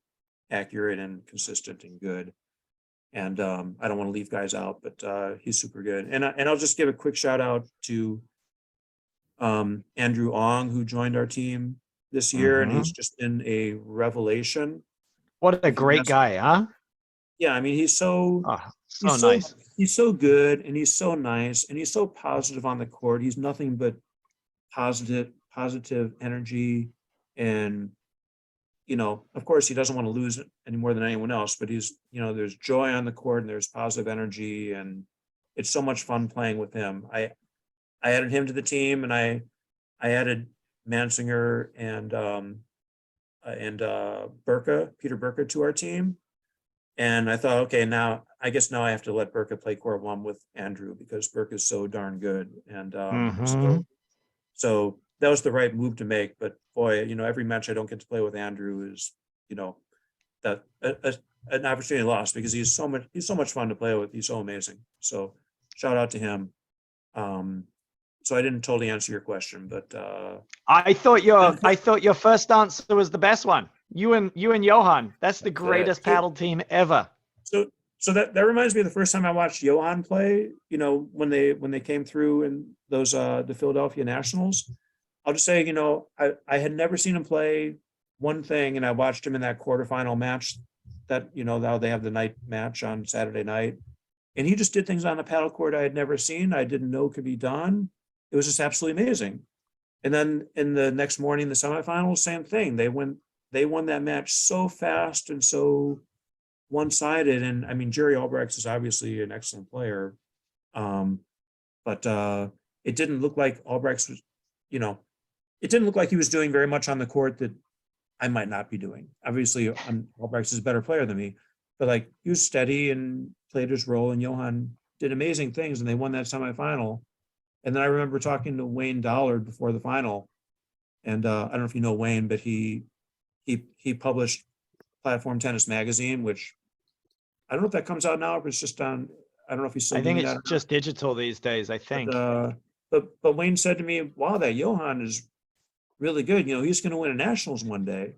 accurate and consistent and good. And I don't want to leave guys out, but he's super good. And I'll just give a quick shout out to Andrew Ong, who joined our team this year, and he's just been a revelation. What a great guy, huh? Yeah, I mean, he's so nice. He's so good, and he's so nice, and he's so positive on the court. He's nothing but positive energy, and of course, he doesn't want to lose it any more than anyone else. But he's, there's joy on the court, and there's positive energy, and it's so much fun playing with him. I added him to the team, and I added Mansinger and Peter Burka to our team. And I thought, okay, now I have to let Burka play court one with Andrew, because Burka is so darn good. And so that was the right move to make. But boy, every match I don't get to play with Andrew is, that an opportunity lost, because he's so much fun to play with. He's so amazing. So shout out to him. So I didn't totally answer your question, but I thought your first answer was the best one. You and Johan. That's the greatest paddle team ever. So that reminds me of the first time I watched Johan play, when they came through in those the Philadelphia Nationals. I'll just say, I had never seen him play one thing, and I watched him in that quarterfinal match that, now they have the night match on Saturday night. And he just did things on the paddle court I had never seen. I didn't know could be done. It was just absolutely amazing. And then in the next morning, the semifinals, same thing. They won that match so fast and so one-sided. And I mean, Jerry Albrecht is obviously an excellent player. But it didn't look like Albrecht was, it didn't look like he was doing very much on the court that I might not be doing. Obviously, Albrecht is a better player than me, but like, he was steady and played his role, and Johan did amazing things, and they won that semifinal. And then I remember talking to Wayne Dollard before the final, and I don't know if you know Wayne, but he published Platform Tennis Magazine, which I don't know if that comes out now, but it's just on. I don't know if he's still. I think it's just digital these days. I think. But Wayne said to me, "Wow, that Johan is really good. He's going to win a nationals one day."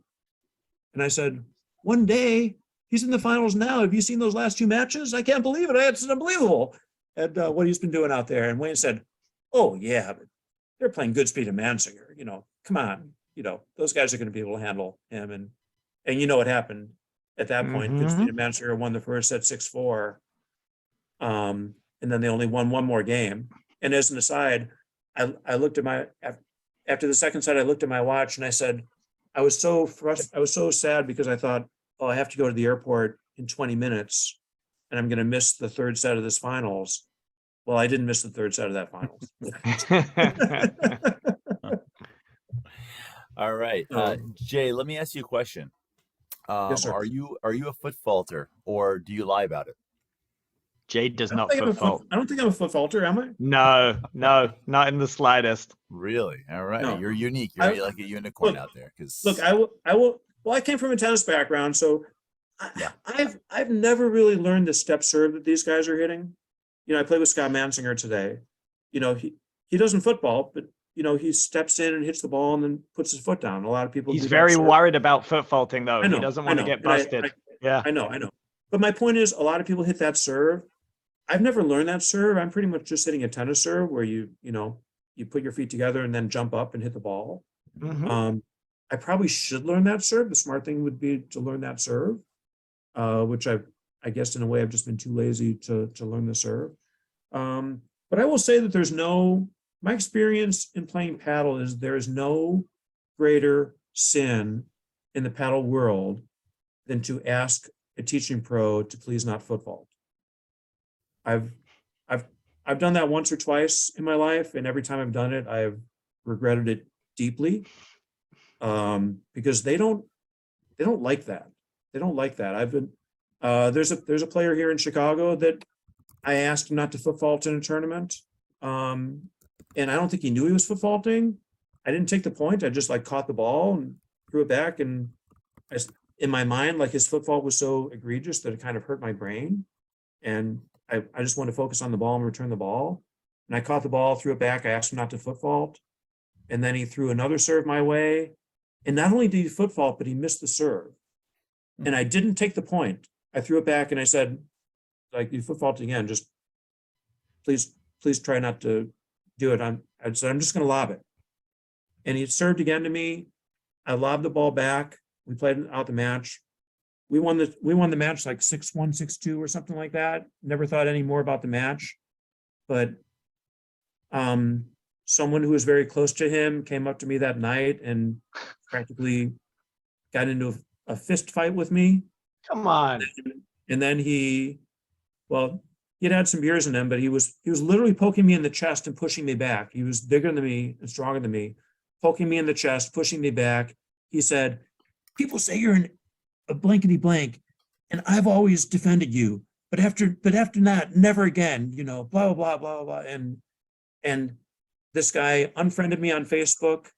And I said, "One day? He's in the finals now. Have you seen those last two matches? I can't believe it. It's unbelievable." And what he's been doing out there. And Wayne said, "Oh yeah, but they're playing Goodspeed and Mansinger. Come on. Those guys are going to be able to handle him." And what happened at that point? Goodspeed and Mansinger won the first set 6-4. And then they only won one more game. And as an aside, I looked at after the second set, I looked at my watch, and I said, I was so sad, because I thought, oh, I have to go to the airport in 20 minutes, and I'm going to miss the third set of this finals. Well, I didn't miss the third set of that finals. All right. Jay, let me ask you a question. Yes, sir. Are you a foot faulter, or do you lie about it? Jay does not foot fault. I don't think I'm a foot faulter, am I? No, not in the slightest. Really? All right. No. You're unique. You're like a unicorn out there. Look, I will. Well, I came from a tennis background, so I've never really learned the step serve that these guys are hitting. I played with Scott Mansinger today. He doesn't football, but he steps in and hits the ball and then puts his foot down. A lot of people. He's very worried about foot faulting, though. He doesn't want to get busted. I know. But my point is, a lot of people hit that serve. I've never learned that serve. I'm pretty much just hitting a tennis serve where you put your feet together and then jump up and hit the ball. I probably should learn that serve. The smart thing would be to learn that serve, which I guess in a way I've just been too lazy to learn the serve. But I will say that my experience in playing paddle is there is no greater sin in the paddle world than to ask a teaching pro to please not foot fault. I've done that once or twice in my life, and every time I've done it, I've regretted it deeply, because they don't like that. They don't like that. I've been there's a player here in Chicago that I asked him not to foot fault in a tournament, and I don't think he knew he was foot faulting. I didn't take the point. I just caught the ball and threw it back, and in my mind, his foot fault was so egregious that it kind of hurt my brain, and I just wanted to focus on the ball and return the ball. And I caught the ball, threw it back. I asked him not to foot fault. And then he threw another serve my way. And not only did he foot fault, but he missed the serve. And I didn't take the point. I threw it back and I said, like, you foot fault again, just please try not to do it. I said, I'm just going to lob it. And he served again to me. I lobbed the ball back. We played out the match. We won the match like 6-1, 6-2 or something like that. Never thought any more about the match. But someone who was very close to him came up to me that night and practically got into a fist fight with me. Come on. And then he'd had some beers in him, but he was literally poking me in the chest and pushing me back. He was bigger than me and stronger than me, poking me in the chest, pushing me back. He said, people say you're a blankety blank, and I've always defended you, but after that, never again, blah, blah, blah, blah, blah. And this guy unfriended me on Facebook,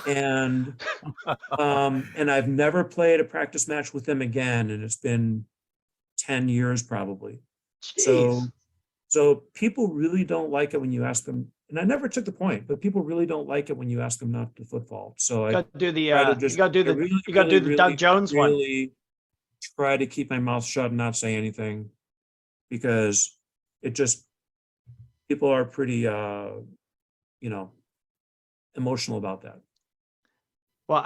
and I've never played a practice match with him again. And it's been 10 years probably. Jeez. So people really don't like it when you ask them, and I never took the point, but people really don't like it when you ask them not to foot fault. So You gotta do the you gotta do the Doug Jones one. Really try to keep my mouth shut and not say anything, because people are pretty emotional about that. Well,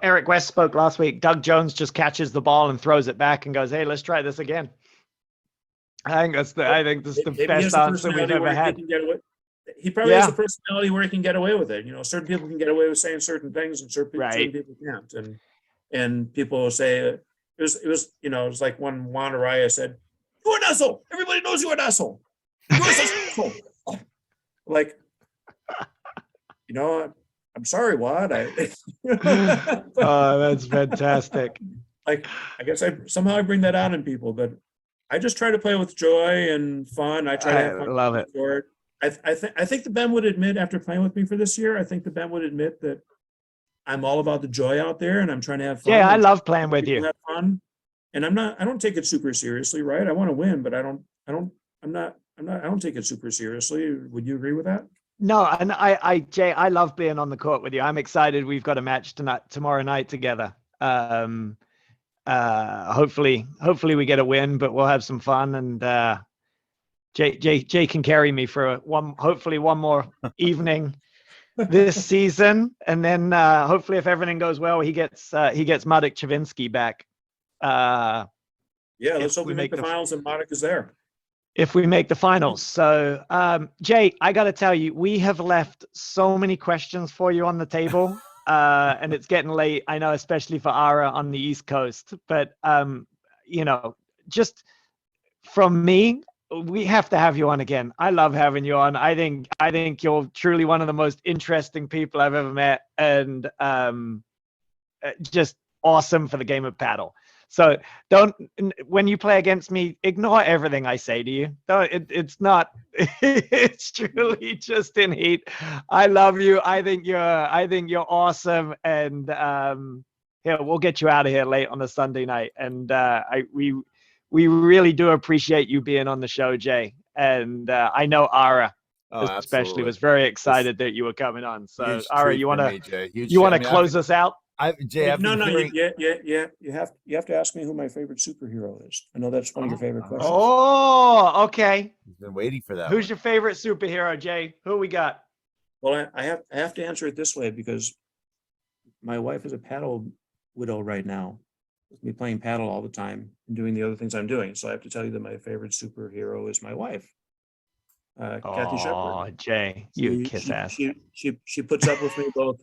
Eric West spoke last week. Doug Jones just catches the ball and throws it back and goes, "Hey, let's try this again." I think this is the Maybe he best has the answer we've personality ever where had. he can get away. He probably has a personality where he can get away with it. Certain people can get away with saying certain things, and certain people can't. And people will say it was like when Juan Araya said, "You're an asshole. Everybody knows you're an asshole. You're such an asshole." Like, I'm sorry, Juan. Oh, that's fantastic. Like, I guess I somehow bring that out in people, but I just try to play with joy and fun. I try to have fun. I love it. I think that Ben would admit, after playing with me for this year, I think that Ben would admit that I'm all about the joy out there, and I'm trying to have fun. Yeah, I love playing with you. Have fun, and I don't take it super seriously, right? I want to win, but I don't take it super seriously. Would you agree with that? No, and Jay, I love being on the court with you. I'm excited. We've got a match tomorrow night together. Hopefully we get a win, but we'll have some fun. And Jay can carry me for hopefully one more evening this season, and then hopefully, if everything goes well, he gets Marek Chavinsky back. Yeah, let's hope we make the finals and Marek is there. If we make the finals. So, Jay, I got to tell you, we have left so many questions for you on the table, and it's getting late. I know, especially for Ara on the East Coast. But just from me, we have to have you on again. I love having you on. I think you're truly one of the most interesting people I've ever met, and just awesome for the game of paddle. So when you play against me, ignore everything I say to you. It's not, it's truly just in heat. I love you. I think you're awesome. And we'll get you out of here late on a Sunday night. And we really do appreciate you being on the show, Jay. And I know Ara especially was very excited that you were coming on. So Ara, you want to close us out? You have to ask me who my favorite superhero is. I know that's one of your favorite questions. Oh, okay. He's been waiting for that. Who's your favorite superhero, Jay? Who we got? Well, I have to answer it this way, because my wife is a paddle widow right now, with me playing paddle all the time and doing the other things I'm doing. So I have to tell you that my favorite superhero is my wife, Kathy Shepard. Oh, Jay, you kiss ass. She puts up with me both.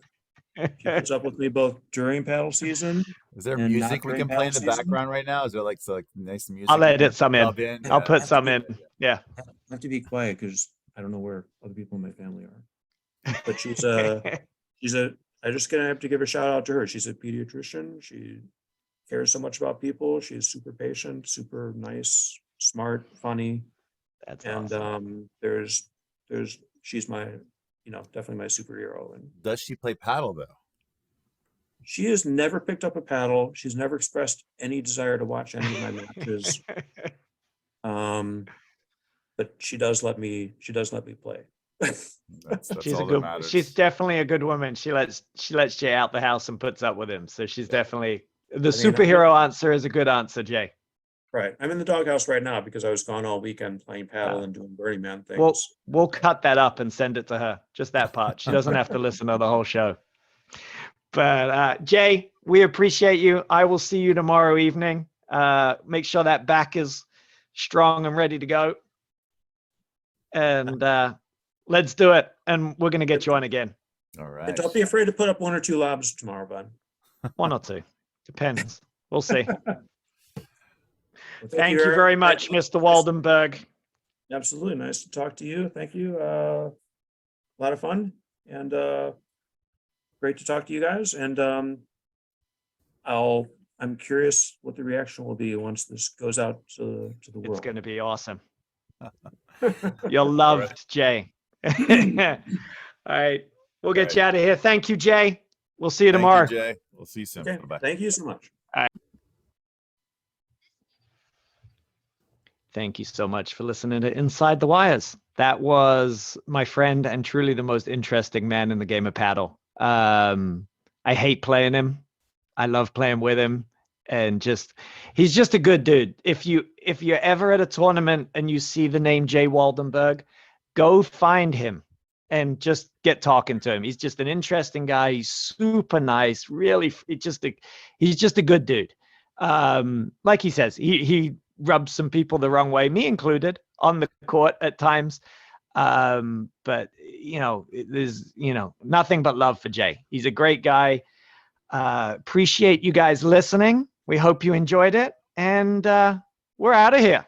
She puts up with me both during paddle season. Is there music we can play in the background right now? Is there like nice music? I'll edit some in. I'll put some in. Yeah. I have to be quiet because I don't know where other people in my family are. But I just gonna have to give a shout out to her. She's a pediatrician. She cares so much about people. She's super patient, super nice, smart, funny. That's awesome. She's my, definitely my superhero. And does she play paddle though? She has never picked up a paddle. She's never expressed any desire to watch any of my matches. But she does let me play. That's all that matters. She's definitely a good woman. She lets Jay out the house and puts up with him. So she's definitely The I mean, superhero answer is a good answer, Jay. Right. I'm in the doghouse right now because I was gone all weekend playing paddle and doing Burning Man things. We'll cut that up and send it to her. Just that part. She doesn't have to listen to the whole show. But Jay, we appreciate you. I will see you tomorrow evening. Make sure that back is strong and ready to go. And let's do it. And we're going to get you on again. All right. And don't be afraid to put up 1 or 2 lobs tomorrow, bud. 1 or 2. Depends. We'll see. Well, Thank you very much, Mr. Woldenberg. Absolutely. Nice to talk to you. Thank you. A lot of fun and great to talk to you guys. And I'm curious what the reaction will be once this goes out to the world. It's going to be awesome. You're loved, Jay. All right. We'll get you out of here. Thank you, Jay. We'll see you tomorrow. Thank you, Jay. We'll see you soon. Okay. Bye-bye. Thank you so much. Thank you so much for listening to Inside the Wires. That was my friend and truly the most interesting man in the game of paddle. I hate playing him. I love playing with him. And he's just a good dude. If you're ever at a tournament and you see the name Jay Woldenberg, go find him and just get talking to him. He's just an interesting guy. He's super nice. Really, he's just a good dude. Like he says, he rubs some people the wrong way, me included, on the court at times. But there's nothing but love for Jay. He's a great guy. Appreciate you guys listening. We hope you enjoyed it, and we're out of here.